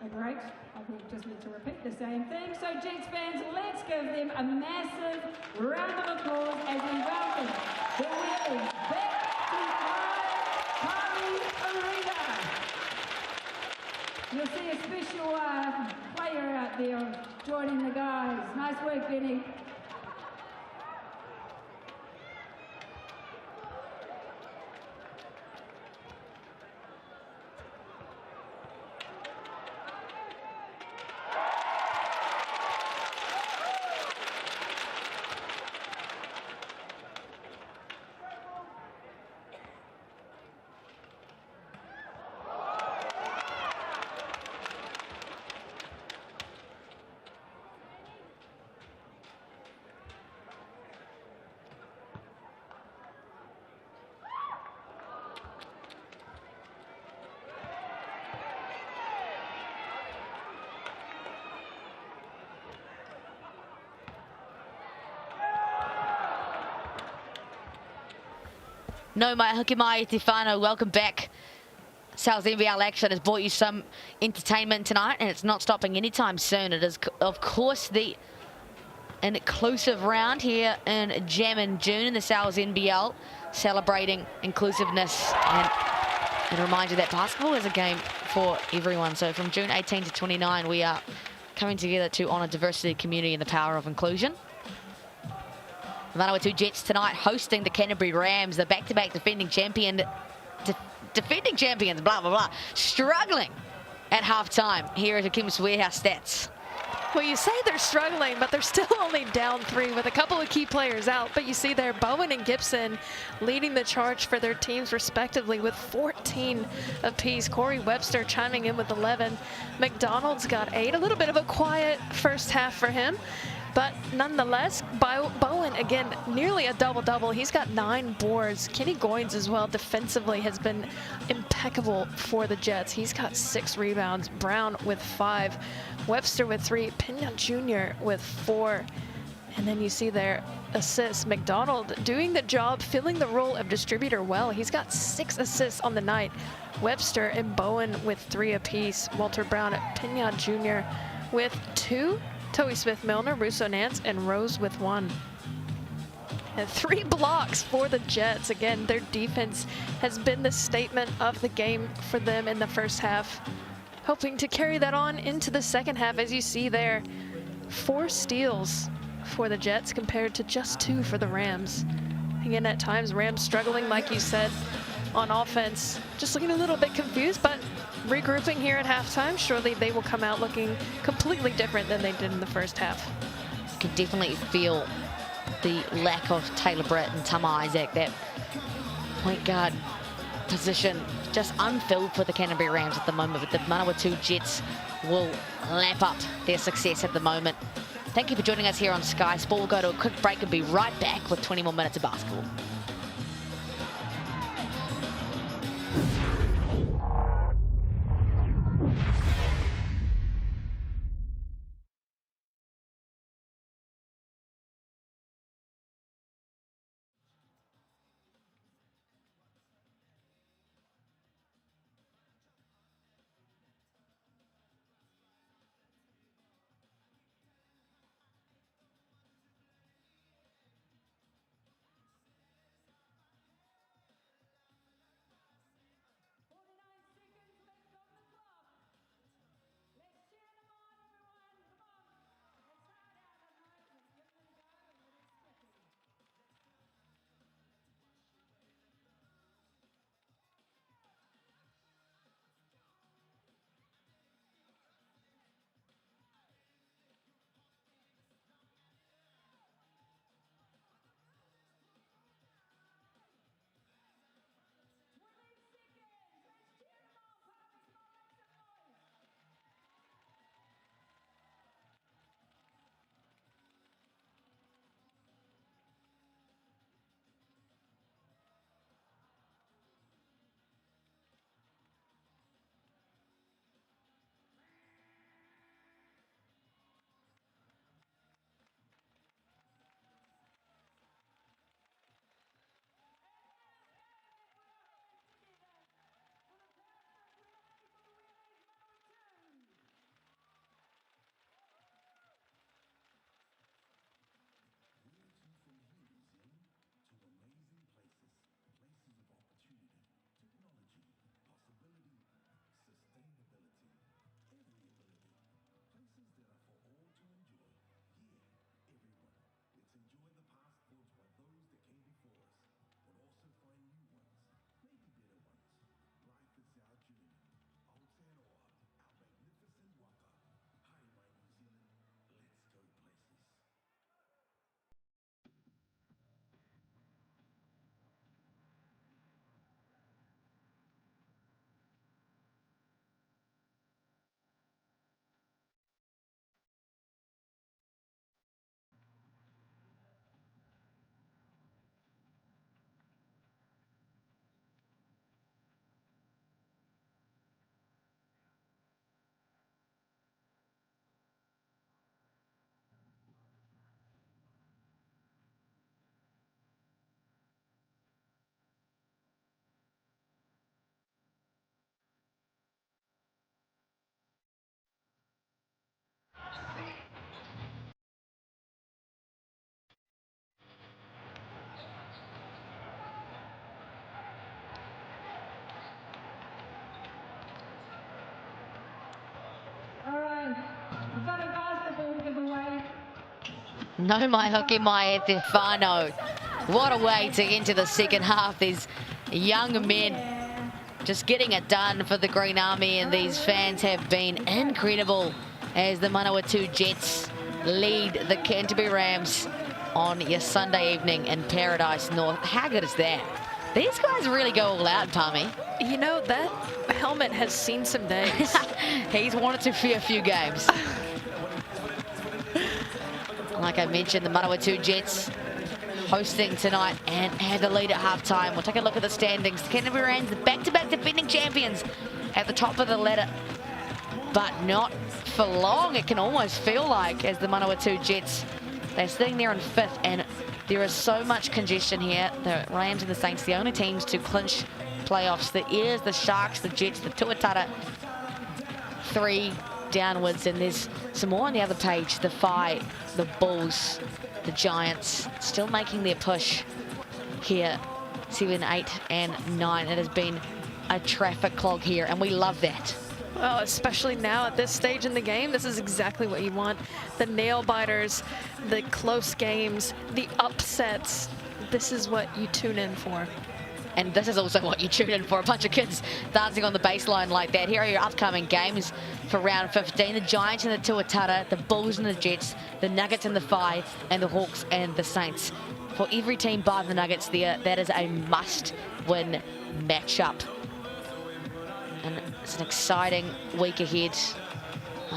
are great. I will just need to repeat the same thing. So Jets fans, let's give them a massive round of applause as we welcome the Wheelies back to Palmy Arena. You'll see a special player out there joining the guys. Nice work, Benny. No mai hoki mai te whānau, welcome back. South NBL action has brought you some entertainment tonight, and it's not stopping anytime soon. It is, of course, an inclusive round here in Jam in June in the South NBL, celebrating inclusiveness. And it reminds you that basketball is a game for everyone. So from June 18 to 29, we are coming together to honour diversity, community, and the power of inclusion. Manawatu Jets tonight hosting the Canterbury Rams, the back-to-back defending champions, blah, blah, blah, struggling at half-time. Here are Kim's Warehouse stats. Well, you say they're struggling, but they're still only down 3 with a couple of key players out. But you see there, Bowen and Gibson leading the charge for their teams respectively with 14 apiece. Corey Webster chiming in with 11. McDonald's got 8. A little bit of a quiet first half for him. But nonetheless, Bowen, again, nearly a double-double. He's got 9 boards. Kenny Goins as well defensively has been impeccable for the Jets. He's got 6 rebounds. Brown with 5. Webster with 3. Pena Jr. with 4. And then you see their assists. McDonald doing the job, filling the role of distributor well. He's got 6 assists on the night. Webster and Bowen with 3 apiece. Walter Brown at Pena Jr. with 2. Toby Smith-Milner, Russo Nance, and Rose with 1. And 3 blocks for the Jets. Again, their defense has been the statement of the game for them in the first half. Hoping to carry that on into the second half. As you see there, 4 steals for the Jets compared to just 2 for the Rams. Again, at times, Rams struggling, like you said, on offense. Just looking a little bit confused, but regrouping here at halftime. Surely they will come out looking completely different than they did in the first half. You can definitely feel the lack of Taylor Britt and Tama Isaac. That point guard position just unfilled for the Canterbury Rams at the moment, but the Manawatu Jets will lap up their success at the moment. Thank you for joining us here on Sky Sport. We'll go to a quick break and be right back with 20 more minutes of basketball. No mai hoki mai e te whānau. What a way to enter the second half. These young men just getting it done for the Green Army, and these fans have been incredible as the Manawatu Jets lead the Canterbury Rams on your Sunday evening in Paradise North. How good is that? These guys really go all out, Palmy. You know, that helmet has seen some days. He's wanted to for a few games. Like I mentioned, the Manawatu Jets hosting tonight and had the lead at halftime. We'll take a look at the standings. The Canterbury Rams, the back-to-back defending champions, at the top of the ladder, but not for long. It can almost feel like, as the Manawatu Jets, they're sitting there in 5th, and there is so much congestion here. The Rams and the Saints, the only teams to clinch playoffs. The Ears, the Sharks, the Jets, the Tuatara, 3 downwards, and there's some more on the other page. The Phi, the Bulls, the Giants, still making their push here. 7, 8, and 9. It has been a traffic clog here, and we love that. Well, especially now at this stage in the game, this is exactly what you want. The nail biters, the close games, the upsets. This is what you tune in for. And this is also what you tune in for, a bunch of kids dancing on the baseline like that. Here are your upcoming games for round 15. The Giants and the Tuatara, the Bulls and the Jets, the Nuggets and the Phi, and the Hawks and the Saints. For every team bar the Nuggets there, that is a must-win matchup. And it's an exciting week ahead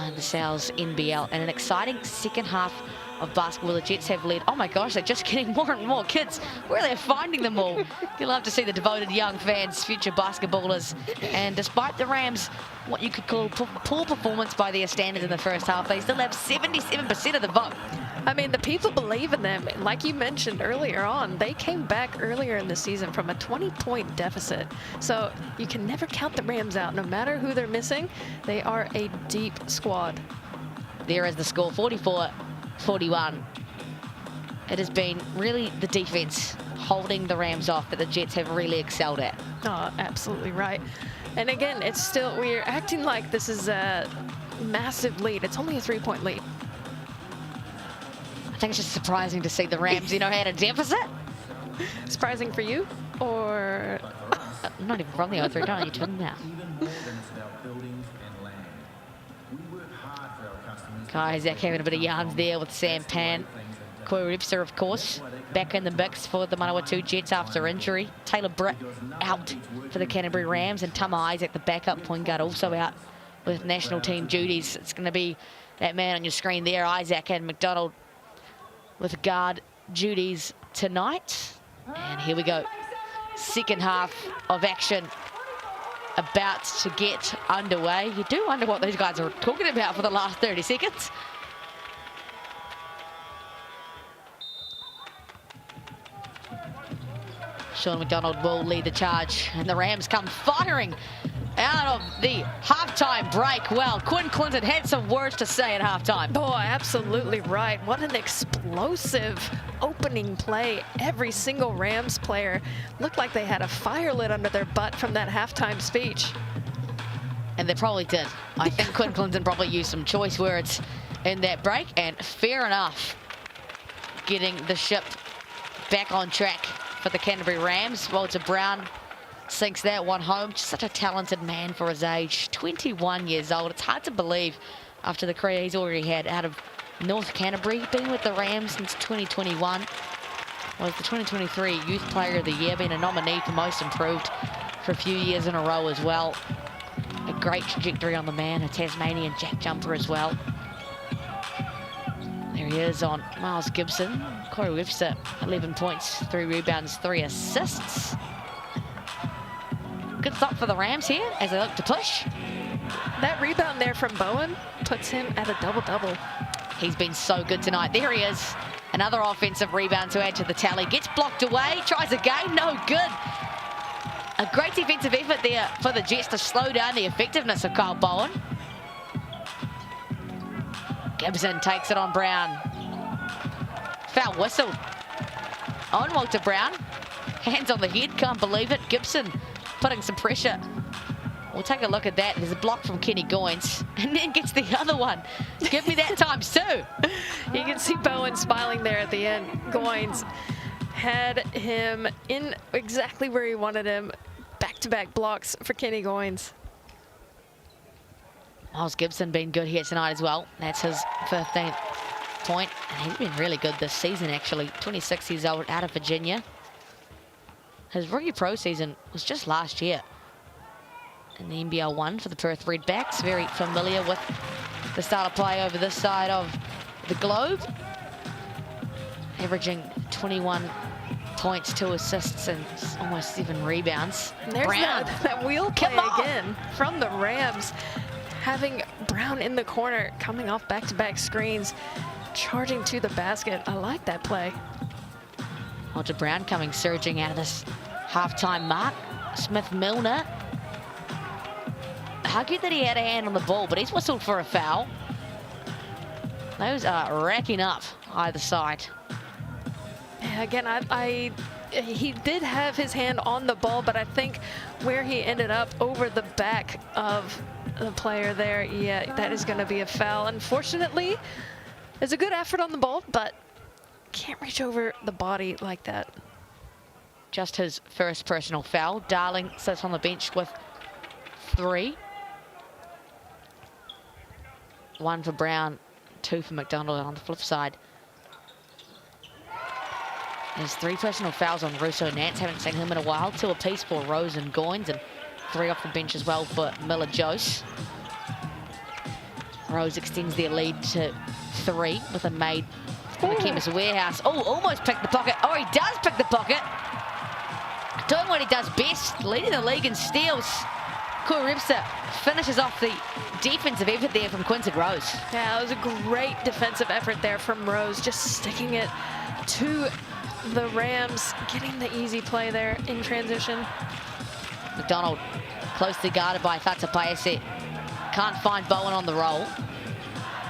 in the Sal's NBL, and an exciting second half of basketball. The Jets have led. Oh my gosh, they're just getting more and more kids. Where are they finding them all? You love to see the devoted young fans, future basketballers. And despite the Rams, what you could call poor performance by their standards in the first half, they still have 77% of the vote. I mean, the people believe in them. Like you mentioned earlier on, they came back earlier in the season from a 20-point deficit. So you can never count the Rams out. No matter who they're missing, they are a deep squad. There is the score, 44-41. It has been really the defense holding the Rams off that the Jets have really excelled at. Oh, absolutely right. And again, it's still, we're acting like this is a massive lead. It's only a 3-point lead. I think it's just surprising to see the Rams, you know, had a deficit. Surprising for you, or? I'm not even from the 0-3, don't you tell me now. Isaac having a bit of yarns there with Sam Pan. Corey Webster, of course, back in the mix for the Manawatu Jets after injury. Taylor Britt out for the Canterbury Rams, and Tama Isaac, the backup point guard, also out with national team duties. It's going to be that man on your screen there, Isaac and McDonald, with guard duties tonight. And here we go. Second half of action about to get underway. You do wonder what these guys are talking about for the last 30 seconds. Sean McDonald will lead the charge, and the Rams come firing out of the halftime break. Well, Quinn Clinton had some words to say at halftime. Oh, absolutely right. What an explosive opening play. Every single Rams player looked like they had a fire lit under their butt from that halftime speech. And they probably did. I think Quinn Clinton probably used some choice words in that break, and fair enough, getting the ship back on track for the Canterbury Rams. Walter Brown sinks that one home. Just such a talented man for his age. 21 years old. It's hard to believe after the career he's already had out of North Canterbury. Been with the Rams since 2021. Was the 2023 Youth Player of the Year. Been a nominee for Most Improved for a few years in a row as well. A great trajectory on the man. A Tasmanian jack jumper as well. There he is on Miles Gibson. Corey Webster, 11 points, 3 rebounds, 3 assists. Good stop for the Rams here as they look to push. That rebound there from Bowen puts him at a double-double. He's been so good tonight. There he is. Another offensive rebound to add to the tally. Gets blocked away, tries again, no good. A great defensive effort there for the Jets to slow down the effectiveness of Kyle Bowen. Gibson takes it on Brown. Foul whistle on Walter Brown. Hands on the head, can't believe it. Gibson putting some pressure. We'll take a look at that. There's a block from Kenny Goins, and then gets the other one. Give me that times 2. You can see Bowen smiling at the end. Goins had him in exactly where he wanted him. Back-to-back blocks for Kenny Goins. Miles Gibson been good here tonight as well. That's his 15th point. And he's been really good this season, actually. 26 years old, out of Virginia. His rookie pro season was just last year in the NBL 1 for the Perth Redbacks. Very familiar with the style of play over this side of the globe. Averaging 21 points, 2 assists, and almost 7 rebounds. And there's that wheel play again from the Rams. Having Brown in the corner, coming off back-to-back screens, charging to the basket. I like that play. Walter Brown coming surging out of this halftime mark. Smith-Milner. Argued that he had a hand on the ball, but he's whistled for a foul. Those are racking up either side. Yeah, again, he did have his hand on the ball, but I think where he ended up over the back of the player there, yeah, that is going to be a foul. Unfortunately, it's a good effort on the ball, but can't reach over the body like that. Just his first personal foul. Darling sits on the bench with 3. 1 for Brown, 2 for McDonald on the flip side. There's 3 personal fouls on Russo Nance. Haven't seen him in a while. 2 apiece for Rose and Goins, and 3 off the bench as well for Miller-Jose. Rose extends their lead to 3 with a made from the Chemist Warehouse. Oh, almost picked the pocket. Oh, he does pick the pocket. Doing what he does best, leading the league in steals. Corey Webster finishes off the defensive effort there from Quinton Rose. Yeah, it was a great defensive effort there from Rose, just sticking it to the Rams, getting the easy play there in transition. McDonald closely guarded by Thatapayase. Can't find Bowen on the roll.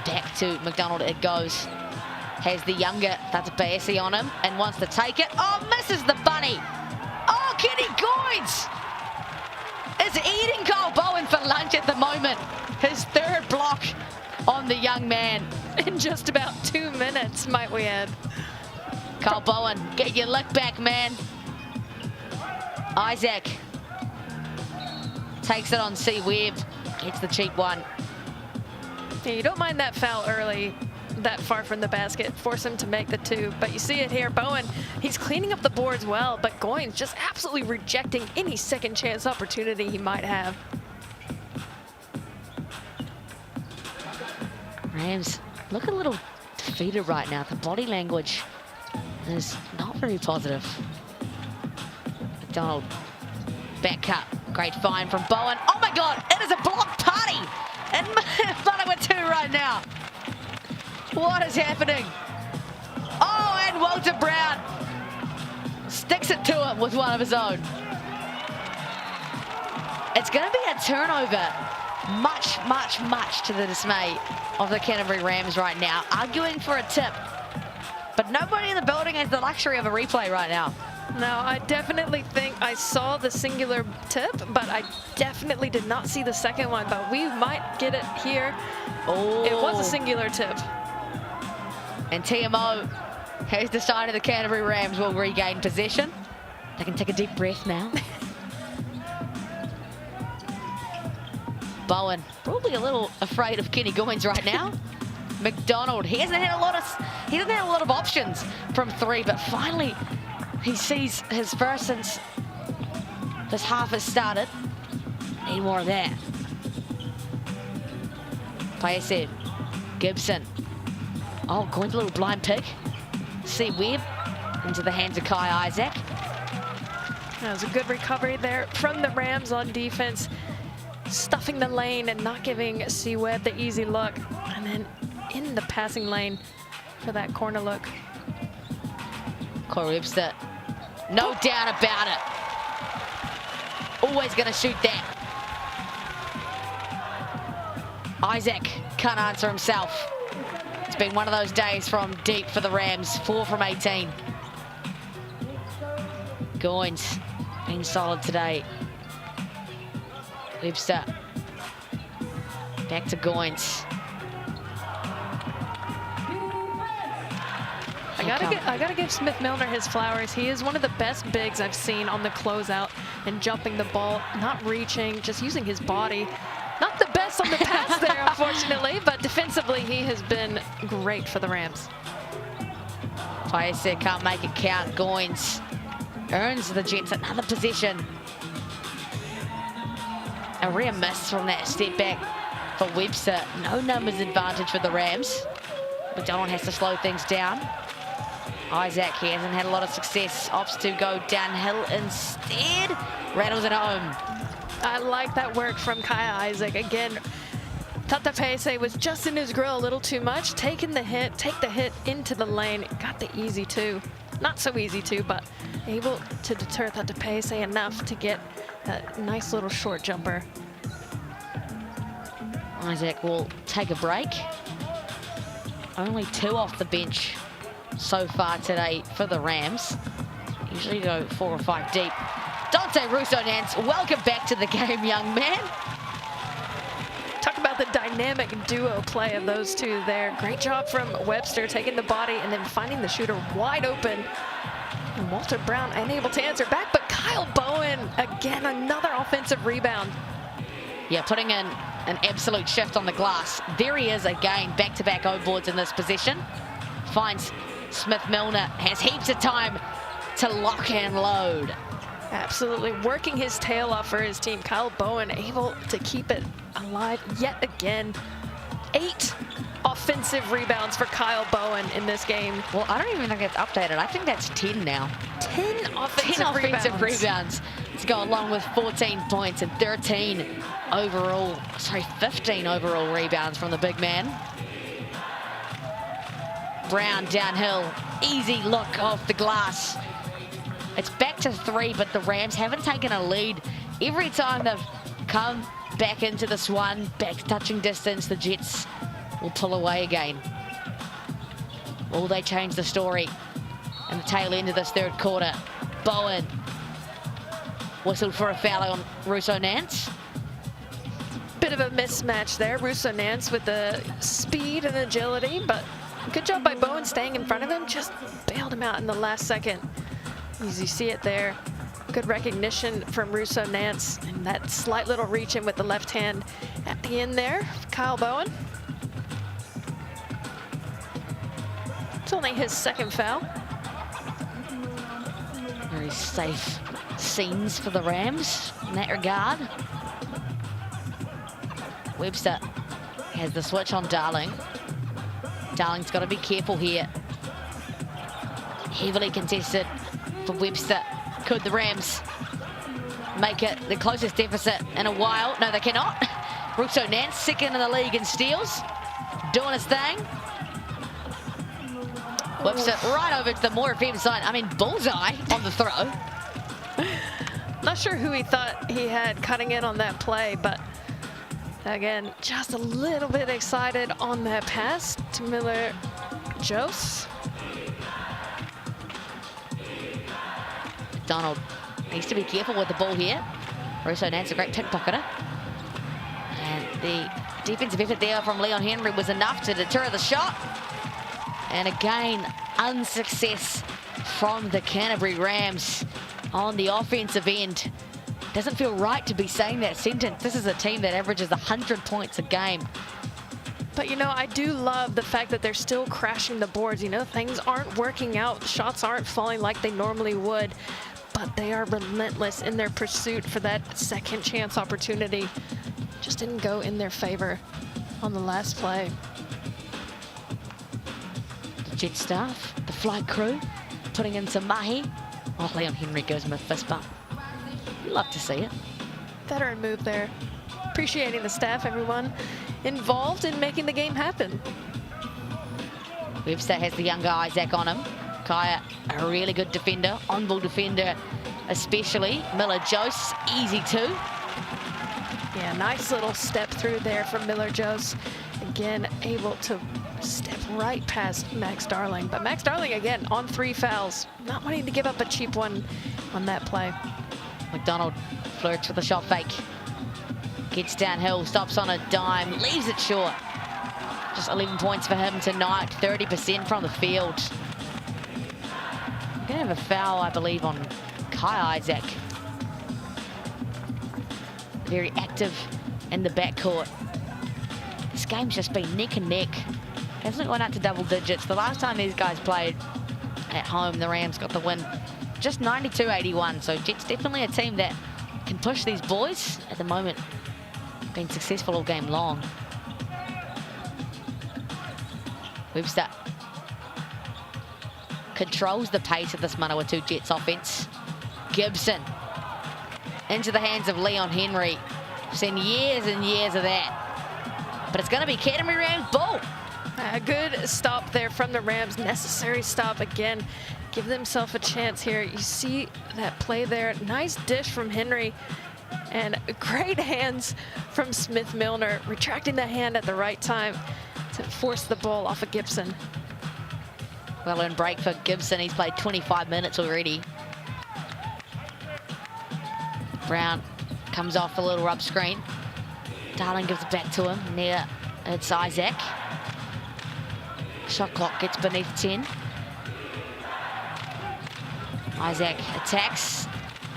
Back to McDonald it goes. Has the younger Thatapayase on him and wants to take it. Oh, misses the bunny. Oh, Kenny Goins is eating Kyle Bowen for lunch at the moment. His 3rd block on the young man. In just about 2 minutes, might we add. Kyle Bowen, get your lick back, man. Isaac takes it on C. Webb. Gets the cheap one. Yeah, you don't mind that foul early, that far from the basket. Force him to make the 2. But you see it here, Bowen, he's cleaning up the boards well, but Goins just absolutely rejecting any second chance opportunity he might have. Rams look a little defeated right now. The body language is not very positive. McDonald, back cut. Great find from Bowen. Oh my God, it is a block party in Manawatū right now. What is happening? Oh, and Walter Brown sticks it to him with one of his own. It's going to be a turnover. Much to the dismay of the Canterbury Rams right now. Arguing for a tip. But nobody in the building has the luxury of a replay right now. No, I definitely think I saw the singular tip, but I definitely did not see the second one. But we might get it here. Oh. It was a singular tip. And TMO has decided the Canterbury Rams will regain possession. They can take a deep breath now. Bowen, probably a little afraid of Kenny Goins right now. McDonald, he hasn't had a lot of options from 3, but finally he sees his first since this half has started. Need more of that. Paese, Gibson. Oh, Goins, a little blind pick. See Webb into the hands of Kai Isaac. That was a good recovery there from the Rams on defense. Stuffing the lane and not giving C. Webb the easy look. And then in the passing lane for that corner look. Corey Webster, no doubt about it. Always going to shoot that. Isaac can't answer himself. It's been one of those days from deep for the Rams. 4 from 18. Goins been solid today. Webster. Back to Goins. I gotta give Smith Milner his flowers. He is one of the best bigs I've seen on the closeout and jumping the ball, not reaching, just using his body. Not the best on the pass there, unfortunately, but defensively he has been great for the Rams. Paese can't make it count. Goins earns the Jets another possession. A rare miss from that step back for Webster. No numbers advantage for the Rams. McDonald has to slow things down. Isaac, he hasn't had a lot of success. Opts to go downhill instead. Rattles it home. I like that work from Kaya Isaac. Again, Tata Paese was just in his grill a little too much. Taking the hit, take the hit into the lane. Got the easy two. Not so easy two, but able to deter Tata Paese enough to get that nice little short jumper. Isaac will take a break. Only 2 off the bench so far today for the Rams. Usually go 4 or 5 deep. Dante Russo-Nance, welcome back to the game, young man. Talk about the dynamic duo play of those two there. Great job from Webster taking the body and then finding the shooter wide open. And Walter Brown unable to answer back, but Kyle Bowen, again, another offensive rebound. Yeah, putting in an absolute shift on the glass. There he is again, back-to-back O-boards in this position. Finds Smith Milner, has heaps of time to lock and load. Absolutely working his tail off for his team. Kyle Bowen able to keep it alive yet again. 8 offensive rebounds for Kyle Bowen in this game. Well, I don't even think it's updated. I think that's 10 now. 10 offensive rebounds to go along with 14 points and 15 overall, 15 overall rebounds from the big man. Brown downhill, easy look off the glass. It's back to 3, but the Rams haven't taken a lead. Every time they've come back into this one, back touching distance, the Jets will pull away again. Will they change the story in the tail end of this third quarter? Bowen whistled for a foul on Russo-Nance. Bit of a mismatch there. Russo-Nance with the speed and agility, but good job by Bowen staying in front of him. Just bailed him out in the last second. As you see it there, good recognition from Russo-Nance and that slight little reach in with the left hand at the end there. Kyle Bowen. It's only his second foul. Very safe scenes for the Rams in that regard. Webster has the switch on Darling. Darling's got to be careful here. Heavily contested for Webster. Could the Rams make it the closest deficit in a while? No, they cannot. Russo-Nance, second in the league in steals. Doing his thing. Webster right over to the more offensive side. I mean, bullseye on the throw. Not sure who he thought he had cutting in on that play, but again, just a little bit excited on that pass to Miller-Jose. Donald needs to be careful with the ball here. Russo-Nance, a great pickpocketer. And the defensive effort there from Leon Henry was enough to deter the shot. And again, unsuccess from the Canterbury Rams on the offensive end. Doesn't feel right to be saying that sentence. This is a team that averages 100 points a game. But, you know, I do love the fact that they're still crashing the boards. You know, things aren't working out. Shots aren't falling like they normally would. But they are relentless in their pursuit for that second chance opportunity. Just didn't go in their favor on the last play. The Jet staff, the flight crew, putting in some mahi. Oh, Leon Henry gives him a fist bump. Love to see it. Veteran move there. Appreciating the staff, everyone involved in making the game happen. Webster has the younger Isaac on him. Kaya, a really good defender, on-ball defender especially. Miller-Jose, easy two. Yeah, nice little step through there from Miller-Jose. Again, able to step right past Max Darling. But Max Darling, again, on 3 fouls. Not wanting to give up a cheap one on that play. McDonald flirts with a shot fake. Gets downhill, stops on a dime, leaves it short. Just 11 points for him tonight, 30% from the field. Gonna have a foul, I believe, on Kai Isaac. Very active in the backcourt. This game's just been neck and neck. Hasn't gone out to double digits. The last time these guys played at home, the Rams got the win just 92-81. So Jets definitely a team that can push these boys. At the moment, been successful all game long. Webster controls the pace of this Manawatu Jets offense. Gibson into the hands of Leon Henry. We've seen years and years of that. But it's going to be Canterbury Rams ball. A good stop there from the Rams. Necessary stop again. Give themselves a chance here. You see that play there. Nice dish from Henry. And great hands from Smith Milner. Retracting the hand at the right time to force the ball off of Gibson. Well-earned break for Gibson. He's played 25 minutes already. Brown comes off the little rub screen. Darling gives it back to him. Near, it's Isaac. Shot clock gets beneath 10. Isaac attacks.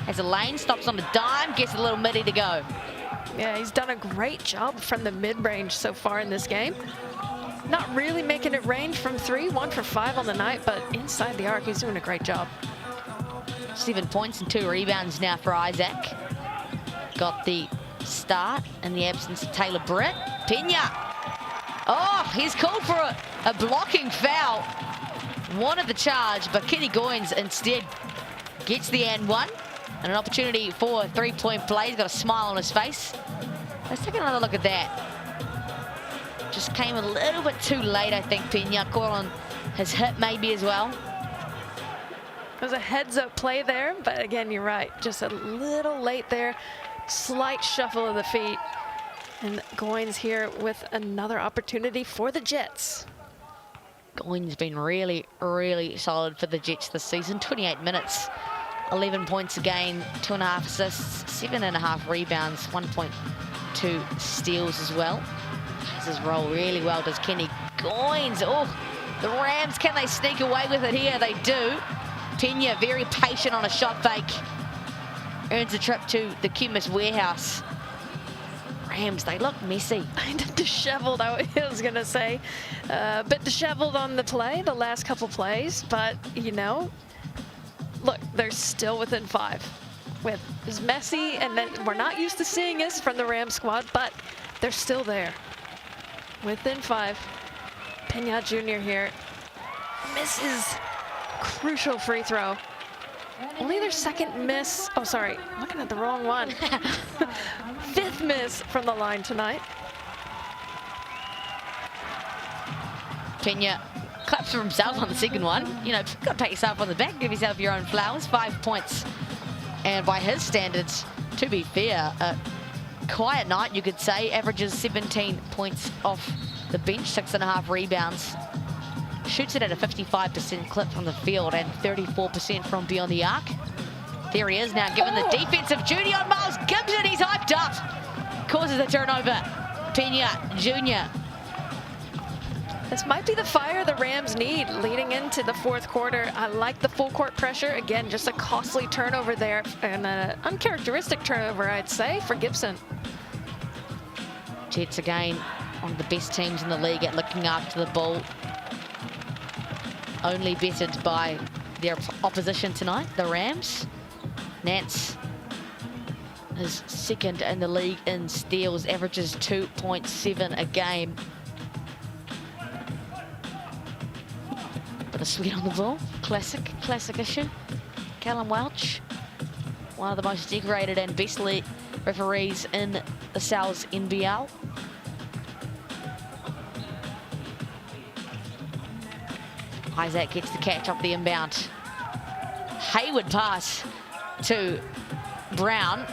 Has a lane, stops on the dime, gets a little midi to go. Yeah, he's done a great job from the mid-range so far in this game. Not really making it range from 3, 1 for 5 on the night, but inside the arc, he's doing a great job. 7 points and 2 rebounds now for Isaac. Got the start in the absence of Taylor Britt. Pena. Oh, he's called for a blocking foul. Wanted the charge, but Kenny Goins instead gets the and one. And an opportunity for a three-point play. He's got a smile on his face. Let's take another look at that. Just came a little bit too late, I think, Pena. Caught on his hip maybe as well. There's a heads-up play there, but again, you're right. Just a little late there. Slight shuffle of the feet. And Goins here with another opportunity for the Jets. Goins been really, really solid for the Jets this season. 28 minutes, 11 points a game, 2.5 assists, 7.5 rebounds, 1.2 steals as well. Plays his role really well, does Kenny Goins. Oh, the Rams, can they sneak away with it here? They do. Pena very patient on a shot fake. Earns a trip to the chemist warehouse. Rams, they look messy. Kind of disheveled, I was going to say. A bit disheveled on the play, the last couple plays, but, you know, look, they're still within 5. With as messy, and then we're not used to seeing this from the Rams squad, but they're still there. Within 5. Pena Jr. here misses crucial free throw. Only their second miss. Oh, sorry, I'm looking at the wrong one. 5th miss from the line tonight. Pena claps for himself on the second one. You know, you've got to pat yourself on the back, give yourself your own flowers. 5 points. And by his standards, to be fair, a quiet night, you could say. Averages 17 points off the bench, 6.5 rebounds. Shoots it at a 55% clip from the field and 34% from beyond the arc. There he is now, given the defensive duty on Miles Gibson. He's hyped up. Causes a turnover. Pena Jr. This might be the fire the Rams need leading into the 4th quarter. I like the full court pressure. Again, just a costly turnover there and an uncharacteristic turnover, I'd say, for Gibson. Jets again, one of the best teams in the league at looking after the ball. Only bettered by their opposition tonight, the Rams. Nance is second in the league in steals, averages 2.7 a game. Bit of sweat on the ball, classic issue. Callum Welch, one of the most decorated and best referees in the Sal's NBL. Isaac gets the catch off the inbound. Hayward pass to Brown,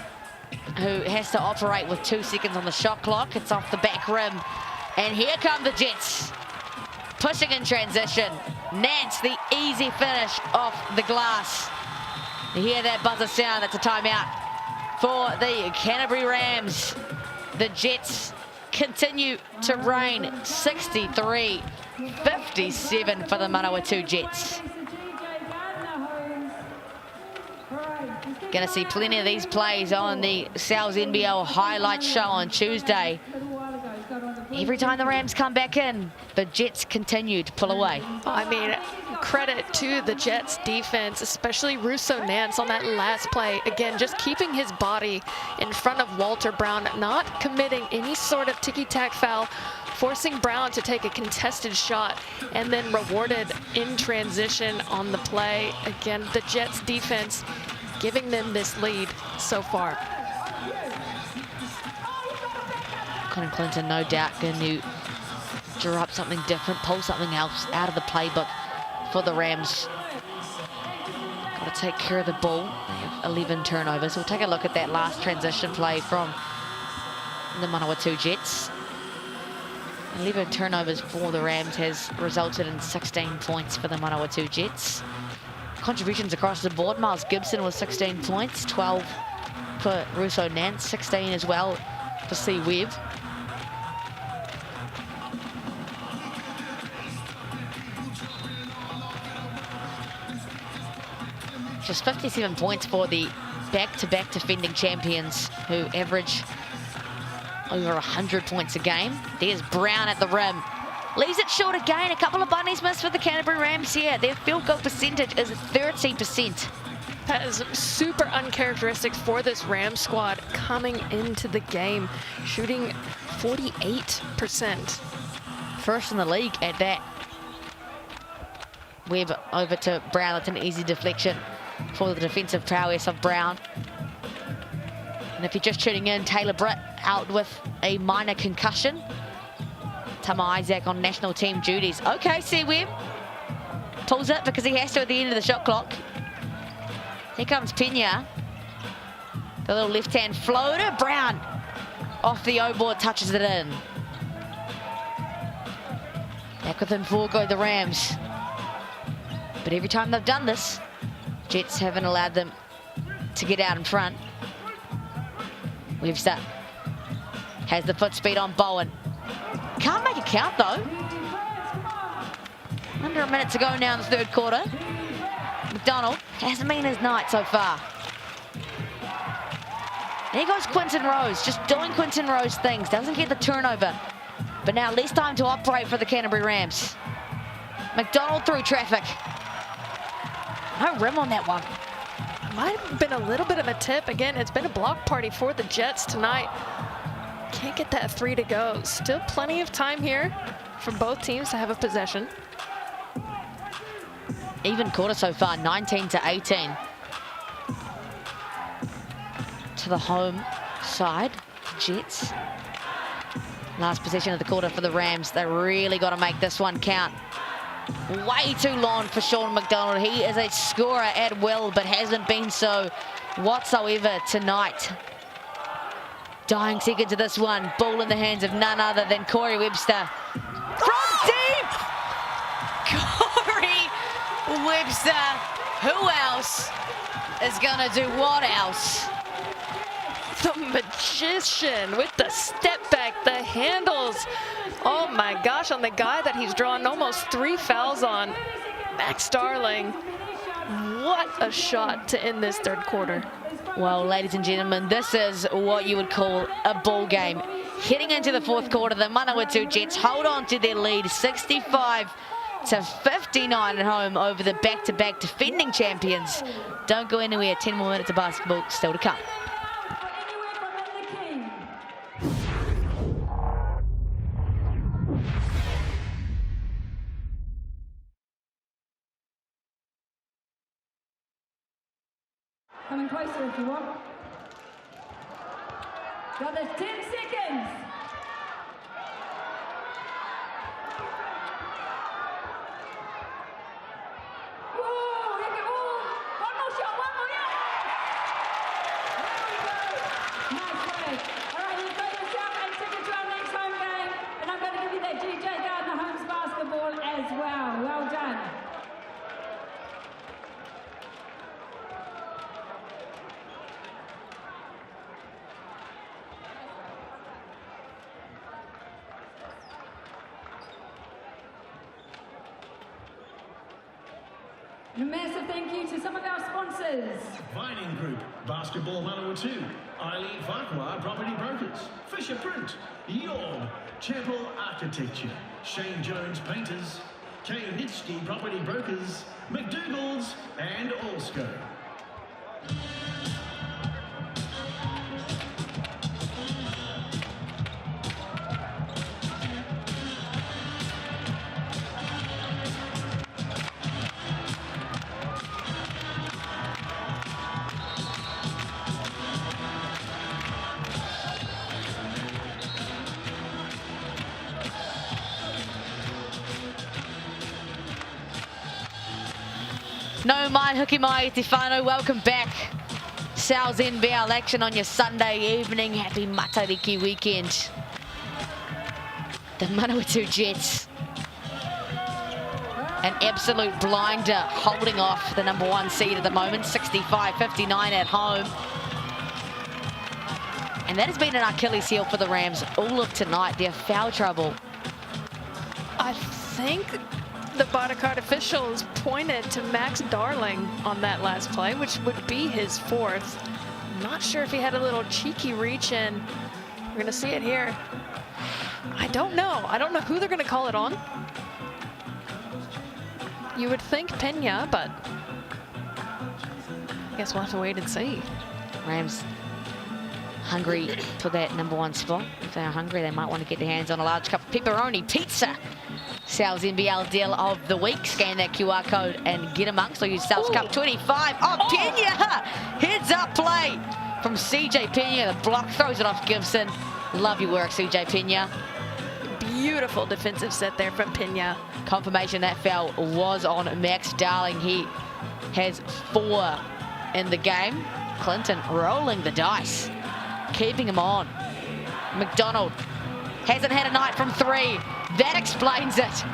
who has to operate with 2 seconds on the shot clock. It's off the back rim. And here come the Jets. Pushing in transition. Nance, the easy finish off the glass. You hear that buzzer sound, that's a timeout for the Canterbury Rams. The Jets continue to reign 63-57 for the Manawatu Jets. Going to see plenty of these plays on the Sal's NBL highlight show on Tuesday. Every time the Rams come back in, the Jets continue to pull away. I mean, credit to the Jets defense, especially Russo Nance on that last play. Again, just keeping his body in front of Walter Brown, not committing any sort of ticky-tack foul, forcing Brown to take a contested shot, and then rewarded in transition on the play. Again, the Jets defense giving them this lead so far. Colin Clinton, no doubt, going to draw up something different, pull something else out of the playbook for the Rams. Got to take care of the ball. They have 11 turnovers. We'll take a look at that last transition play from the Manawatu Jets. 11 turnovers for the Rams has resulted in 16 points for the Manawatu Jets. Contributions across the board. Miles Gibson with 16 points, 12 for Russo Nance, 16 as well for C. Webb. Just 57 points for the back-to-back defending champions who average over 100 points a game. There's Brown at the rim. Leaves it short again. A couple of bunnies missed for the Canterbury Rams here. Their field goal percentage is 30%. That is super uncharacteristic for this Rams squad coming into the game, shooting 48%. First in the league at that. Webb over to Brown. That's an easy deflection for the defensive prowess of Brown. And if you're just tuning in, Taylor Britt out with a minor concussion. Tama Isaac on national team duties. Okay, C. Webb pulls it because he has to at the end of the shot clock. Here comes Pena. The little left-hand floater. Brown off the O-board, touches it in. Back within 4 go the Rams. But every time they've done this, Jets haven't allowed them to get out in front. Webster has the foot speed on Bowen. Can't make it count though. Under a minute to go now in the third quarter. McDonald hasn't been his night so far. There goes Quinton Rose, just doing Quinton Rose things. Doesn't get the turnover. But now less time to operate for the Canterbury Rams. McDonald through traffic. No rim on that one. Might have been a little bit of a tip. Again, it's been a block party for the Jets tonight. Can't get that 3 to go. Still plenty of time here for both teams to have a possession. Even quarter so far, 19-18. To the home side, Jets. Last possession of the quarter for the Rams. They really got to make this one count. Way too long for Sean McDonald. He is a scorer at will, but hasn't been so whatsoever tonight. Dying second to this one. Ball in the hands of none other than Corey Webster. From deep! Corey Webster. Who else is going to do what else? The magician with the step back, the handles. Oh my gosh, on the guy that he's drawn almost 3 fouls on, Max Darling. What a shot to end this third quarter. Well, ladies and gentlemen, this is what you would call a ball game. Heading into the fourth quarter, the Manawatu Jets hold on to their lead 65-59 at home over the back-to-back defending champions. Don't go anywhere. 10 more minutes of basketball still to come. Coming closer if you want. Got this 10 seconds. Whoa, you can, one more shot, yeah. There we go. Nice play. All right, you play yourself and ticket to our next home game. And I'm going to give you that GJ Gardner Homes basketball as well. Well done. And a massive thank you to some of our sponsors. Vining Group, Basketball Manawatū, Eileen Farquhar Property Brokers, Fisher Print, Yorb, Chapel Architecture, Shane Jones Painters, K. Nitschke Property Brokers, McDougall's and Allsco. No mai huki mai te whānau. Welcome back. Sal's NBL action on your Sunday evening. Happy Matariki weekend. The Manawatu Jets. An absolute blinder holding off the #1 seed at the moment. 65-59 at home. And that has been an Achilles heel for the Rams all of tonight. Their foul trouble. I think the bodyguard officials pointed to Max Darling on that last play, which would be his 4th. Not sure if he had a little cheeky reach in. We're gonna see it here. I don't know. I don't know who they're gonna call it on. You would think Pena, but I guess we'll have to wait and see. Rams hungry for that #1 spot. If they're hungry, they might want to get their hands on a large cup of pepperoni pizza. Sal's NBL deal of the week. Scan that QR code and get amongst. Or use Sal's Cup 25. Oh, Pena! Heads up play from CJ Pena. The block throws it off Gibson. Love your work, CJ Pena. Beautiful defensive set there from Pena. Confirmation that foul was on Max Darling. He has 4 in the game. Clinton rolling the dice, keeping him on. McDonald hasn't had a night from 3. That explains it.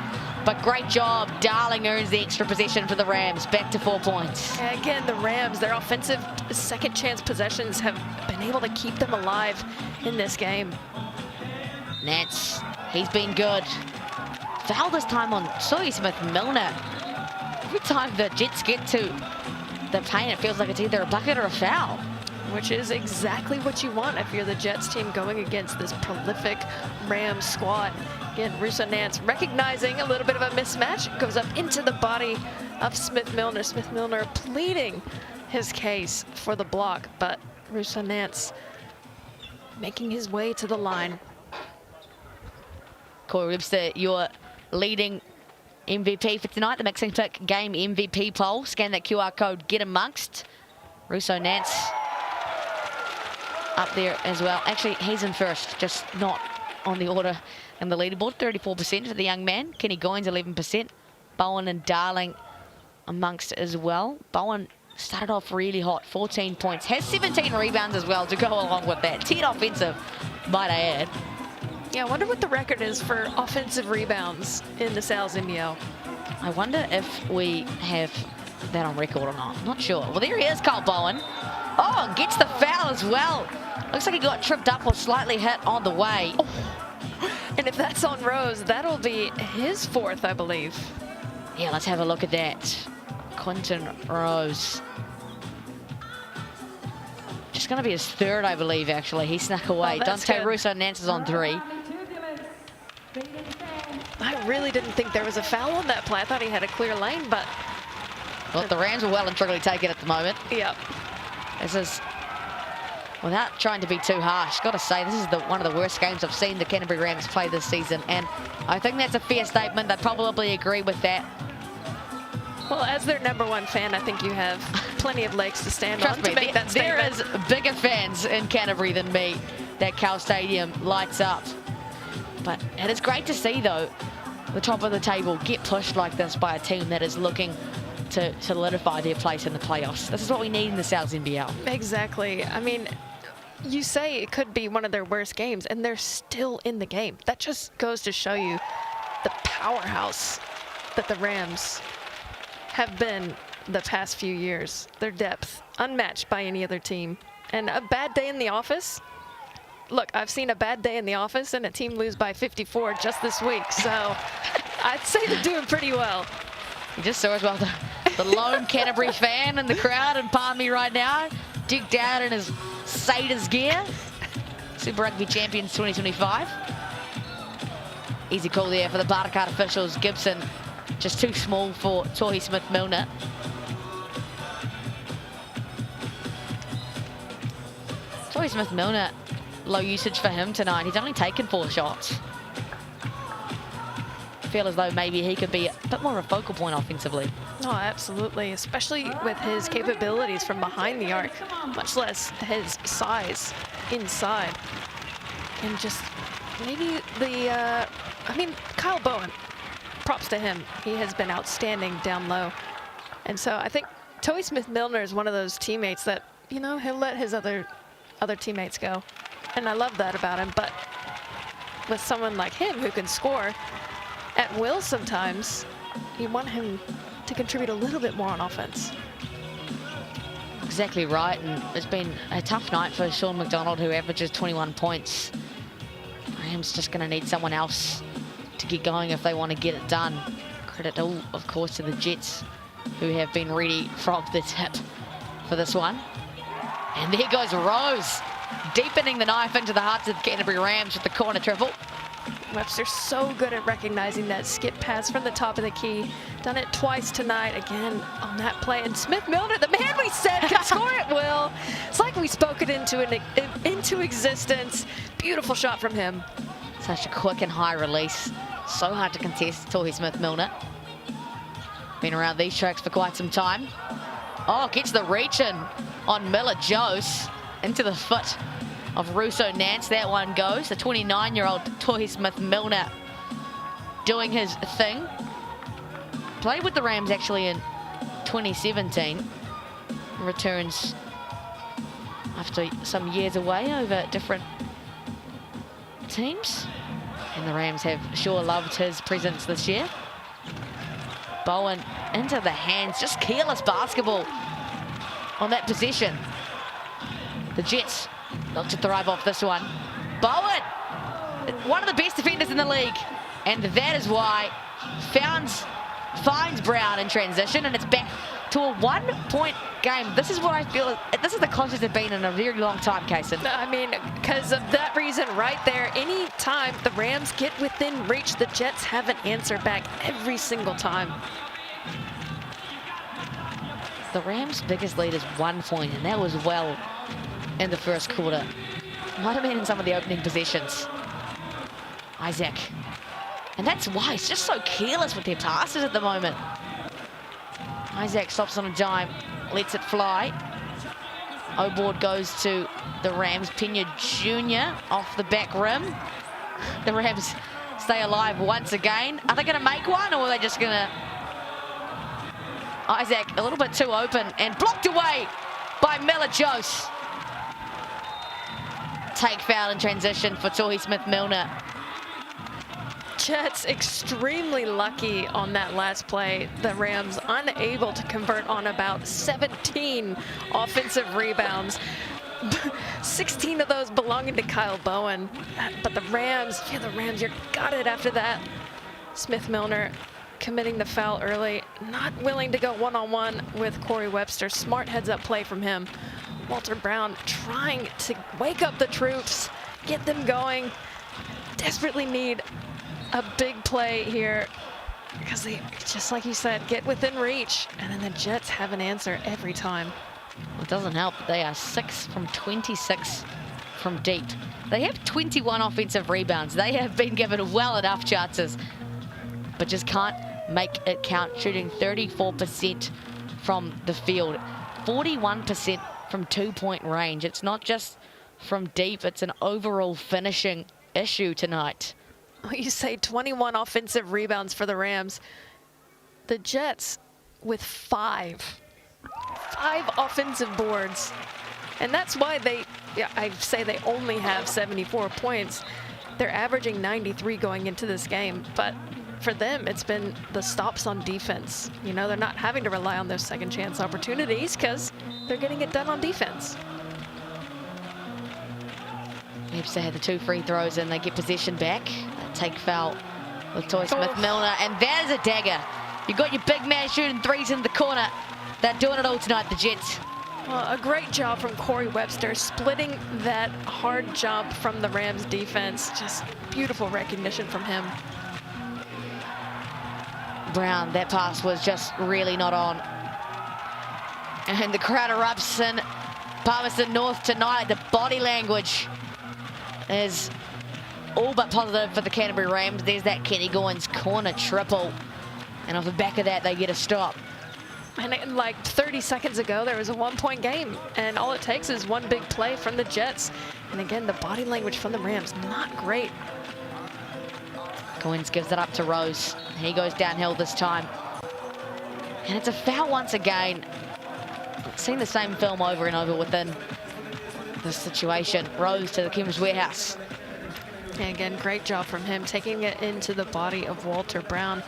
But great job. Darling earns the extra possession for the Rams. Back to 4 points. Again, the Rams, their offensive second chance possessions have been able to keep them alive in this game. Nance, he's been good. Foul this time on Soy Smith-Milner. Every time the Jets get to the paint, it feels like it's either a bucket or a foul. Which is exactly what you want if you're the Jets team going against this prolific Rams squad. Again, Russo Nance recognizing a little bit of a mismatch, goes up into the body of Smith-Milner. Smith-Milner pleading his case for the block, but Russo Nance making his way to the line. Corey Webster, your leading MVP for tonight, the Mixing Pick Game MVP poll. Scan that QR code, get amongst. Russo Nance up there as well. Actually, he's in first, just not on the order in the leaderboard. 34% for the young man. Kenny Goins, 11%. Bowen and Darling amongst as well. Bowen started off really hot, 14 points. Has 17 rebounds as well to go along with that. 10 offensive, might I add. Yeah, I wonder what the record is for offensive rebounds in the Sal's NBL. I wonder if we have that on record or not. Not sure. Well, there he is, Cole Bowen. Oh, gets the foul as well. Looks like he got tripped up or slightly hit on the way. Oh. And if that's on Rose, that'll be his 4th, I believe. Yeah, let's have a look at that. Quinton Rose. Just going to be his 3rd, I believe, actually. He snuck away. Oh, Dante good. Russo Nance is on 3. I really didn't think there was a foul on that play. I thought he had a clear lane, but... Well, the Rams will well and truly take it at the moment. Yep. This is, without trying to be too harsh, got to say, this is one of the worst games I've seen the Canterbury Rams play this season. And I think that's a fair statement. They probably agree with that. Well, as their #1 fan, I think you have plenty of legs to stand Trust on me, to make that statement. there is bigger fans in Canterbury than me. That Cal Stadium lights up. But it is great to see, though, the top of the table get pushed like this by a team that is looking to solidify their place in the playoffs. This is what we need in the Sal's NBL. Exactly. I mean, you say it could be one of their worst games, and they're still in the game. That just goes to show you the powerhouse that the Rams have been the past few years. Their depth, unmatched by any other team. And a bad day in the office. Look, I've seen a bad day in the office and a team lose by 54 just this week. So I'd say they're doing pretty well. You just saw as well The lone Canterbury fan in the crowd in Palmy right now, digged out in his Satyrs gear. Super Rugby Champions 2025. Easy call there for the Bartercard officials. Gibson just too small for Tohi Smith-Milner. Tohi Smith-Milner, low usage for him tonight. He's only taken 4 shots. I feel as though maybe he could be a bit more of a focal point offensively. Oh, absolutely, especially with his capabilities from behind the arc, much less his size inside. And just maybe the, I mean, Kyle Bowen, props to him. He has been outstanding down low. And so I think Tohi Smith-Milner is one of those teammates that, you know, he'll let his other teammates go. And I love that about him. But with someone like him who can score at will sometimes, you want him to contribute a little bit more on offense. Exactly right, and it's been a tough night for Sean McDonald, who averages 21 points. Graham's just going to need someone else to get going if they want to get it done. Credit, of course, to the Jets, who have been ready from the tip for this one. And there goes Rose, deepening the knife into the hearts of the Canterbury Rams with the corner triple. Webster's so good at recognizing that skip pass from the top of the key. Done it twice tonight, again on that play. And Smith-Milner, the man we said can score at will. It's like we spoke it into existence. Beautiful shot from him. Such a quick and high release. So hard to contest, Tohi Smith-Milner. Been around these tracks for quite some time. Oh, gets the reach in on Miller-Jose into the foot of Russo Nance. That one goes. The 29-year-old Tohi Smith-Milner doing his thing. Played with the Rams actually in 2017. Returns after some years away over different teams. And the Rams have sure loved his presence this year. Bowen into the hands, just careless basketball on that possession. The Jets look to thrive off this one. Bowen, one of the best defenders in the league. And that is why finds Brown in transition, and it's back to a 1-point game. This is what I feel, this is the closest it's been in a very long time, Kaysen. I mean, because of that reason right there, any time the Rams get within reach, the Jets have an answer back every single time. The Rams' biggest lead is 1 point, and that was well in the first quarter. Might have been in some of the opening possessions. Isaac. And that's why it's just so careless with their passes at the moment. Isaac stops on a dime, lets it fly. O-board goes to the Rams. Pena Jr. off the back rim. The Rams stay alive once again. Are they going to make one, or are they just going to... Isaac a little bit too open and blocked away by Miller-Jose. Take foul in transition for Tohi Smith-Milner. Jets extremely lucky on that last play. The Rams unable to convert on about 17 offensive rebounds. 16 of those belonging to Kyle Bowen. But the Rams, you're gutted after that. Smith-Milner committing the foul early, not willing to go one-on-one with Corey Webster. Smart heads-up play from him. Walter Brown trying to wake up the troops, get them going. Desperately need a big play here because they, just like you said, get within reach, and then the Jets have an answer every time. It doesn't help that they are 6 from 26 from deep. They have 21 offensive rebounds. They have been given well enough chances, but just can't make it count, shooting 34% from the field, 41% from 2-point range. It's not just from deep, it's an overall finishing issue tonight. You say 21 offensive rebounds for the Rams. The Jets with 5 offensive boards. And that's why I say they only have 74 points. They're averaging 93 going into this game, but for them, it's been the stops on defense. You know, they're not having to rely on those second chance opportunities because they're getting it done on defense. They had the 2 free throws and they get possession back. Take foul with Tohi Smith-Milner, and that is a dagger. You've got your big man shooting threes in the corner. They're doing it all tonight, the Jets. Well, a great job from Corey Webster, splitting that hard jump from the Rams defense. Just beautiful recognition from him. Brown, that pass was just really not on. And the crowd erupts in Palmerston North tonight. The body language is all but positive for the Canterbury Rams. There's that Kenny Goins corner triple. And off the back of that, they get a stop. And like 30 seconds ago, there was a 1-point game. And all it takes is one big play from the Jets. And again, the body language from the Rams, not great. Goins gives it up to Rose. He goes downhill this time. And it's a foul once again. I've seen the same film over and over within this situation. Rose to the Kim's Warehouse. And again, great job from him, taking it into the body of Walter Brown.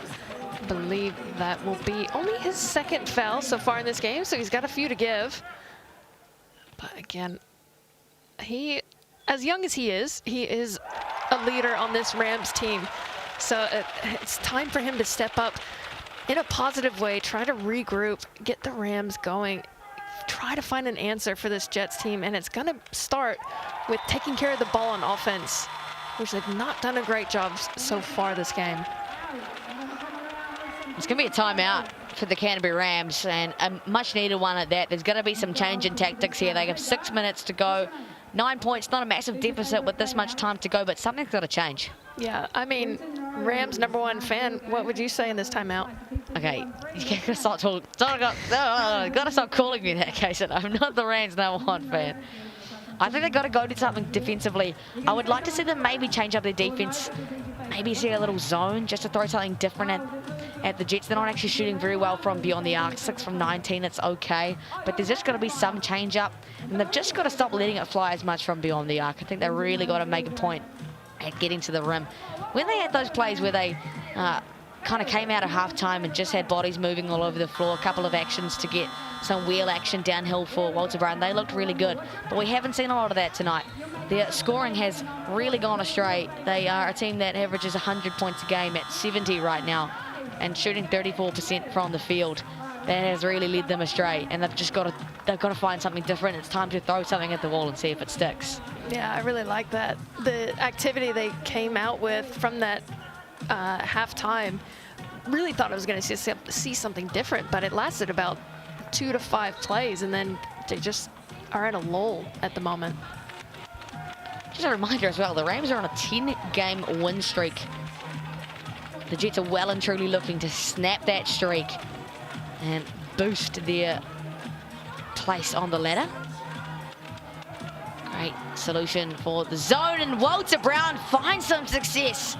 I believe that will be only his second foul so far in this game, so he's got a few to give. But again, he, as young as he is a leader on this Rams team. So it's time for him to step up in a positive way, try to regroup, get the Rams going, try to find an answer for this Jets team. And it's going to start with taking care of the ball on offense, which they've not done a great job so far this game. It's going to be a timeout for the Canterbury Rams, and a much needed one at that. There's going to be some change in tactics here. They have 6 minutes to go. 9 points, not a massive deficit with this much time to go, but something's got to change. Yeah, I mean, Rams #1 fan, what would you say in this timeout? Okay, you gotta stop talking. Gotta stop calling me that, Kason. I'm not the Rams #1 fan. I think they've got to go do something defensively. I would like to see them maybe change up their defense, maybe see a little zone just to throw something different at the Jets. They're not actually shooting very well from beyond the arc. 6 from 19, it's okay. But there's just got to be some change up, and they've just got to stop letting it fly as much from beyond the arc. I think they really got to make a point at getting to the rim. When they had those plays where they kind of came out of halftime and just had bodies moving all over the floor, a couple of actions to get some wheel action downhill for Walter Brown, they looked really good. But we haven't seen a lot of that tonight. Their scoring has really gone astray. They are a team that averages 100 points a game at 70 right now and shooting 34% from the field. That has really led them astray, and they've got to find something different. It's time to throw something at the wall and see if it sticks. Yeah, I really like that. The activity they came out with from that halftime, really thought I was going to see something different, but it lasted about 2 to 5 plays, and then they just are at a lull at the moment. Just a reminder as well, the Rams are on a 10-game win streak. The Jets are well and truly looking to snap that streak and boost their place on the ladder. Great solution for the zone, and Walter Brown finds some success.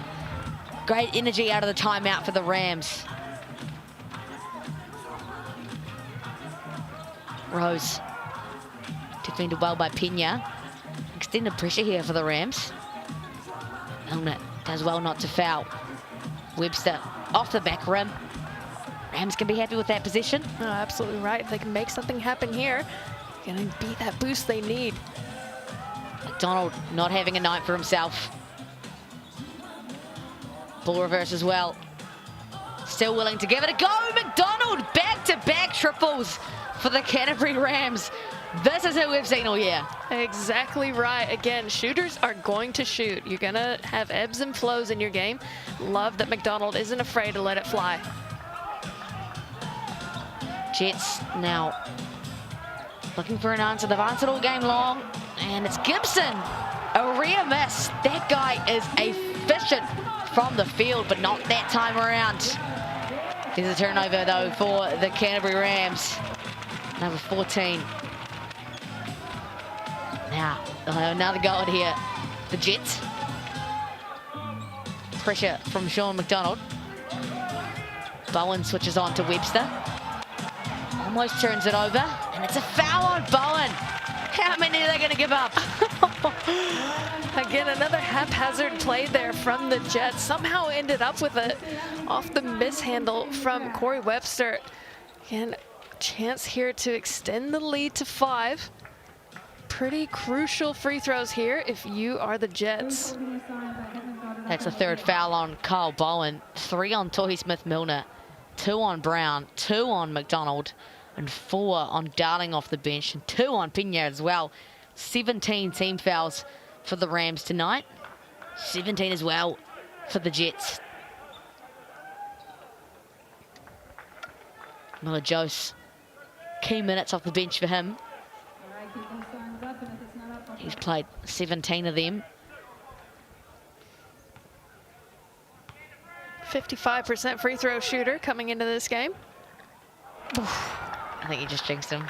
Great energy out of the timeout for the Rams. Rose defended well by Pena. Extended pressure here for the Rams. Milner does well not to foul. Webster off the back rim. Rams can be happy with that position. Oh, absolutely right. If they can make something happen here, going to be that boost they need. McDonald not having a night for himself. Ball reverse as well. Still willing to give it a go. McDonald back-to-back triples for the Canterbury Rams. This is who we've seen all year. Exactly right. Again, shooters are going to shoot. You're going to have ebbs and flows in your game. Love that McDonald isn't afraid to let it fly. Jets now looking for an answer. They've answered all game long, and it's Gibson. A rear miss. That guy is efficient from the field, but not that time around. There's a turnover, though, for the Canterbury Rams. Number 14. Now, they'll have another go at here. The Jets. Pressure from Sean McDonald. Bowen switches on to Webster. Almost turns it over, and it's a foul on Bowen. How many are they going to give up? Again, another haphazard play there from the Jets. Somehow ended up with it off the mishandle from Corey Webster. Again, chance here to extend the lead to 5. Pretty crucial free throws here if you are the Jets. That's a third foul on Kyle Bowen. 3 on Tohi Smith-Milner. 2 on Brown, 2 on McDonald, and 4 on Darling off the bench, and 2 on Pena as well. 17 team fouls for the Rams tonight. 17 as well for the Jets. Miller Jose, key minutes off the bench for him. He's played 17 of them. 55% free throw shooter coming into this game. I think you just jinxed him.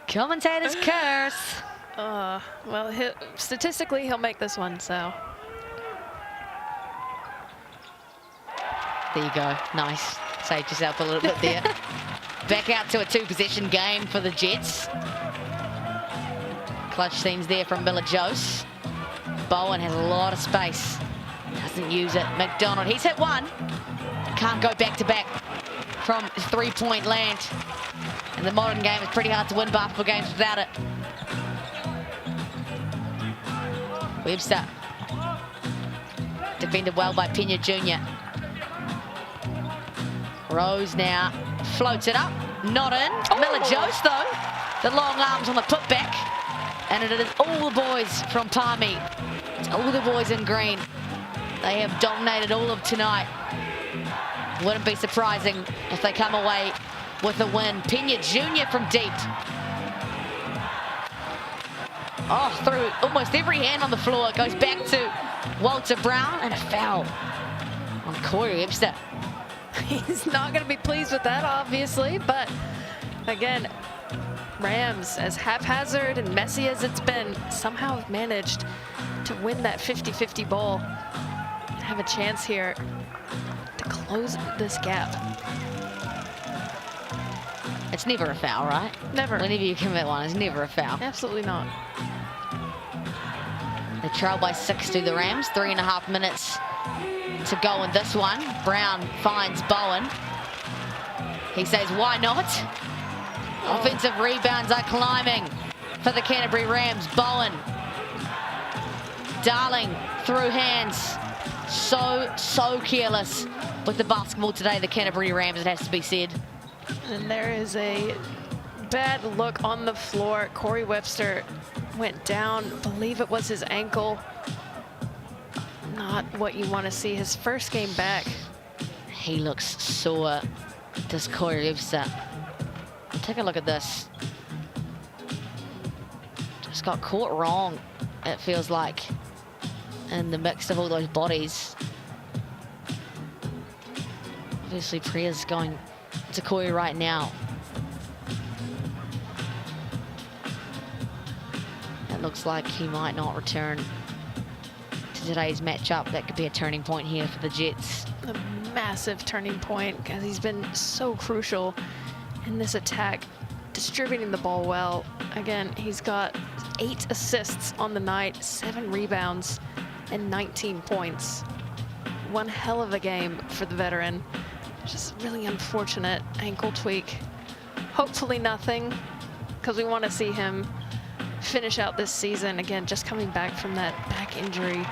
Commentator's curse. Well, statistically, he'll make this one, so. There you go. Nice. Saved yourself a little bit there. Back out to a 2-possession game for the Jets. Clutch scenes there from Miller Jose. Bowen has a lot of space. Doesn't use it. McDonald, he's hit one. Can't go back-to-back from 3-point land. In the modern game, it's pretty hard to win basketball games without it. Webster. Defended well by Pena Jr. Rose now floats it up. Not in. Miller Jose, though. The long arms on the putback. And it is all the boys from Palmy. It's all the boys in green. They have dominated all of tonight. Wouldn't be surprising if they come away with a win. Pena Jr. from deep. Oh, through almost every hand on the floor. It goes back to Walter Brown, and a foul on Corey Webster. He's not going to be pleased with that, obviously, but again, Rams, as haphazard and messy as it's been, somehow have managed to win that 50-50 ball and have a chance here to close this gap. It's never a foul, right? Never. Whenever you commit one, it's never a foul. Absolutely not. They trail by 6 to the Rams. 3.5 minutes to go in this one. Brown finds Bowen. He says, why not? Offensive rebounds are climbing for the Canterbury Rams. Bowen. Darling through hands. So careless with the basketball today, the Canterbury Rams, it has to be said. And there is a bad look on the floor. Corey Webster went down. I believe it was his ankle. Not what you want to see his first game back. He looks sore, does Corey Webster. Take a look at this. Just got caught wrong, it feels like, in the mix of all those bodies. Obviously, Priya's going to Corey right now. It looks like he might not return to today's matchup. That could be a turning point here for the Jets. A massive turning point, because he's been so crucial in this attack, distributing the ball well. Again, he's got 8 assists on the night, 7 rebounds, and 19 points. One hell of a game for the veteran. Just really unfortunate ankle tweak. Hopefully nothing, because we want to see him finish out this season. Again, just coming back from that back injury.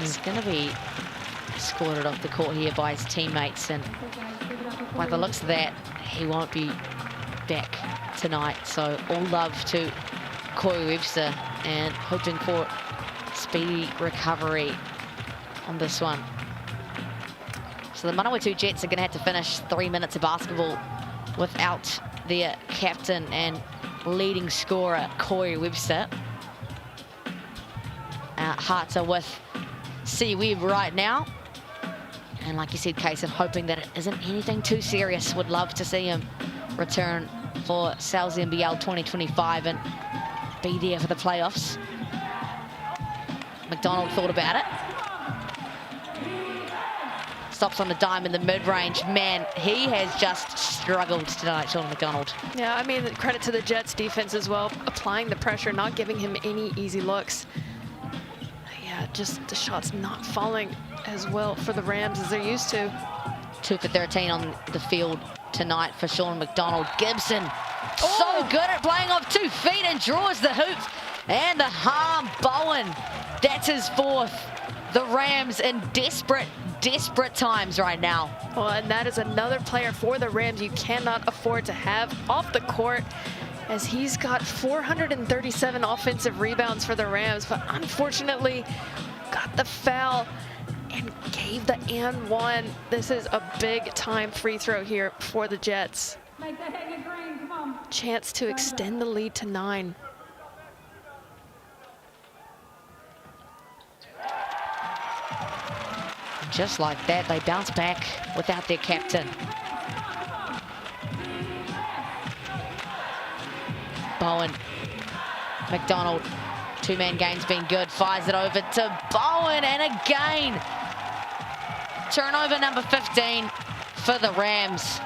He's going to be escorted off the court here by his teammates, and by the looks of that, he won't be back tonight. So all love to Corey Webster, and hoping for speedy recovery on this one. So the Manawatu Jets are going to have to finish 3 minutes of basketball without their captain and leading scorer, Corey Webster. Our hearts are with C. Webb right now. And like you said, Casey, hoping that it isn't anything too serious. Would love to see him return for NZNBL 2025 and be there for the playoffs. McDonald thought about it. Stops on the dime in the mid-range. Man, he has just struggled tonight, Sean McDonald. Yeah, I mean, credit to the Jets defense as well, applying the pressure, not giving him any easy looks. Yeah, just the shots not falling as well for the Rams as they're used to. 2 for 13 on the field tonight for Sean McDonald. Gibson, so good at playing off 2 feet and draws the hoop. And the harm, Bowen. That's his 4th. The Rams in desperate desperate times right now. Well, and that is another player for the Rams you cannot afford to have off the court, as he's got 437 offensive rebounds for the Rams, but unfortunately got the foul and gave the and one. This is a big time free throw here for the Jets. Make the hanger green, come on. Chance to extend the lead to 9. Just like that, they bounce back without their captain. Bowen, McDonald, two-man game's been good, fires it over to Bowen, and again, turnover number 15 for the Rams.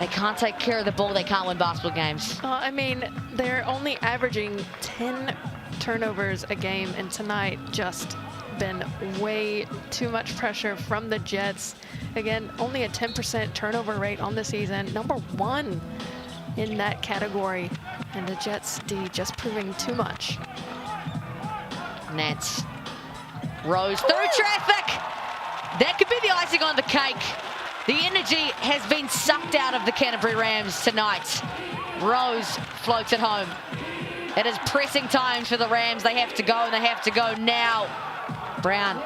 They can't take care of the ball, they can't win basketball games. I mean, they're only averaging 10 turnovers a game, and tonight just been way too much pressure from the Jets. Again, only a 10% turnover rate on the season, #1 in that category, and the Jets D just proving too much. Nets, Rose through traffic. That could be the icing on the cake. The energy has been sucked out of the Canterbury Rams tonight. Rose floats it home. It is pressing times for the Rams. They have to go, and they have to go now. Brown,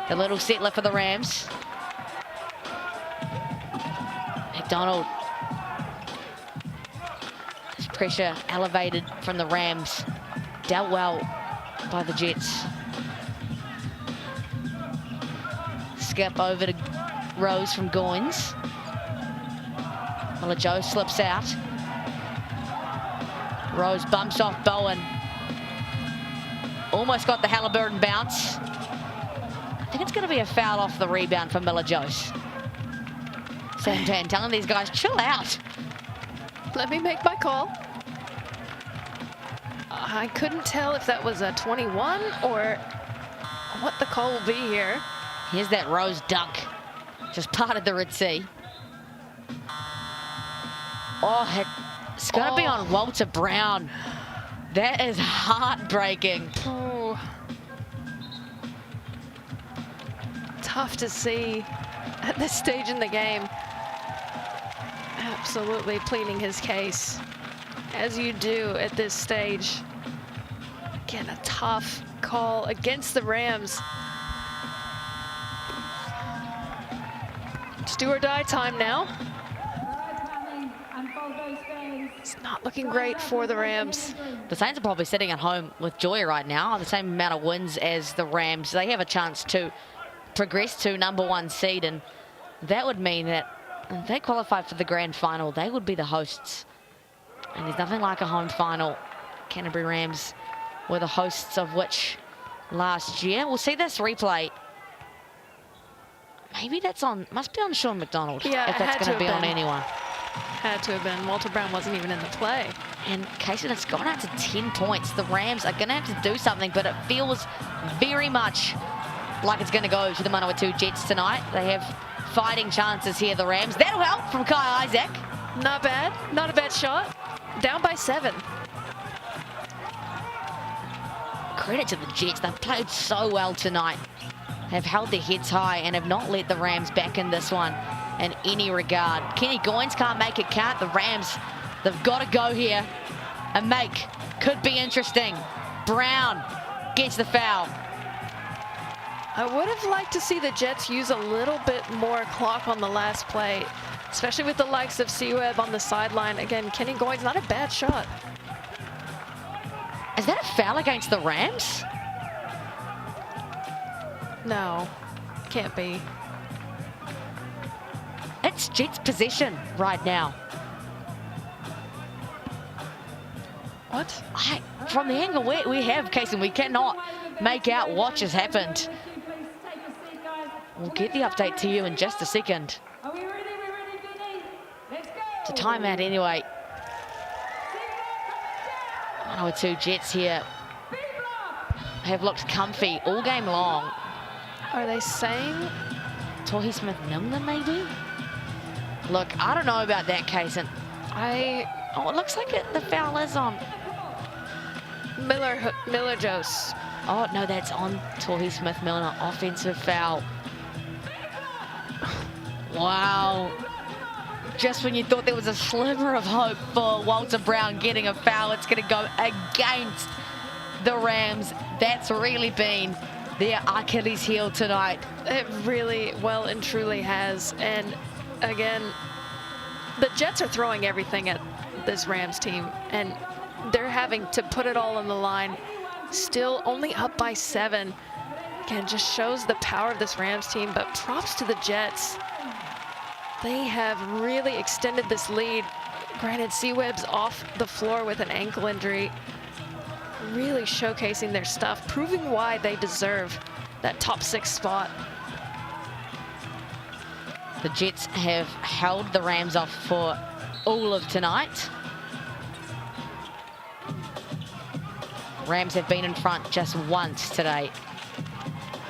the little settler for the Rams. McDonald. This pressure elevated from the Rams. Dealt well by the Jets. Skip over to Rose from Goins. Joe slips out. Rose bumps off Bowen. Almost got the Halliburton bounce. I think it's going to be a foul off the rebound for Miller-Jose. Santan telling these guys, chill out. Let me make my call. I couldn't tell if that was a 21 or what the call will be here. Here's that Rose dunk. Just parted the Red Sea. Oh, it's going to be on Walter Brown. That is heartbreaking. Oh. Tough to see at this stage in the game. Absolutely pleading his case, as you do at this stage. Again, a tough call against the Rams. It's do or die time now. It's not looking great for the Rams. The Saints are probably sitting at home with joy right now, the same amount of wins as the Rams. They have a chance to progress to #1 seed, and that would mean that if they qualify for the grand final, they would be the hosts. And there's nothing like a home final. Canterbury Rams were the hosts of which last year. We'll see this replay. Maybe that's on, must be on Sean McDonald. Yeah, if that's going to be on anyone. Had to have been. Walter Brown wasn't even in the play. And Kaysen, it's gone out to 10 points. The Rams are going to have to do something, but it feels very much like it's going to go to the Manawatu Jets tonight. They have fighting chances here, the Rams. That'll help from Kai Isaac. Not bad. Not a bad shot. Down by 7. Credit to the Jets. They've played so well tonight. They've held their heads high and have not let the Rams back in this one in any regard. Kenny Goins can't make it count. The Rams, they've got to go here and make. Could be interesting. Brown gets the foul. I would have liked to see the Jets use a little bit more clock on the last play, especially with the likes of C-Web on the sideline. Again, Kenny Goins, not a bad shot. Is that a foul against the Rams? No, can't be. It's Jets' possession right now. What? From the angle we have, Kaysen, we cannot make out what just happened. We'll get the update to you in just a second. Are we ready? We're ready, Benny. Let's go. It's a timeout anyway. 102 Jets here have looked comfy all game long. Are they saying Tohi Smith-Milner maybe? Look, I don't know about that, Kaysen. Oh, it looks like the foul is on Miller-Jose? Oh, no, that's on Tohi Smith-Milner. Offensive foul. Wow. Just when you thought there was a sliver of hope for Walter Brown getting a foul, it's going to go against the Rams. That's really been their Achilles heel tonight. It really well and truly has. And again, the Jets are throwing everything at this Rams team, and they're having to put it all on the line. Still only up by 7. Again, just shows the power of this Rams team, but props to the Jets. They have really extended this lead. Granted, C-Web's off the floor with an ankle injury. Really showcasing their stuff, proving why they deserve that top 6 spot. The Jets have held the Rams off for all of tonight. Rams have been in front just once today.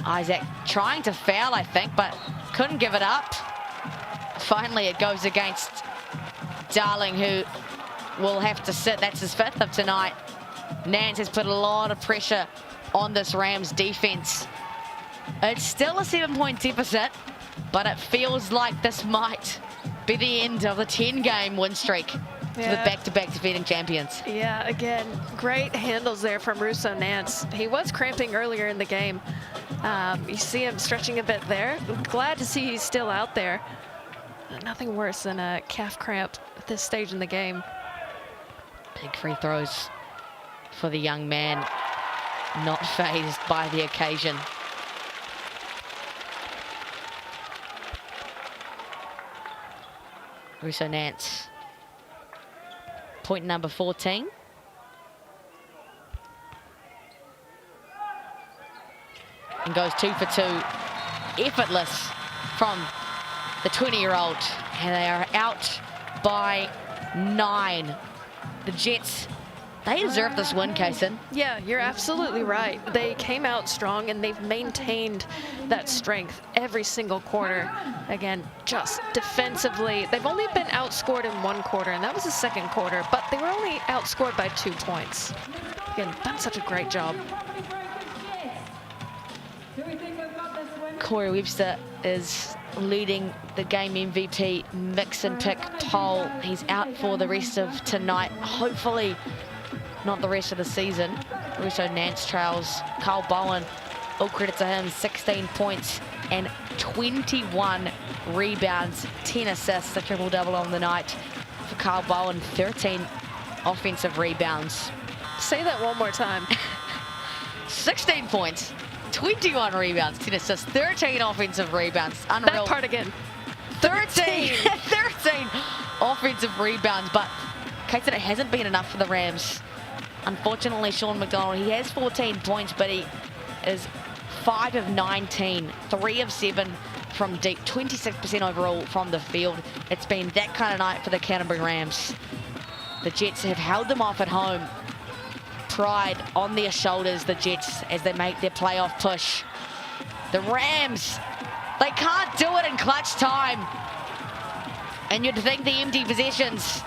Isaac trying to foul, I think, but couldn't give it up. Finally, it goes against Darling, who will have to sit. That's his 5th of tonight. Nance has put a lot of pressure on this Rams defense. It's still a 7-point deficit, but it feels like this might be the end of the 10-game win streak for the back-to-back defending champions. Yeah, again, great handles there from Russo Nance. He was cramping earlier in the game. You see him stretching a bit there. Glad to see he's still out there. Nothing worse than a calf cramp at this stage in the game. Big free throws for the young man, not fazed by the occasion. Russo Nance, point number 14. And goes 2 for 2, effortless from the 20-year-old. And they are out by 9. The Jets, they deserve this win, Kaysen. Yeah, you're absolutely right. They came out strong, and they've maintained that strength every single quarter. Again, just defensively, they've only been outscored in 1 quarter, and that was the 2nd quarter, but they were only outscored by 2 points. Again, done such a great job. Corey Webster is leading the game MVP mix and pick poll. He's out for the rest of tonight. Hopefully not the rest of the season. Russo Nance trails Carl Bowen. All credit to him, 16 points and 21 rebounds, 10 assists, a triple-double on the night for Carl Bowen, 13 offensive rebounds. Say that one more time. 16 points. 21 rebounds, 10 assists, 13 offensive rebounds. Unreal. That part again. 13 offensive rebounds, but Kate said it hasn't been enough for the Rams. Unfortunately, Sean McDonald, he has 14 points, but he is 5 of 19, 3 of 7 from deep, 26% overall from the field. It's been that kind of night for the Canterbury Rams. The Jets have held them off at home. Pride on their shoulders, the Jets, as they make their playoff push. The Rams, they can't do it in clutch time. And you'd think the empty possessions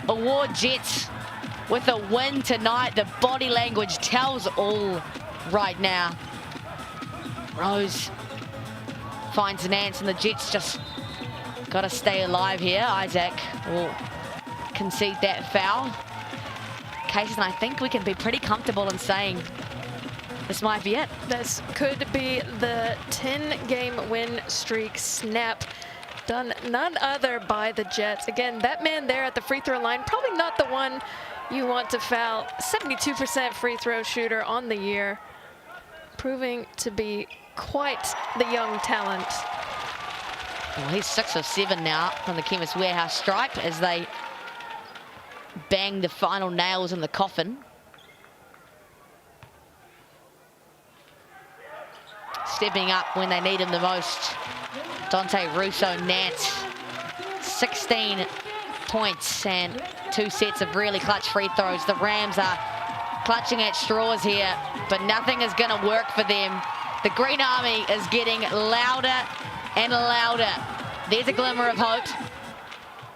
award Jets with a win tonight. The body language tells all right now. Rose finds Nance, and the Jets just got to stay alive here. Isaac will concede that foul. And I think we can be pretty comfortable in saying this might be it. This could be the 10-game win streak snap, done none other by the Jets. Again, that man there at the free throw line, probably not the one you want to foul. 72% free throw shooter on the year, proving to be quite the young talent. Well, he's 6 of 7 now from the Chemist Warehouse stripe as they bang the final nails in the coffin. Stepping up when they need him the most, Dante Russo Nance, 16 points and 2 sets of really clutch free throws. The Rams are clutching at straws here, but nothing is going to work for them. The Green Army is getting louder and louder. There's a glimmer of hope.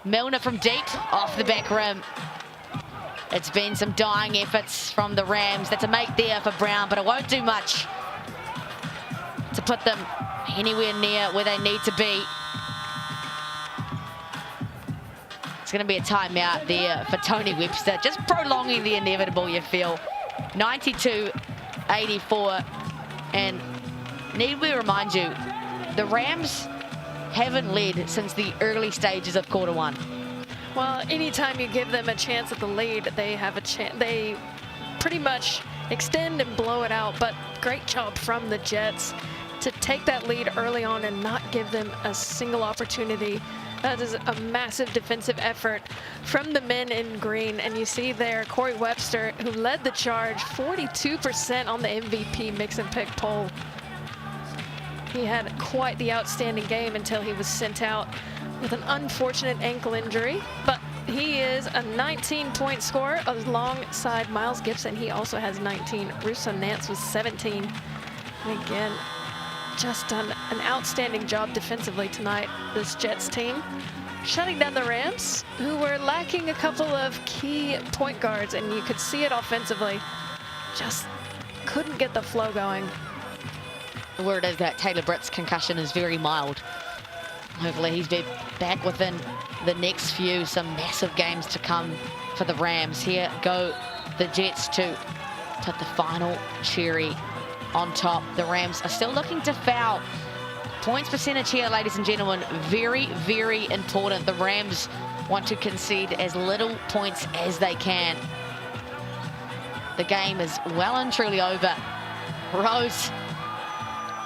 Milner from deep, off the back rim. It's been some dying efforts from the Rams. That's a make there for Brown, but it won't do much to put them anywhere near where they need to be. It's going to be a timeout there for Tony Webster, just prolonging the inevitable, you feel. 92-84. And need we remind you, the Rams haven't led since the early stages of quarter one. Well, anytime you give them a chance at the lead, they have a chance. They pretty much extend and blow it out, but great job from the Jets to take that lead early on and not give them a single opportunity. That is a massive defensive effort from the men in green. And you see there Corey Webster, who led the charge, 42% on the MVP mix and pick poll. He had quite the outstanding game until he was sent out with an unfortunate ankle injury. But he is a 19-point scorer alongside Miles Gibson. He also has 19. Russo Nance was 17. And again, just done an outstanding job defensively tonight, this Jets team, shutting down the Rams, who were lacking a couple of key point guards, and you could see it offensively. Just couldn't get the flow going. The word is that Taylor Britt's concussion is very mild. Hopefully he's back within the next few, some massive games to come for the Rams. Here go the Jets to put the final cherry on top. The Rams are still looking to foul. Points percentage here, ladies and gentlemen, very, very important. The Rams want to concede as little points as they can. The game is well and truly over. Rose,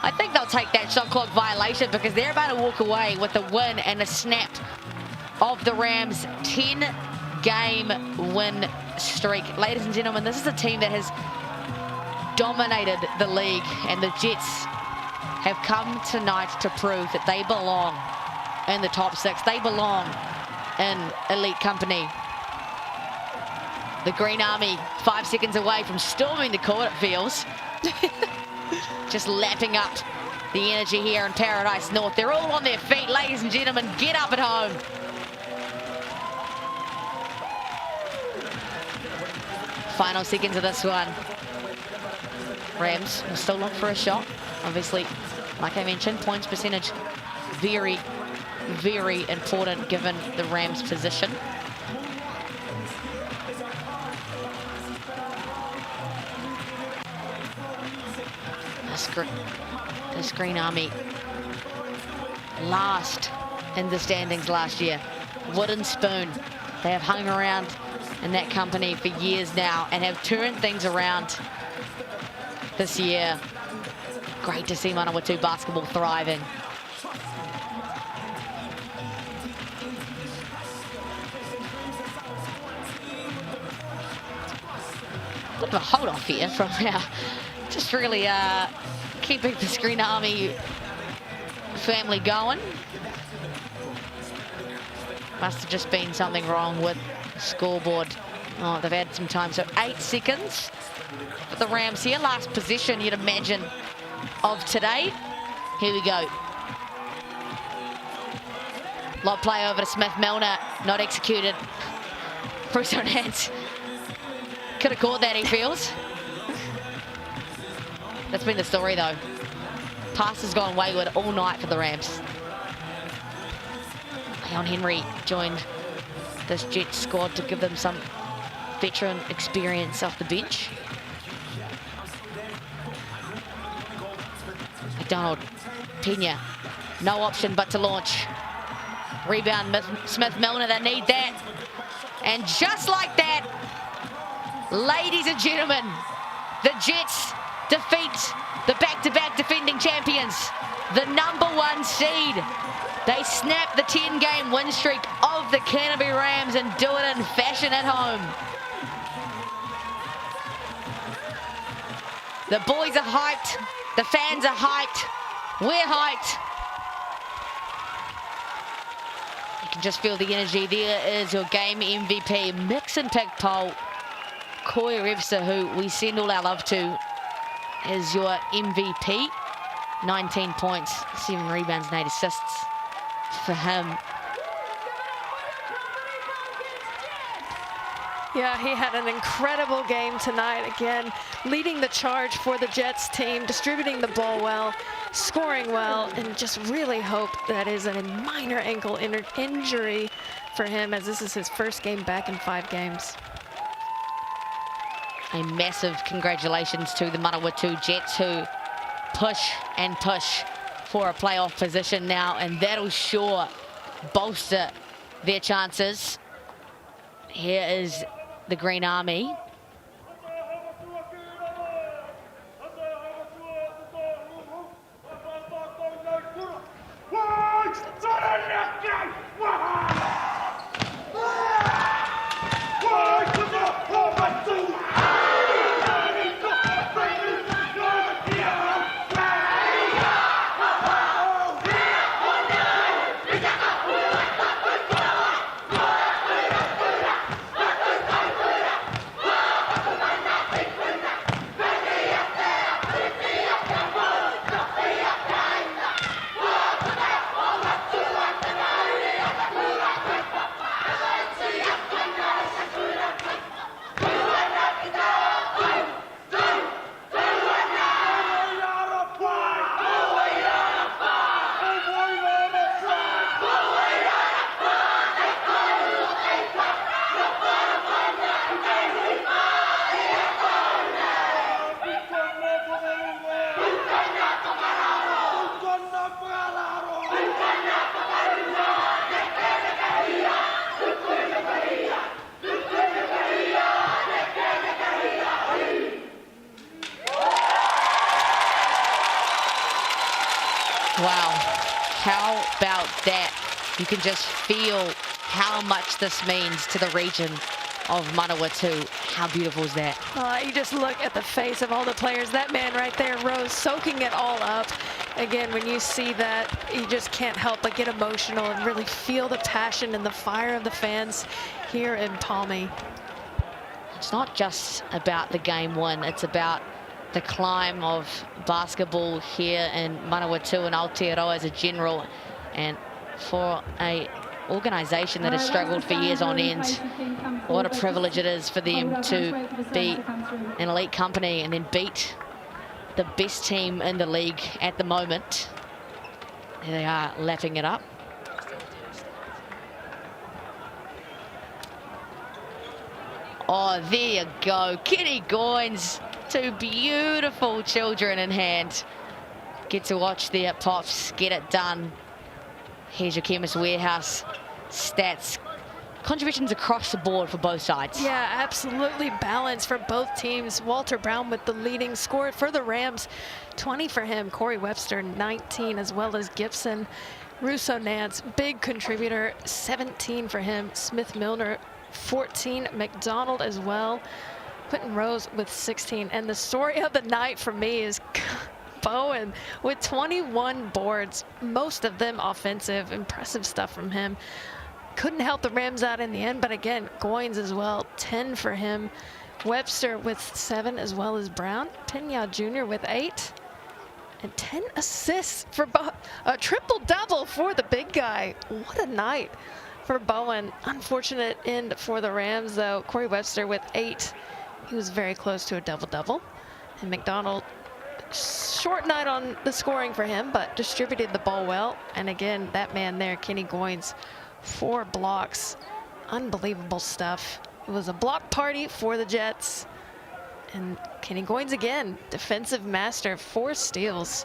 I think they'll take that shot clock violation because they're about to walk away with a win and a snap of the Rams' 10-game win streak. Ladies and gentlemen, this is a team that has dominated the league, and the Jets have come tonight to prove that they belong in the top six. They belong in elite company. The Green Army 5 seconds away from storming the court, it feels. Just lapping up the energy here in Paradise North. They're all on their feet, ladies and gentlemen. Get up at home. Final seconds of this one. Rams will still look for a shot. Obviously, like I mentioned, points percentage very, very important given the Rams' position. This Green Army last in the standings last year. Wooden spoon. They have hung around in that company for years now and have turned things around this year. Great to see Manawatu basketball thriving. A bit of a hold off here from just really keeping the Green Army family going. Must have just been something wrong with the scoreboard. Oh, they've had some time, so 8 seconds for the Rams here. Last possession, you'd imagine, of today. Here we go. Lob play over to Smith-Milner, not executed. Bruce on hands. Could have caught that, he feels. That's been the story, though. Pass has gone wayward all night for the Rams. Leon Henry joined this Jets squad to give them some veteran experience off the bench. McDonald, Pena, no option but to launch. Rebound, Smith-Milner, they need that. And just like that, ladies and gentlemen, the Jets defeat the back-to-back defending champions, the #1 seed. They snap the 10-game win streak of the Canterbury Rams and do it in fashion at home. The boys are hyped. The fans are hyped. We're hyped. You can just feel the energy. There is your game MVP, mix and pick poll. Corey Webster, who we send all our love to, is your MVP. 19 points, 7 rebounds and 8 assists for him. Yeah, he had an incredible game tonight. Again, leading the charge for the Jets team, distributing the ball well, scoring well, and just really hope that is a minor ankle injury for him, as this is his first game back in 5 games. A massive congratulations to the Manawatu Jets, who push and push for a playoff position now, and that'll sure bolster their chances. Here is the Green Army. Wow, how about that? You can just feel how much this means to the region of Manawatu. How beautiful is that? You just look at the face of all the players. That man right there, Rose, soaking it all up. Again, when you see that, you just can't help but get emotional and really feel the passion and the fire of the fans here in Palmy. It's not just about the game win, it's about the climb of basketball here in Manawatu and Aotearoa as a general, and for a organisation that has struggled for years on end, what a privilege it is for them to be an elite company and then beat the best team in the league at the moment. Here they are, lapping it up. Oh, there you go, Kenny Goins. 2 beautiful children in hand. Get to watch their pops get it done. Here's your Chemist Warehouse stats. Contributions across the board for both sides. Yeah, absolutely balanced for both teams. Walter Brown with the leading score for the Rams. 20 for him. Corey Webster, 19, as well as Gibson. Russo Nance, big contributor, 17 for him. Smith Milner, 14. McDonald as well. Quentin Rose with 16. And the story of the night for me is Bowen with 21 boards, most of them offensive. Impressive stuff from him. Couldn't help the Rams out in the end, but again, Goins as well, 10 for him. Webster with 7, as well as Brown. Pena Jr. with 8. And 10 assists for a triple-double for the big guy. What a night for Bowen. Unfortunate end for the Rams, though. Corey Webster with 8. He was very close to a double-double. And McDonald, short night on the scoring for him, but distributed the ball well. And again, that man there, Kenny Goins, 4 blocks. Unbelievable stuff. It was a block party for the Jets. And Kenny Goins again, defensive master, 4 steals.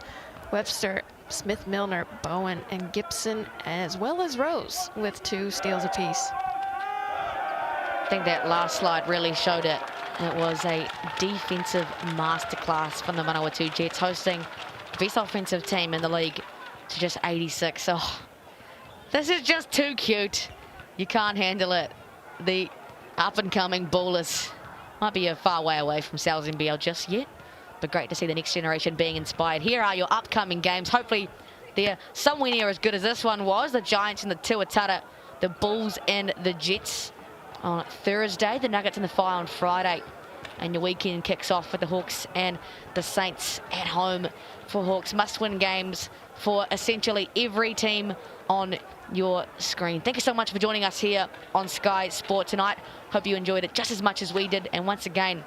Webster, Smith Milner, Bowen, and Gibson, as well as Rose, with 2 steals apiece. I think that last slide really showed it. It was a defensive masterclass from the Manawatu Jets, hosting the best offensive team in the league to just 86. Oh, this is just too cute. You can't handle it. The up-and-coming ballers might be a far way away from NZNBL just yet, but great to see the next generation being inspired. Here are your upcoming games. Hopefully they're somewhere near as good as this one was. The Giants and the Tuatara, the Bulls and the Jets on Thursday, the Nuggets and the Fire on Friday, and your weekend kicks off with the Hawks and the Saints at home for Hawks. Must-win games for essentially every team on your screen. Thank you so much for joining us here on Sky Sport tonight. Hope you enjoyed it just as much as we did. And once again,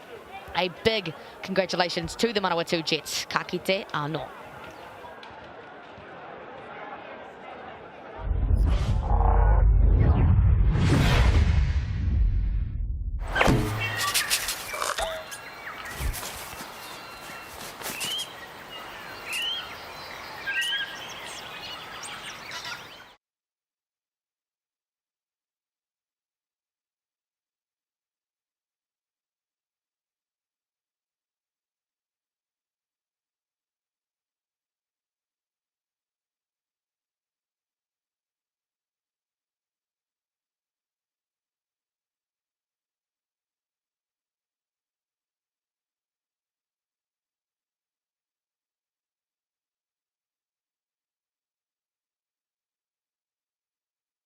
a big congratulations to the Manawatu Jets. Ka kite anō.